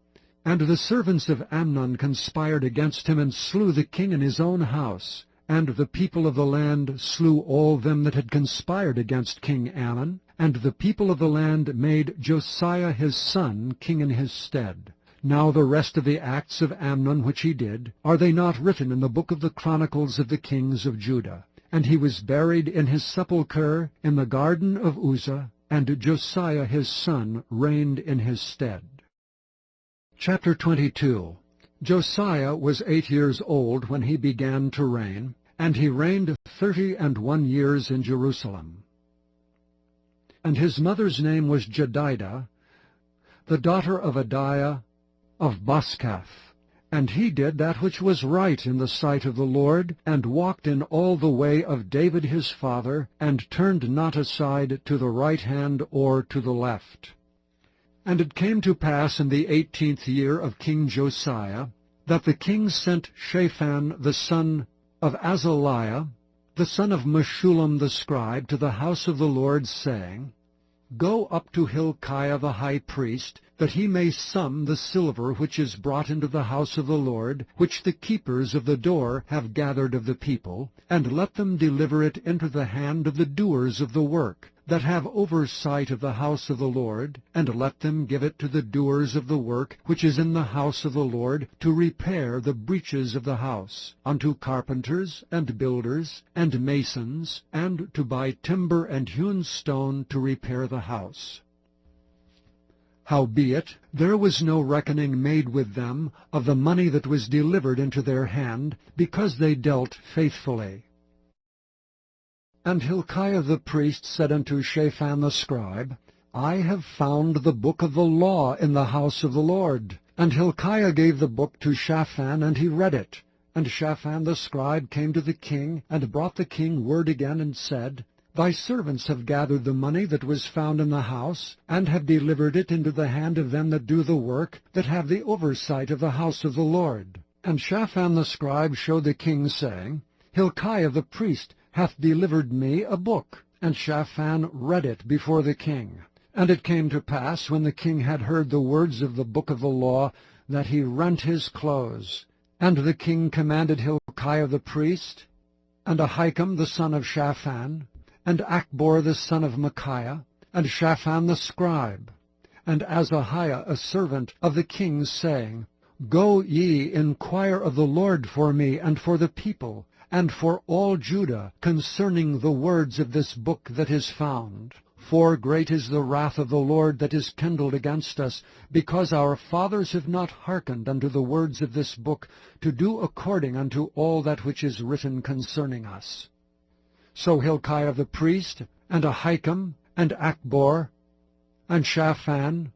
And the servants of Amnon conspired against him, and slew the king in his own house. And the people of the land slew all them that had conspired against King Amon, and the people of the land made Josiah his son king in his stead. Now the rest of the acts of Amnon which he did, are they not written in the book of the chronicles of the kings of Judah? And he was buried in his sepulchre in the garden of Uzzah, and Josiah his son reigned in his stead. Chapter 22. Josiah was 8 years old when he began to reign, and he reigned 31 years in Jerusalem. And his mother's name was Jedidah, the daughter of Adiah of Boskath. And he did that which was right in the sight of the Lord, and walked in all the way of David his father, and turned not aside to the right hand or to the left. And it came to pass in the 18th year of King Josiah, that the king sent Shaphan the son of Azaliah, the son of Meshullam the scribe, to the house of the Lord, saying, Go up to Hilkiah the high priest, that he may sum the silver which is brought into the house of the Lord, which the keepers of the door have gathered of the people, and let them deliver it into the hand of the doers of the work, that have oversight of the house of the Lord, and let them give it to the doers of the work which is in the house of the Lord, to repair the breaches of the house, unto carpenters, and builders, and masons, and to buy timber and hewn stone to repair the house. Howbeit, there was no reckoning made with them of the money that was delivered into their hand, because they dealt faithfully. And Hilkiah the priest said unto Shaphan the scribe, I have found the book of the law in the house of the Lord. And Hilkiah gave the book to Shaphan, and he read it. And Shaphan the scribe came to the king, and brought the king word again, and said, Thy servants have gathered the money that was found in the house, and have delivered it into the hand of them that do the work, that have the oversight of the house of the Lord. And Shaphan the scribe showed the king, saying, Hilkiah the priest hath delivered me a book. And Shaphan read it before the king. And it came to pass, when the king had heard the words of the book of the law, that he rent his clothes. And the king commanded Hilkiah the priest, and Ahikam the son of Shaphan, and Achbor the son of Micaiah, and Shaphan the scribe, and Azahiah a servant of the king, saying, Go ye, inquire of the Lord for me, and for the people, and for all Judah, concerning the words of this book that is found. For great is the wrath of the Lord that is kindled against us, because our fathers have not hearkened unto the words of this book, to do according unto all that which is written concerning us. So Hilkiah the priest, and Ahikam, and Achbor, and Shaphan,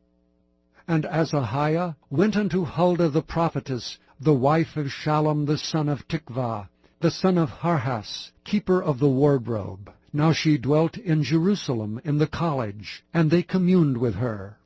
and Azahiah went unto Huldah the prophetess, the wife of Shallum the son of Tikvah, the son of Harhas, keeper of the wardrobe. Now she dwelt in Jerusalem in the college, and they communed with her.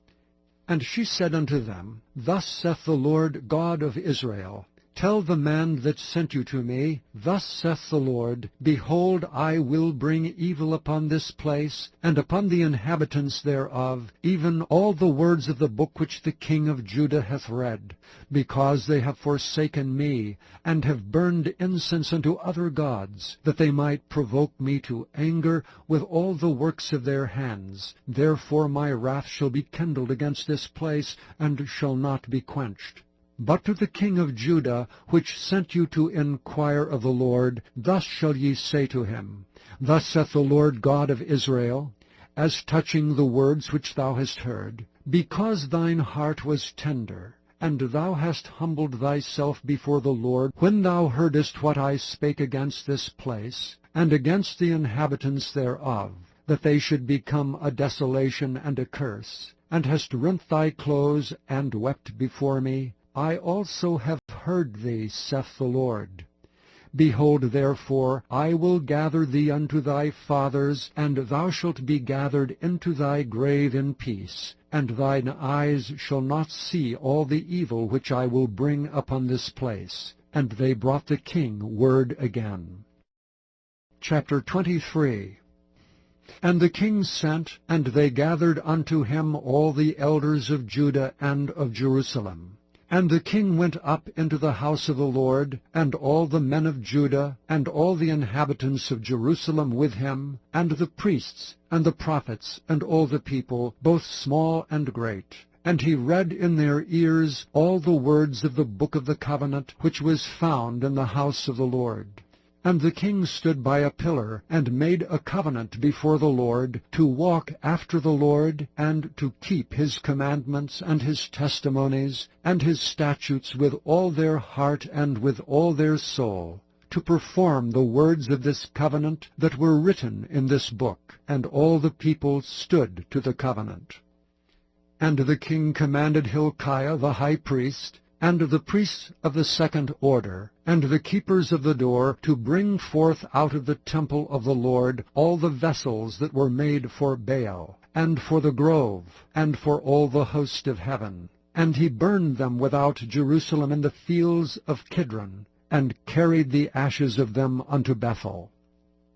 And she said unto them, Thus saith the Lord God of Israel, Tell the man that sent you to me, Thus saith the Lord, Behold, I will bring evil upon this place, and upon the inhabitants thereof, even all the words of the book which the king of Judah hath read, because they have forsaken me, and have burned incense unto other gods, that they might provoke me to anger with all the works of their hands. Therefore my wrath shall be kindled against this place, and shall not be quenched. But to the king of Judah, which sent you to inquire of the Lord, thus shall ye say to him, Thus saith the Lord God of Israel, As touching the words which thou hast heard, because thine heart was tender, and thou hast humbled thyself before the Lord, when thou heardest what I spake against this place, and against the inhabitants thereof, that they should become a desolation and a curse, and hast rent thy clothes, and wept before me, I also have heard thee, saith the Lord. Behold, therefore, I will gather thee unto thy fathers, and thou shalt be gathered into thy grave in peace, and thine eyes shall not see all the evil which I will bring upon this place. And they brought the king word again. Chapter 23. And the king sent, and they gathered unto him all the elders of Judah and of Jerusalem. And the king went up into the house of the Lord, and all the men of Judah, and all the inhabitants of Jerusalem with him, and the priests, and the prophets, and all the people, both small and great. And he read in their ears all the words of the book of the covenant, which was found in the house of the Lord. And the king stood by a pillar, and made a covenant before the Lord, to walk after the Lord, and to keep his commandments, and his testimonies, and his statutes with all their heart and with all their soul, to perform the words of this covenant that were written in this book. And all the people stood to the covenant. And the king commanded Hilkiah the high priest, and the priests of the second order, and the keepers of the door, to bring forth out of the temple of the Lord all the vessels that were made for Baal, and for the grove, and for all the host of heaven. And he burned them without Jerusalem in the fields of Kidron, and carried the ashes of them unto Bethel.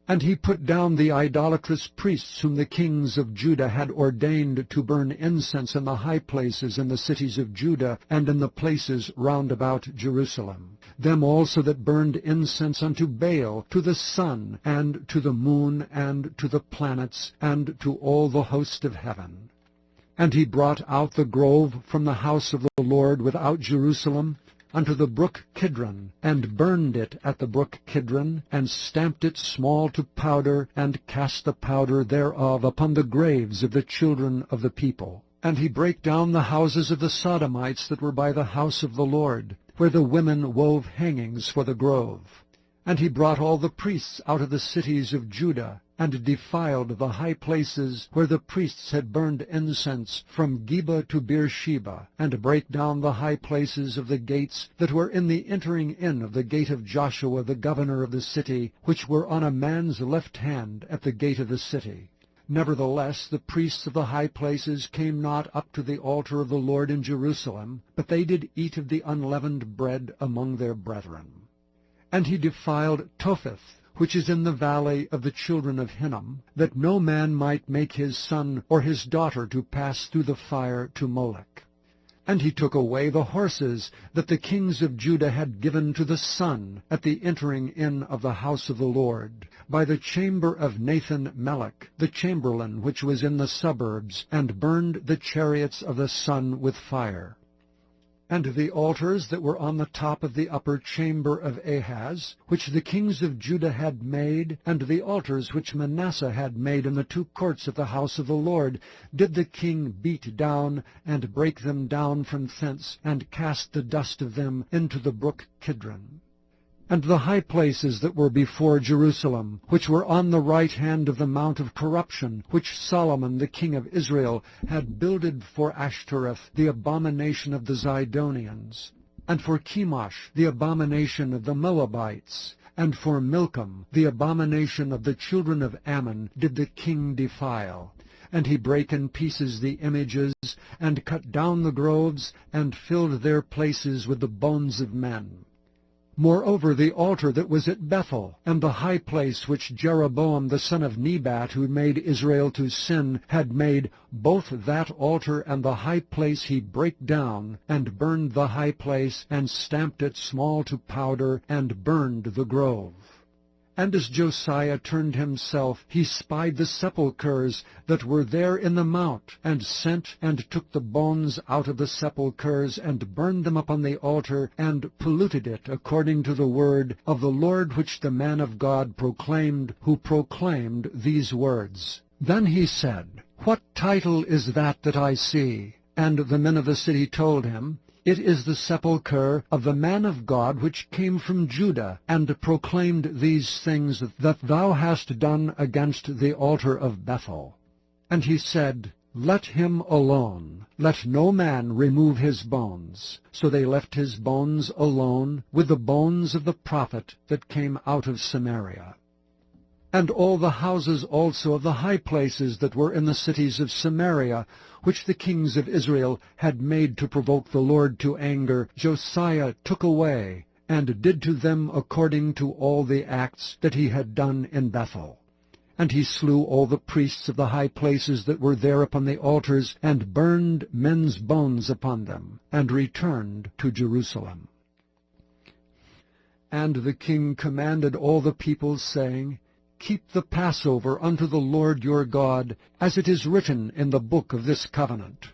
And he put down the idolatrous priests whom the kings of Judah had ordained to burn incense in the high places in the cities of Judah, and in the places round about Jerusalem. Them also that burned incense unto Baal, to the sun, and to the moon, and to the planets, and to all the host of heaven. And he brought out the grove from the house of the Lord without Jerusalem, unto the brook Kidron, and burned it at the brook Kidron, and stamped it small to powder, and cast the powder thereof upon the graves of the children of the people. And he brake down the houses of the Sodomites that were by the house of the Lord, where the women wove hangings for the grove. And he brought all the priests out of the cities of Judah, and defiled the high places where the priests had burned incense, from Geba to Beersheba, and brake down the high places of the gates that were in the entering in of the gate of Joshua the governor of the city, which were on a man's left hand at the gate of the city. Nevertheless the priests of the high places came not up to the altar of the Lord in Jerusalem, but they did eat of the unleavened bread among their brethren. And he defiled Topheth, which is in the valley of the children of Hinnom, that no man might make his son or his daughter to pass through the fire to Molech. And he took away the horses that the kings of Judah had given to the sun at the entering in of the house of the Lord, by the chamber of Nathan-Melech, the chamberlain which was in the suburbs, and burned the chariots of the sun with fire. And the altars that were on the top of the upper chamber of Ahaz, which the kings of Judah had made, and the altars which Manasseh had made in the two courts of the house of the Lord, did the king beat down, and break them down from thence, and cast the dust of them into the brook Kidron. And the high places that were before Jerusalem, which were on the right hand of the mount of corruption, which Solomon the king of Israel had builded for Ashtoreth, the abomination of the Zidonians, and for Chemosh, the abomination of the Moabites, and for Milcom, the abomination of the children of Ammon, did the king defile. And he brake in pieces the images, and cut down the groves, and filled their places with the bones of men. Moreover, the altar that was at Bethel, and the high place which Jeroboam the son of Nebat, who made Israel to sin, had made, both that altar and the high place he brake down, and burned the high place, and stamped it small to powder, and burned the grove. And as Josiah turned himself, he spied the sepulchres that were there in the mount, and sent and took the bones out of the sepulchres, and burned them upon the altar, and polluted it according to the word of the Lord which the man of God proclaimed, who proclaimed these words. Then he said, What title is that I see? And the men of the city told him, It is the sepulchre of the man of God which came from Judah, and proclaimed these things that thou hast done against the altar of Bethel. And he said, Let him alone, let no man remove his bones. So they left his bones alone, with the bones of the prophet that came out of Samaria. And all the houses also of the high places that were in the cities of Samaria, which the kings of Israel had made to provoke the Lord to anger, Josiah took away, and did to them according to all the acts that he had done in Bethel. And he slew all the priests of the high places that were there upon the altars, and burned men's bones upon them, and returned to Jerusalem. And the king commanded all the people, saying, Keep the Passover unto the Lord your God, as it is written in the book of this covenant.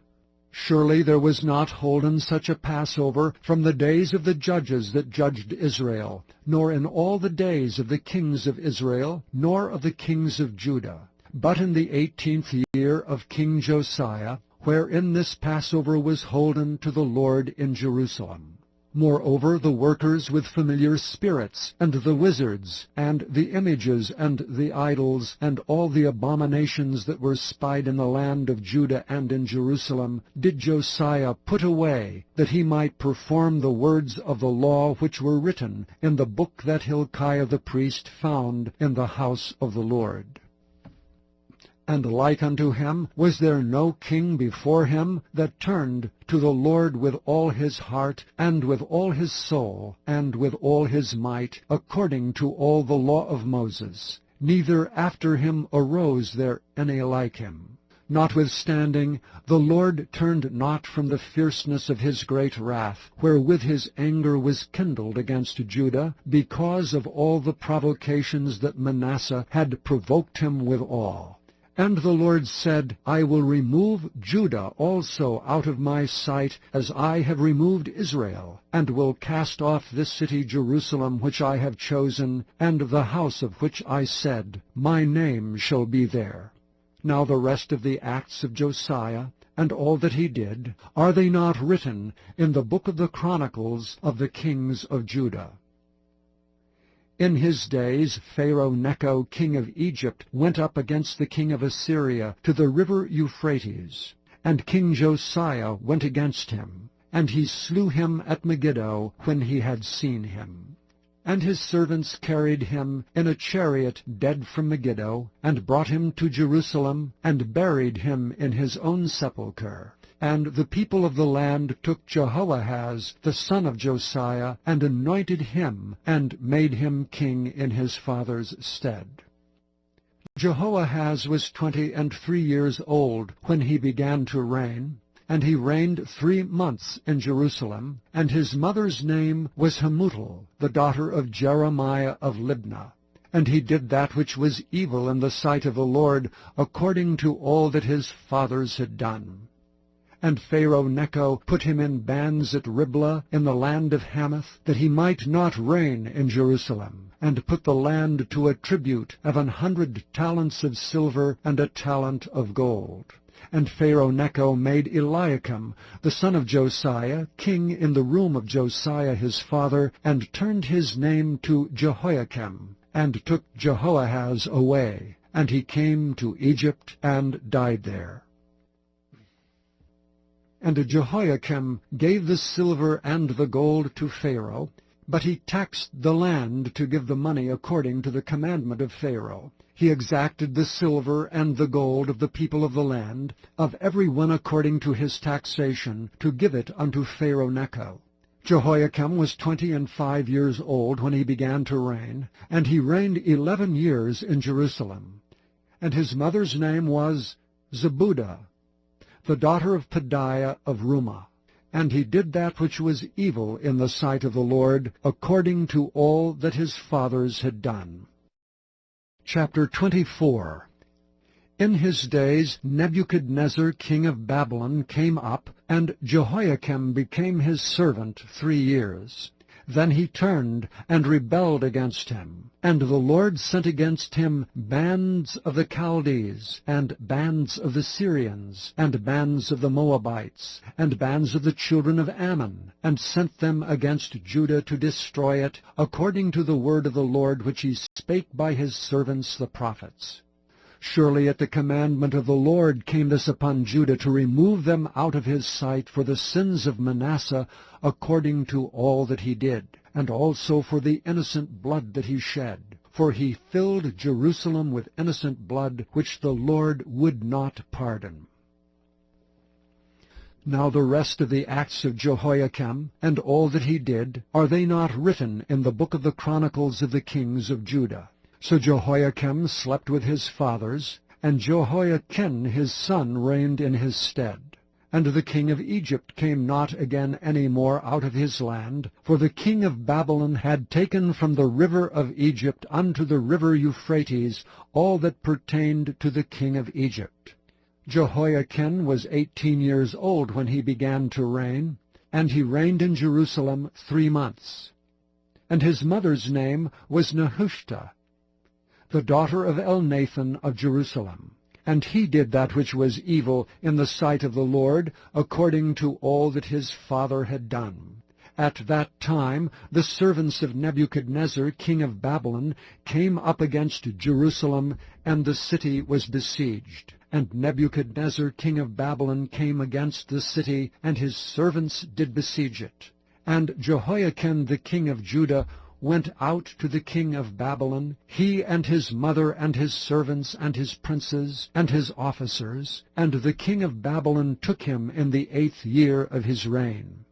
Surely there was not holden such a Passover from the days of the judges that judged Israel, nor in all the days of the kings of Israel, nor of the kings of Judah. But in the 18th year of King Josiah, wherein this Passover was holden to the Lord in Jerusalem. Moreover, the workers with familiar spirits, and the wizards, and the images, and the idols, and all the abominations that were spied in the land of Judah and in Jerusalem, did Josiah put away, that he might perform the words of the law which were written in the book that Hilkiah the priest found in the house of the Lord. And like unto him was there no king before him that turned to the Lord with all his heart, and with all his soul, and with all his might, according to all the law of Moses. Neither after him arose there any like him. Notwithstanding, the Lord turned not from the fierceness of his great wrath, wherewith his anger was kindled against Judah, because of all the provocations that Manasseh had provoked him withal. And the Lord said, I will remove Judah also out of my sight, as I have removed Israel, and will cast off this city Jerusalem which I have chosen, and the house of which I said, My name shall be there. Now the rest of the acts of Josiah, and all that he did, are they not written in the book of the Chronicles of the kings of Judah? In his days Pharaoh Necho, king of Egypt, went up against the king of Assyria to the river Euphrates. And King Josiah went against him, and he slew him at Megiddo when he had seen him. And his servants carried him in a chariot dead from Megiddo, and brought him to Jerusalem, and buried him in his own sepulchre. And the people of the land took Jehoahaz, the son of Josiah, and anointed him, and made him king in his father's stead. Jehoahaz was 23 years old when he began to reign, and he reigned 3 months in Jerusalem, and his mother's name was Hamutal, the daughter of Jeremiah of Libnah. And he did that which was evil in the sight of the Lord, according to all that his fathers had done. And Pharaoh Necho put him in bands at Riblah in the land of Hamath, that he might not reign in Jerusalem, and put the land to a tribute of 100 talents of silver and a talent of gold. And Pharaoh Necho made Eliakim, the son of Josiah, king in the room of Josiah his father, and turned his name to Jehoiakim, and took Jehoahaz away. And he came to Egypt and died there. And Jehoiakim gave the silver and the gold to Pharaoh, but he taxed the land to give the money according to the commandment of Pharaoh. He exacted the silver and the gold of the people of the land, of every one according to his taxation, to give it unto Pharaoh Necho. Jehoiakim was 25 years old when he began to reign, and he reigned 11 years in Jerusalem. And his mother's name was Zebudah, the daughter of Pedaiah of Rumah. And he did that which was evil in the sight of the Lord, according to all that his fathers had done. Chapter 24. In his days Nebuchadnezzar king of Babylon came up, and Jehoiakim became his servant 3 years. Then he turned and rebelled against him. And the Lord sent against him bands of the Chaldees, and bands of the Syrians, and bands of the Moabites, and bands of the children of Ammon, and sent them against Judah to destroy it, according to the word of the Lord which he spake by his servants the prophets. Surely at the commandment of the Lord came this upon Judah, to remove them out of his sight for the sins of Manasseh, according to all that he did, and also for the innocent blood that he shed. For he filled Jerusalem with innocent blood, which the Lord would not pardon. Now the rest of the acts of Jehoiakim, and all that he did, are they not written in the book of the Chronicles of the kings of Judah? So Jehoiakim slept with his fathers, and Jehoiachin his son reigned in his stead. And the king of Egypt came not again any more out of his land, for the king of Babylon had taken from the river of Egypt unto the river Euphrates all that pertained to the king of Egypt. Jehoiachin was 18 years old when he began to reign, and he reigned in Jerusalem 3 months. And his mother's name was Nehushta, the daughter of Elnathan of Jerusalem. And he did that which was evil in the sight of the Lord, according to all that his father had done. At that time the servants of Nebuchadnezzar king of Babylon came up against Jerusalem, and the city was besieged. And Nebuchadnezzar king of Babylon came against the city, and his servants did besiege it. And Jehoiakim the king of Judah went out to the king of Babylon, he and his mother and his servants and his princes and his officers, and the king of Babylon took him in the 8th year of his reign.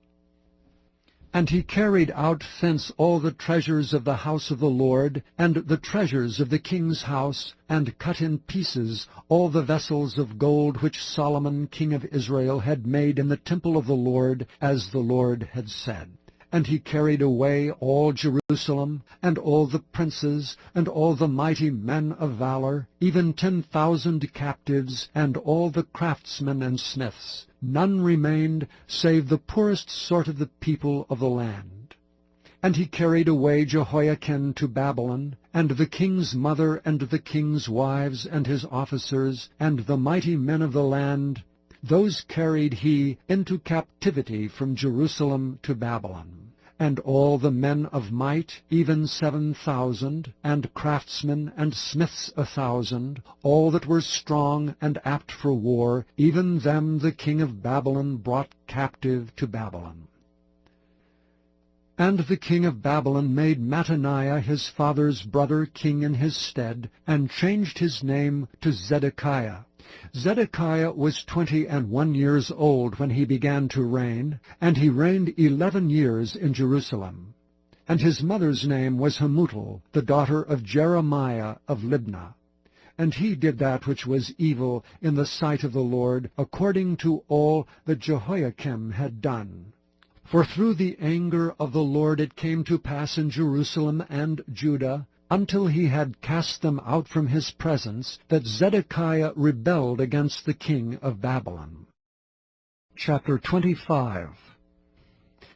And he carried out thence all the treasures of the house of the Lord, and the treasures of the king's house, and cut in pieces all the vessels of gold which Solomon king of Israel had made in the temple of the Lord, as the Lord had said. And he carried away all Jerusalem, and all the princes, and all the mighty men of valor, even 10,000 captives, and all the craftsmen and smiths. None remained, save the poorest sort of the people of the land. And he carried away Jehoiakim to Babylon, and the king's mother, and the king's wives, and his officers, and the mighty men of the land. Those carried he into captivity from Jerusalem to Babylon. And all the men of might, even 7,000, and craftsmen and smiths 1,000, all that were strong and apt for war, even them the king of Babylon brought captive to Babylon. And the king of Babylon made Mattaniah his father's brother king in his stead, and changed his name to Zedekiah. Zedekiah was 21 years old when he began to reign, and he reigned 11 years in Jerusalem. And his mother's name was Hamutal, the daughter of Jeremiah of Libnah. And he did that which was evil in the sight of the Lord, according to all that Jehoiakim had done. For through the anger of the Lord it came to pass in Jerusalem and Judah, until he had cast them out from his presence, that Zedekiah rebelled against the king of Babylon. Chapter 25.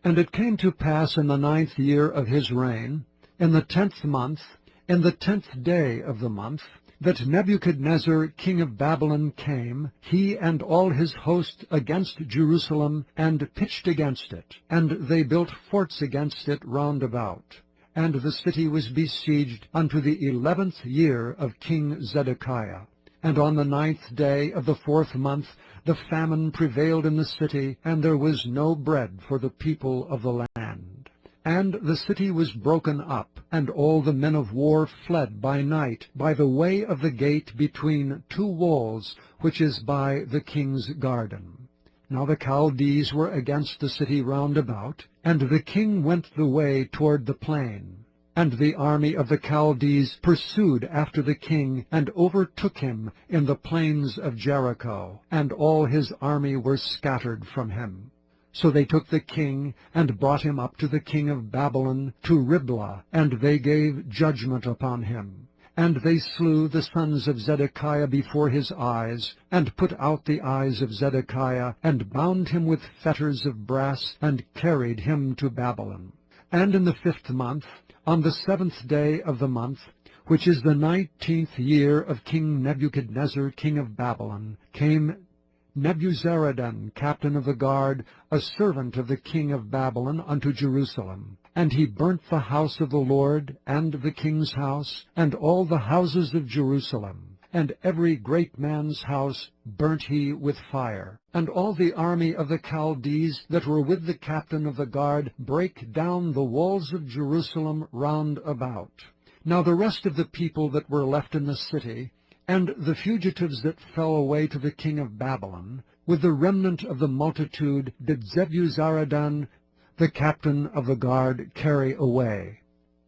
And it came to pass in the 9th year of his reign, in the 10th month, in the 10th day of the month, that Nebuchadnezzar king of Babylon came, he and all his host, against Jerusalem, and pitched against it, and they built forts against it round about. And the city was besieged unto the 11th year of King Zedekiah. And on the 9th day of the 4th month the famine prevailed in the city, and there was no bread for the people of the land. And the city was broken up, and all the men of war fled by night by the way of the gate between 2 walls, which is by the king's garden. Now the Chaldees were against the city round about, and the king went the way toward the plain. And the army of the Chaldees pursued after the king, and overtook him in the plains of Jericho, and all his army were scattered from him. So they took the king, and brought him up to the king of Babylon, to Riblah, and they gave judgment upon him. And they slew the sons of Zedekiah before his eyes, and put out the eyes of Zedekiah, and bound him with fetters of brass, and carried him to Babylon. And in the 5th month, on the 7th day of the month, which is the 19th year of King Nebuchadnezzar king of Babylon, came Nebuzaradan, captain of the guard, a servant of the king of Babylon, unto Jerusalem. And he burnt the house of the Lord, and the king's house, and all the houses of Jerusalem. And every great man's house burnt he with fire. And all the army of the Chaldees that were with the captain of the guard brake down the walls of Jerusalem round about. Now the rest of the people that were left in the city, and the fugitives that fell away to the king of Babylon, with the remnant of the multitude, did Nebuzaradan, the captain of the guard, carry away.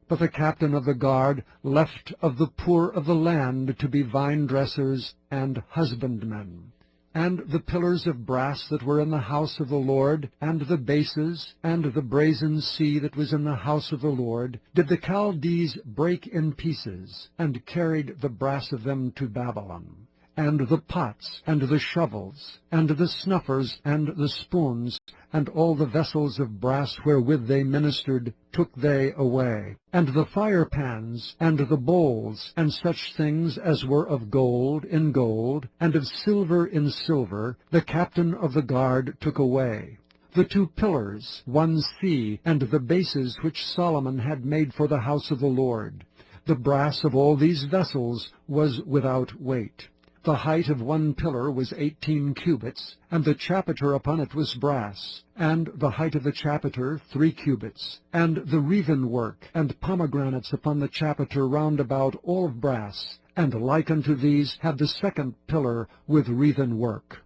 But the captain of the guard left of the poor of the land to be vine-dressers and husbandmen. And the pillars of brass that were in the house of the Lord, and the bases, and the brazen sea that was in the house of the Lord, did the Chaldees break in pieces, and carried the brass of them to Babylon. And the pots, and the shovels, and the snuffers, and the spoons, and all the vessels of brass wherewith they ministered, took they away. And the firepans, and the bowls, and such things as were of gold in gold, and of silver in silver, the captain of the guard took away. The 2 pillars, 1 sea, and the bases which Solomon had made for the house of the Lord. The brass of all these vessels was without weight. The height of one pillar was 18 cubits, and the chapiter upon it was brass, and the height of the chapiter 3 cubits, and the wreathen work and pomegranates upon the chapiter round about all of brass, and like unto these had the second pillar with wreathen work.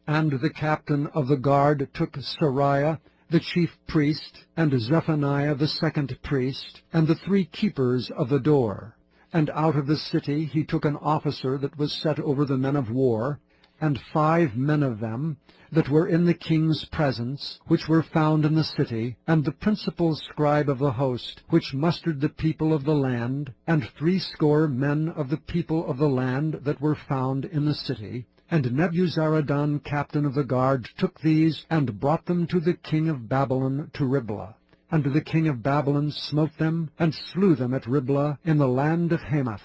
And the captain of the guard took Sariah, the chief priest, and Zephaniah the second priest, and the 3 keepers of the door. And out of the city he took an officer that was set over the men of war, and 5 men of them that were in the king's presence, which were found in the city, and the principal scribe of the host, which mustered the people of the land, and 60 men of the people of the land that were found in the city. And Nebuzaradan, captain of the guard, took these, and brought them to the king of Babylon to Riblah. And the king of Babylon smote them, and slew them at Riblah in the land of Hamath.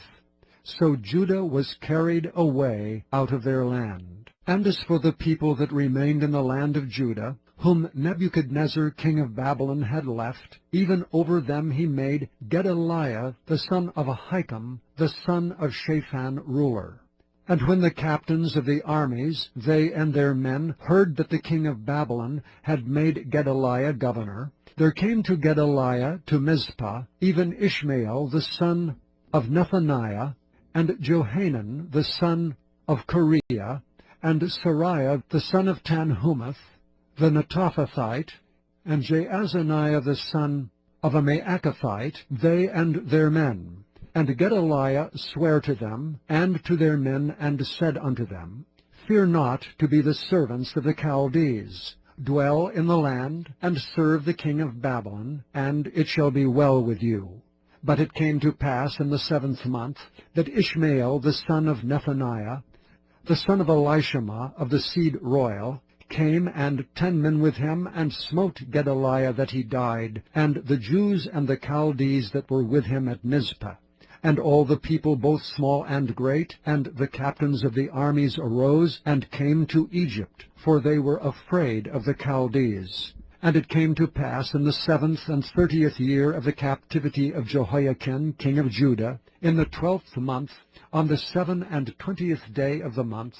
So Judah was carried away out of their land. And as for the people that remained in the land of Judah, whom Nebuchadnezzar king of Babylon had left, even over them he made Gedaliah the son of Ahikam, the son of Shaphan, ruler. And when the captains of the armies, they and their men, heard that the king of Babylon had made Gedaliah governor, there came to Gedaliah to Mizpah even Ishmael the son of Nethaniah, and Johanan the son of Kareah, and Sariah the son of Tanhumeth, the Netophathite, and Jaazaniah the son of a Maacathite, they and their men. And Gedaliah sware to them, and to their men, and said unto them, Fear not to be the servants of the Chaldees. Dwell in the land, and serve the king of Babylon, and it shall be well with you. But it came to pass in the 7th month, that Ishmael the son of Nethaniah, the son of Elishama of the seed royal, came, and 10 men with him, and smote Gedaliah that he died, and the Jews and the Chaldees that were with him at Mizpah. And all the people, both small and great, and the captains of the armies arose, and came to Egypt, for they were afraid of the Chaldees. And it came to pass in the 7th and 30th year of the captivity of Jehoiakim king of Judah, in the 12th month, on the 27th day of the month,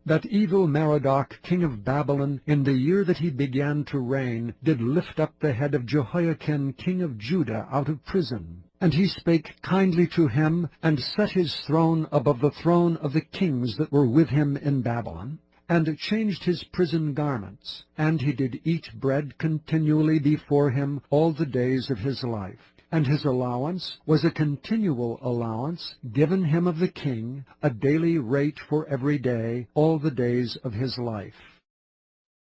that evil Merodach king of Babylon, in the year that he began to reign, did lift up the head of Jehoiakim king of Judah out of prison. And he spake kindly to him, and set his throne above the throne of the kings that were with him in Babylon, and changed his prison garments. And he did eat bread continually before him all the days of his life. And his allowance was a continual allowance given him of the king, a daily rate for every day, all the days of his life.